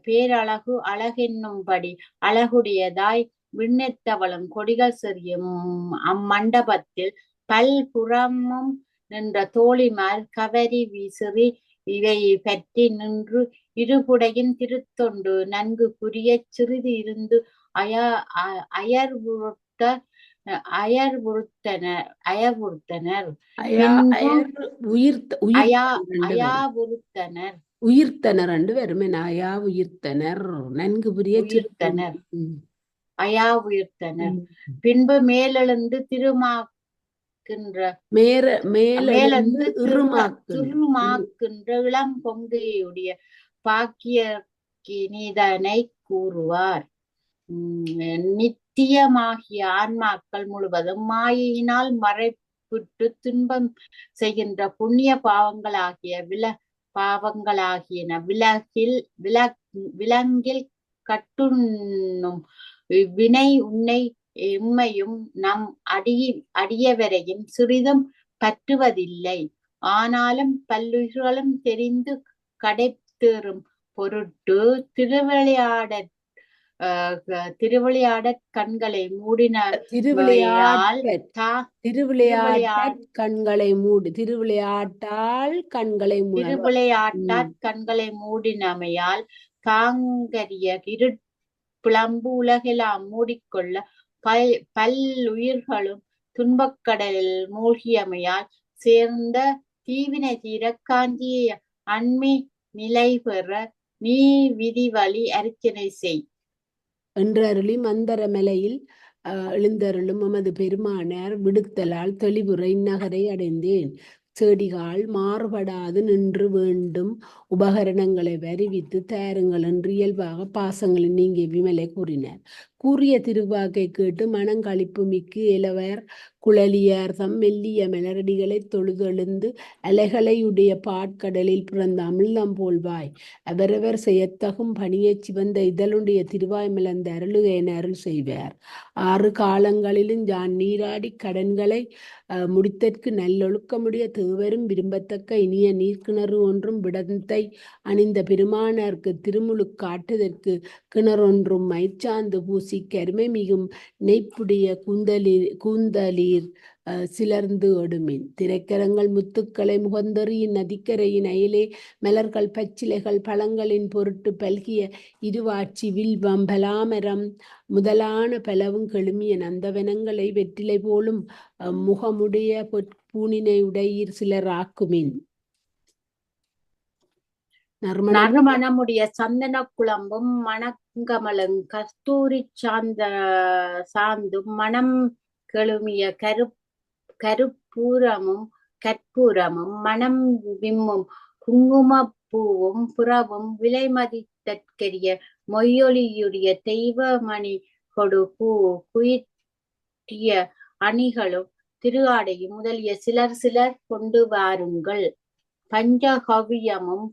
பேரழகு அழகென்னும்படி அழகுடையதாய் விண்ணெத்தவளும் கொடிகள் செறியும் அம்மண்டபத்தில் பல்புறமும் நின்ற தோழிமார் கவரி வீசிறி இவை பற்றி நின்று இருபுடையின் திருத்தொண்டு நன்கு புரிய சிறிது இருந்து உயிர்த்தனர் என்று வருமன். அயா உயிர்த்தனர் நன்கு புரிய சிறுத்தனர் அயா உயிர்த்தனர். பின்பு மேலெழுந்து திருமாக்கின்ற இளம் பொங்கையுடைய பாக்கியதனை கூறுவார். நித்தியமாகிய ஆன்மாக்கள் முழுவதும் மாயினால் மறைப்பிட்டு துன்பம் செய்கின்ற புண்ணிய பாவங்களாகியன விலங்கில் கட்டுண்ணும் வினை உம்மையும் நம் அடியவரையும் சிறிதும் பற்றுவதில்லை. ஆனாலும் பல்லுயிர்களும் தெரிந்து கடைத்தேறும் பொருட்டு திருவிளையாடற் கண்களை மூடினமையால் தாங்கரிய பிளம்பு உலகெல்லாம் மூடிக்கொள்ள பல்லுயிர்களும் துன்பக்கடலில் மூழ்கியமையால் சேர்ந்த தீவினை தீர காஞ்சிய அண்மை நிலை பெற நீ விதிவழி அர்ச்சனை செய் என்றருளி மந்தர மலையில் எழுந்தருளும் எமது பெருமானார் விடுத்தலால் தெளிவுற இந்நகரை அடைந்தேன். செடிகால் மாறுபடாது நின்று வேண்டும் உபகரணங்களை வருவித்து தயாருங்கள் என்று இயல்பாக பாசங்களின் நீங்கிய விமலை கூறினார். கூறிய திருவாக்கை கேட்டு மனங்களிப்பு மிக்கு இளவர் குழலியார் தம் மெல்லிய மலரடிகளை தொழுதெழுந்து அலைகளையுடைய பாட்கடலில் பிறந்த அமிழ்தம் போல்வாய் அவரவர் செய்யத்தகும் பணியைச் சிவந்த இதழுடைய திருவாய் மலர்ந்த அருளுக என அருள் செய்வார். 6 காலங்களிலும் யான் நீராடி கடன்களை முடித்தற்கு நல்லொழுக்கமுடைய தேவரும் விரும்பத்தக்க இனிய நீர்க்கிணறு ஒன்றும் விடந்தை அணிந்த பெருமானாருக்கு திருமுழு காட்டுதற்கு கிணறொன்றும் மயிர்ச்சாந்து பூசி கருமை மிகும் நெய்ப்புடைய கூந்தலீர் சிலர்ந்து ஒடுமின் திரைக்கரங்கள் முத்துக்களை முகந்தறியின் நதிக்கரையின் அயலே மலர்கள் பச்சிலைகள் பழங்களின் பொருட்டு பல்கிய இருவாட்சி வில்வம் பலாமரம் முதலான பலவும் கெழுமிய நந்தவனங்களை வெற்றிலை போலும் முகமுடைய பூனினை உடையீர் சிலர் ஆக்குமின் நறுமணமுடைய சந்தன குழம்பும் மணங்கமலும் கஸ்தூரி சாந்தும் மனம் கெழுமிய கற்பூரமும் மனம் விம்மும் குங்குமப்பூவும் புறவும் விலை மதித்தற்கரிய மொய்யொலியுடைய தெய்வமணி கொடு குயிற்றிய அணிகளும் திரு ஆடையும் முதலிய சிலர் கொண்டு வாருங்கள். பஞ்சகவ்யமும்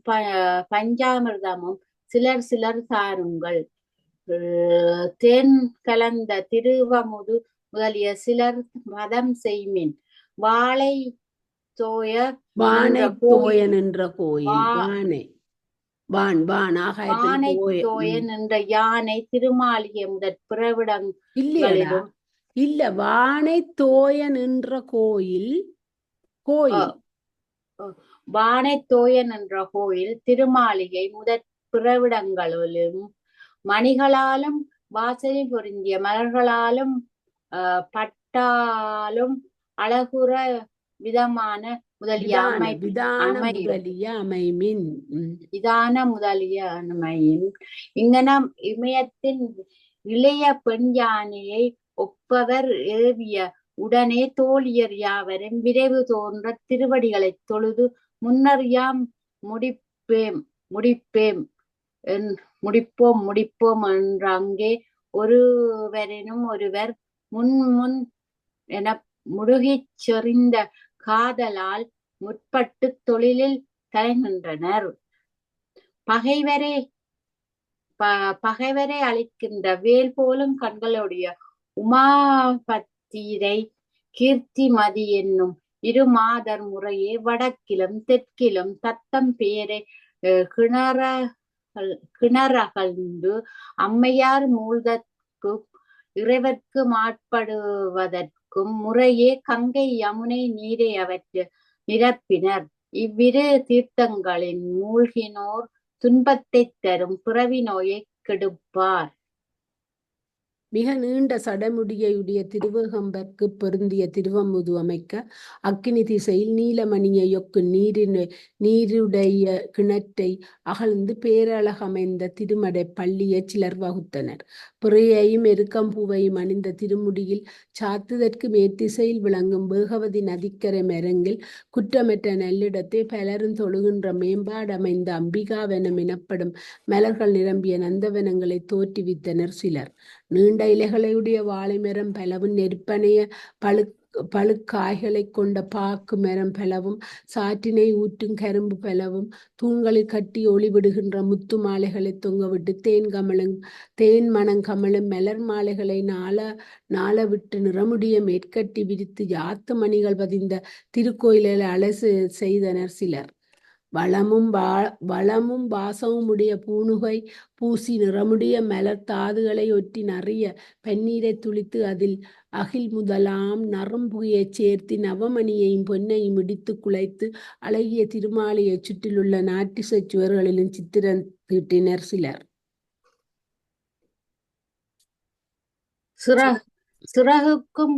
பஞ்சாமிர்தமும் சிலர் தாருங்கள். தேன் கலந்த திருவமுது முதலிய சிலர் மதம் செய்மின். வாழை தோயன் என்ற கோயில் என்ற யானை திருமாளிகை முதற் பிறவிடங்களிலும் இல்ல வானை தோயன் என்ற கோயில் வானை தோயன் என்ற கோயில் திருமாளிகை முதற் பிறவிடங்களிலும் மணிகளாலும் வாசலில் பொருந்திய மலர்களாலும் பட்டாலும் அழகுற விதமான முதலிய அமைமின் இங்கனம் இமயத்தின் இளைய பெண் யானையை ஒப்பவர் ஏவிய உடனே தோழியர் யாவரும் விரைவு தோன்ற திருவடிகளை தொழுது முன்னறியாம் முடிப்போம் என்ற அங்கே ஒருவரினும் ஒருவர் முன் என முழுகிச் செறிந்த காதலால் முற்பட்டு தொழிலில் தலைநின்றனர். பகைவரை அளிக்கின்ற வேல் போலும் கண்களுடைய உமாபத்திரை கீர்த்திமதி என்னும் 2 மாதர் முறையே வடக்கிலும் தெற்கிலும் தத்தம் பேரை கிணறகழ்ந்து அம்மையார் மூழ்கற்கும் இறைவர்க்கு மாட்படுவதற்கும் முறையே கங்கை யமுனை நீரை அவற்று நிரப்பினர். இவ்விரு தீர்த்தங்களின் மூழ்கினோர் துன்பத்தை தரும் பிறவி நோயை கெடுப்பார். மிக நீண்ட சடமுடியுடைய திருவேகம்பற்கு பொருந்திய திருவமுது அமைக்க அக்கினி திசையில் நீலமணிய யொக்கு நீருடைய கிணற்றை அகழ்ந்து பேரழகமைந்த திருமடை பள்ளியை சிலர் வகுத்தனர். பிறையையும் எருக்கம்பூவையும் அணிந்த திருமுடியில் சாத்துதற்கு மேற்திசையில் விளங்கும் வேகவதி நதிக்கரை மரங்கில் குற்றமற்ற நல்லிடத்தை பலரும் தொழுகின்ற மேம்பாடமைந்த அம்பிகாவனம் எனப்படும் மலர்கள் நிரம்பிய நந்தவனங்களை தோற்றுவித்தனர் சிலர். நீண்ட இலைகளையுடைய வாழை மரம் பலவும் நெருப்பனைய பழுக்காய்களை கொண்ட பாக்கு மரம் பலவும் சாற்றினை ஊற்றும் கரும்பு பலவும் தூண்களில் கட்டி ஒளிவிடுகின்ற முத்து மாலைகளை தொங்கவிட்டு தேன் மணம் கமலும் மலர் மாலைகளை நாள விட்டு நிறமுடிய மேற்கட்டி விரித்து யாத்து மணிகள் பதிந்த திருக்கோயிலை அலசு செய்தனர் சிலர். வளமும் வாசமும் உடைய பூணுகை பூசி நிறமுடைய மலர் தாதுகளை ஒற்றி நிறைய பன்னீரை துளித்து அதில் அகில் முதலாம் நறும்புகையைச் சேர்த்து நவமணியையும் பொன்னையும் இடித்து குலைத்து அழகிய திருமாலையைச் சுற்றிலுள்ள நாட்டிசச் சுவர்களிலும் சித்திரம் தீட்டினர் சிலர். சிறகுக்கும்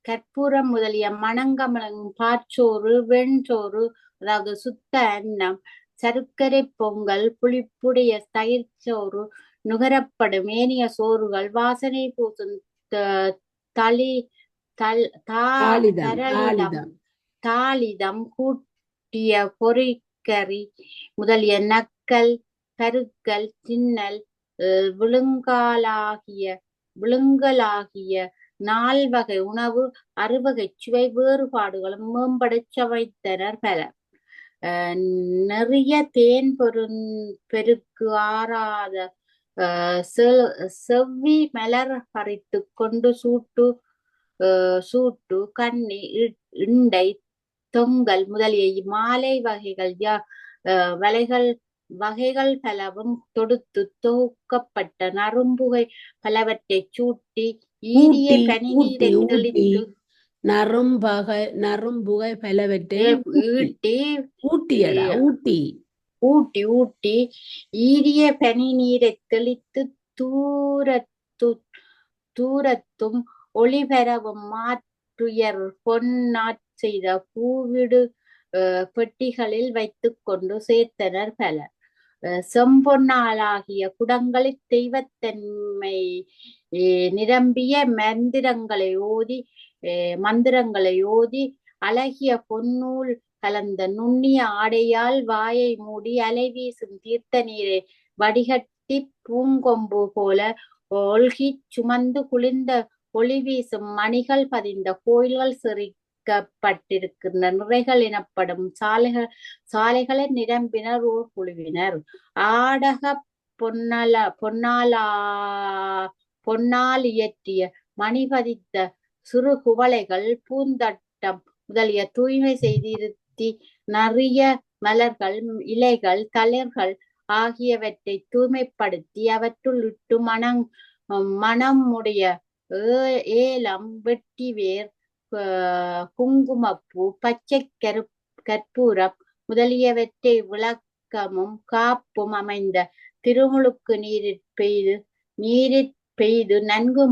கற்பூரம் முதலிய மணங்கமலம் பாச்சோறு வெண்சோறு அதாவது சுத்த அன்னம் சர்க்கரை பொங்கல் புளிப்புடைய தயிர் சோறு நுகரப்படும் ஏனைய சோறுகள் வாசனை பூசும் தாளிதம் கூட்டிய பொறிக்கறி முதலிய நக்கல் கருக்கல் தின்னல் விழுங்கலாகிய 4 வகை உணவு 6 வகை சுவை வேறுபாடுகளும் மேம்படச் சமைத்தனர் பலர். நிறைய தேன் பெருக்கு ஆறாத செவ்வி மலர் பறித்து கொண்டு சூட்டு கண்ணி இண்டை தொங்கல் முதலிய மாலை வகைகள் பலவும் தொடுத்து தொகுக்கப்பட்ட நறும்புகை பலவற்றை சூட்டி ஈரிய பனிநீரை தெளித்து நறும்புகை பலவற்றை ஊட்டி ஈரிய பனிநீரை தெளித்து தூரத்தும் ஒளிபெறவும் மாற்றுயர் பொன்னாற் செய்த பூவிடு பெட்டிகளில் வைத்துக் கொண்டு சேர்த்தனர் பலர். செம்பொன்னாலாகிய குடங்களில் தெய்வத்தன்மை நிரம்பிய மந்திரங்களை ஓதி அழகிய பொன்னூல் கலந்த நுண்ணிய ஆடையால் வாயை மூடி அலை வீசும் தீர்த்த நீரை வடிகட்டி பூங்கொம்பு போல ஒல்கி சுமந்து குளிர்ந்த ஒளி வீசும் மணிகள் பதிந்த கோயில்கள் பட்டிருக்கின்ற நிறைகள் எனப்படும் சாலைகளை நிரம்பினர் ஓர் குழுவினர். ஆடக பொன்னால் இயற்றிய மணிபதித்த சிறு குவளைகள் பூந்தட்டம் முதலிய தூய்மை செய்திருத்தி நிறைய மலர்கள் இலைகள் தளிர்கள் ஆகியவற்றை தூய்மைப்படுத்தி அவற்றுள் இட்டு மணமுடைய ஏலம் வெட்டிவேர் குங்குமப்பூ பச்சை கற்பூரம் முதலியவற்றை விளக்கமும் காப்பும் அமைந்த திருமுழுக்கு நீரிற் பெய்து நன்கு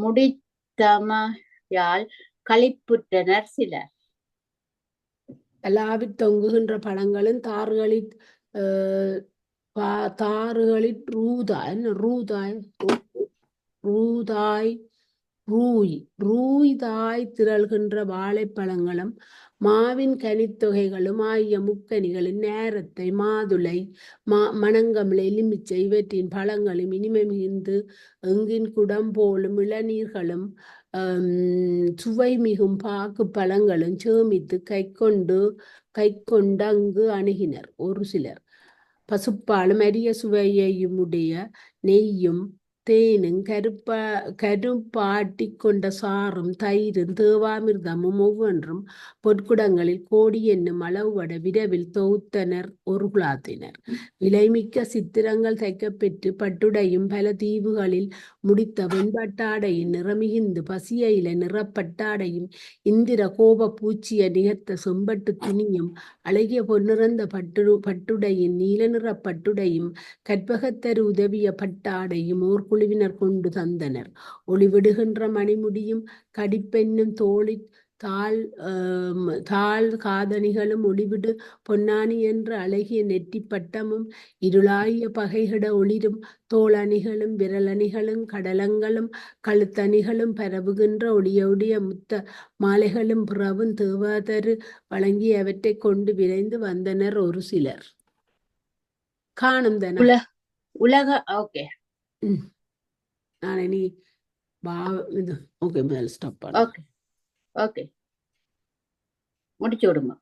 முடித்தமையால் களிப்புற்றனர் சிலர். அலாவித் தொங்குகின்ற பழங்களும் தாறுகளில் ரூய்தாய் திரள்கின்ற வாழைப்பழங்களும் மாவின் கனித்தொகைகளும் ஆகிய முக்கனிகளின் நேரத்தை மாதுளை மணங்கமலை எலுமிச்சை இவற்றின் பழங்களும் இனிமை மிகுந்து எங்கின் குடம் போலும் இளநீர்களும் சுவை மிகும் பாக்கு பழங்களும் சேமித்து கைக்கொண்டு அங்கு அணுகினர் ஒரு சிலர். பசுப்பாலும் அரிய சுவையையும் உடைய நெய்யும் தேனும் கருப்பாட்டி கொண்ட சாறும் தயிரும் தேவாமிர்தமும் ஒவ்வொன்றும் பொற்குடங்களில் கோடி என்னும் அளவுபட விரைவில் தொகுத்தனர் ஒரு குலாத்தினர். விலைமிக்க சித்திரங்கள் தைக்கப்பெற்று பட்டுடையும் பல தீவுகளில் முடித்த வெண்பட்டாடையும் நிறமிகுந்து பசியில நிறப்பட்டாடையும் இந்திர கோப பூச்சிய நிகர்த்த செம்பட்டு துணியும் அழகிய பொன்னிறந்த பட்டுடையும் நீல நிற பட்டுடையும் கற்பகத்தரு உதவிய பட்டாடையும் ஓர் குழுவினர் கொண்டு தந்தனர். ஒளிவிடுகின்ற மணிமுடியும் கடிப்பென்னும் தாழ் காதணிகளும் ஒளிவிடு பொன்னானி என்ற அழகிய நெற்றி பட்டமும் இருளாகிய பகைகிட ஒளிரும் தோளணிகளும் விரலணிகளும் கடலங்களும் கழுத்தணிகளும் பரவுகின்ற ஒளியுடைய முத்த மாலைகளும் பிறவும் தேவதரு வழங்கி அவற்றை கொண்டு விரைந்து வந்தனர் ஒரு சிலர். காணும் தன உலக ஓகே நான் இனி இது ஓகே மேல் ஸ்டாப் பண்ண ஓகே முடிச்சு விடுங்க.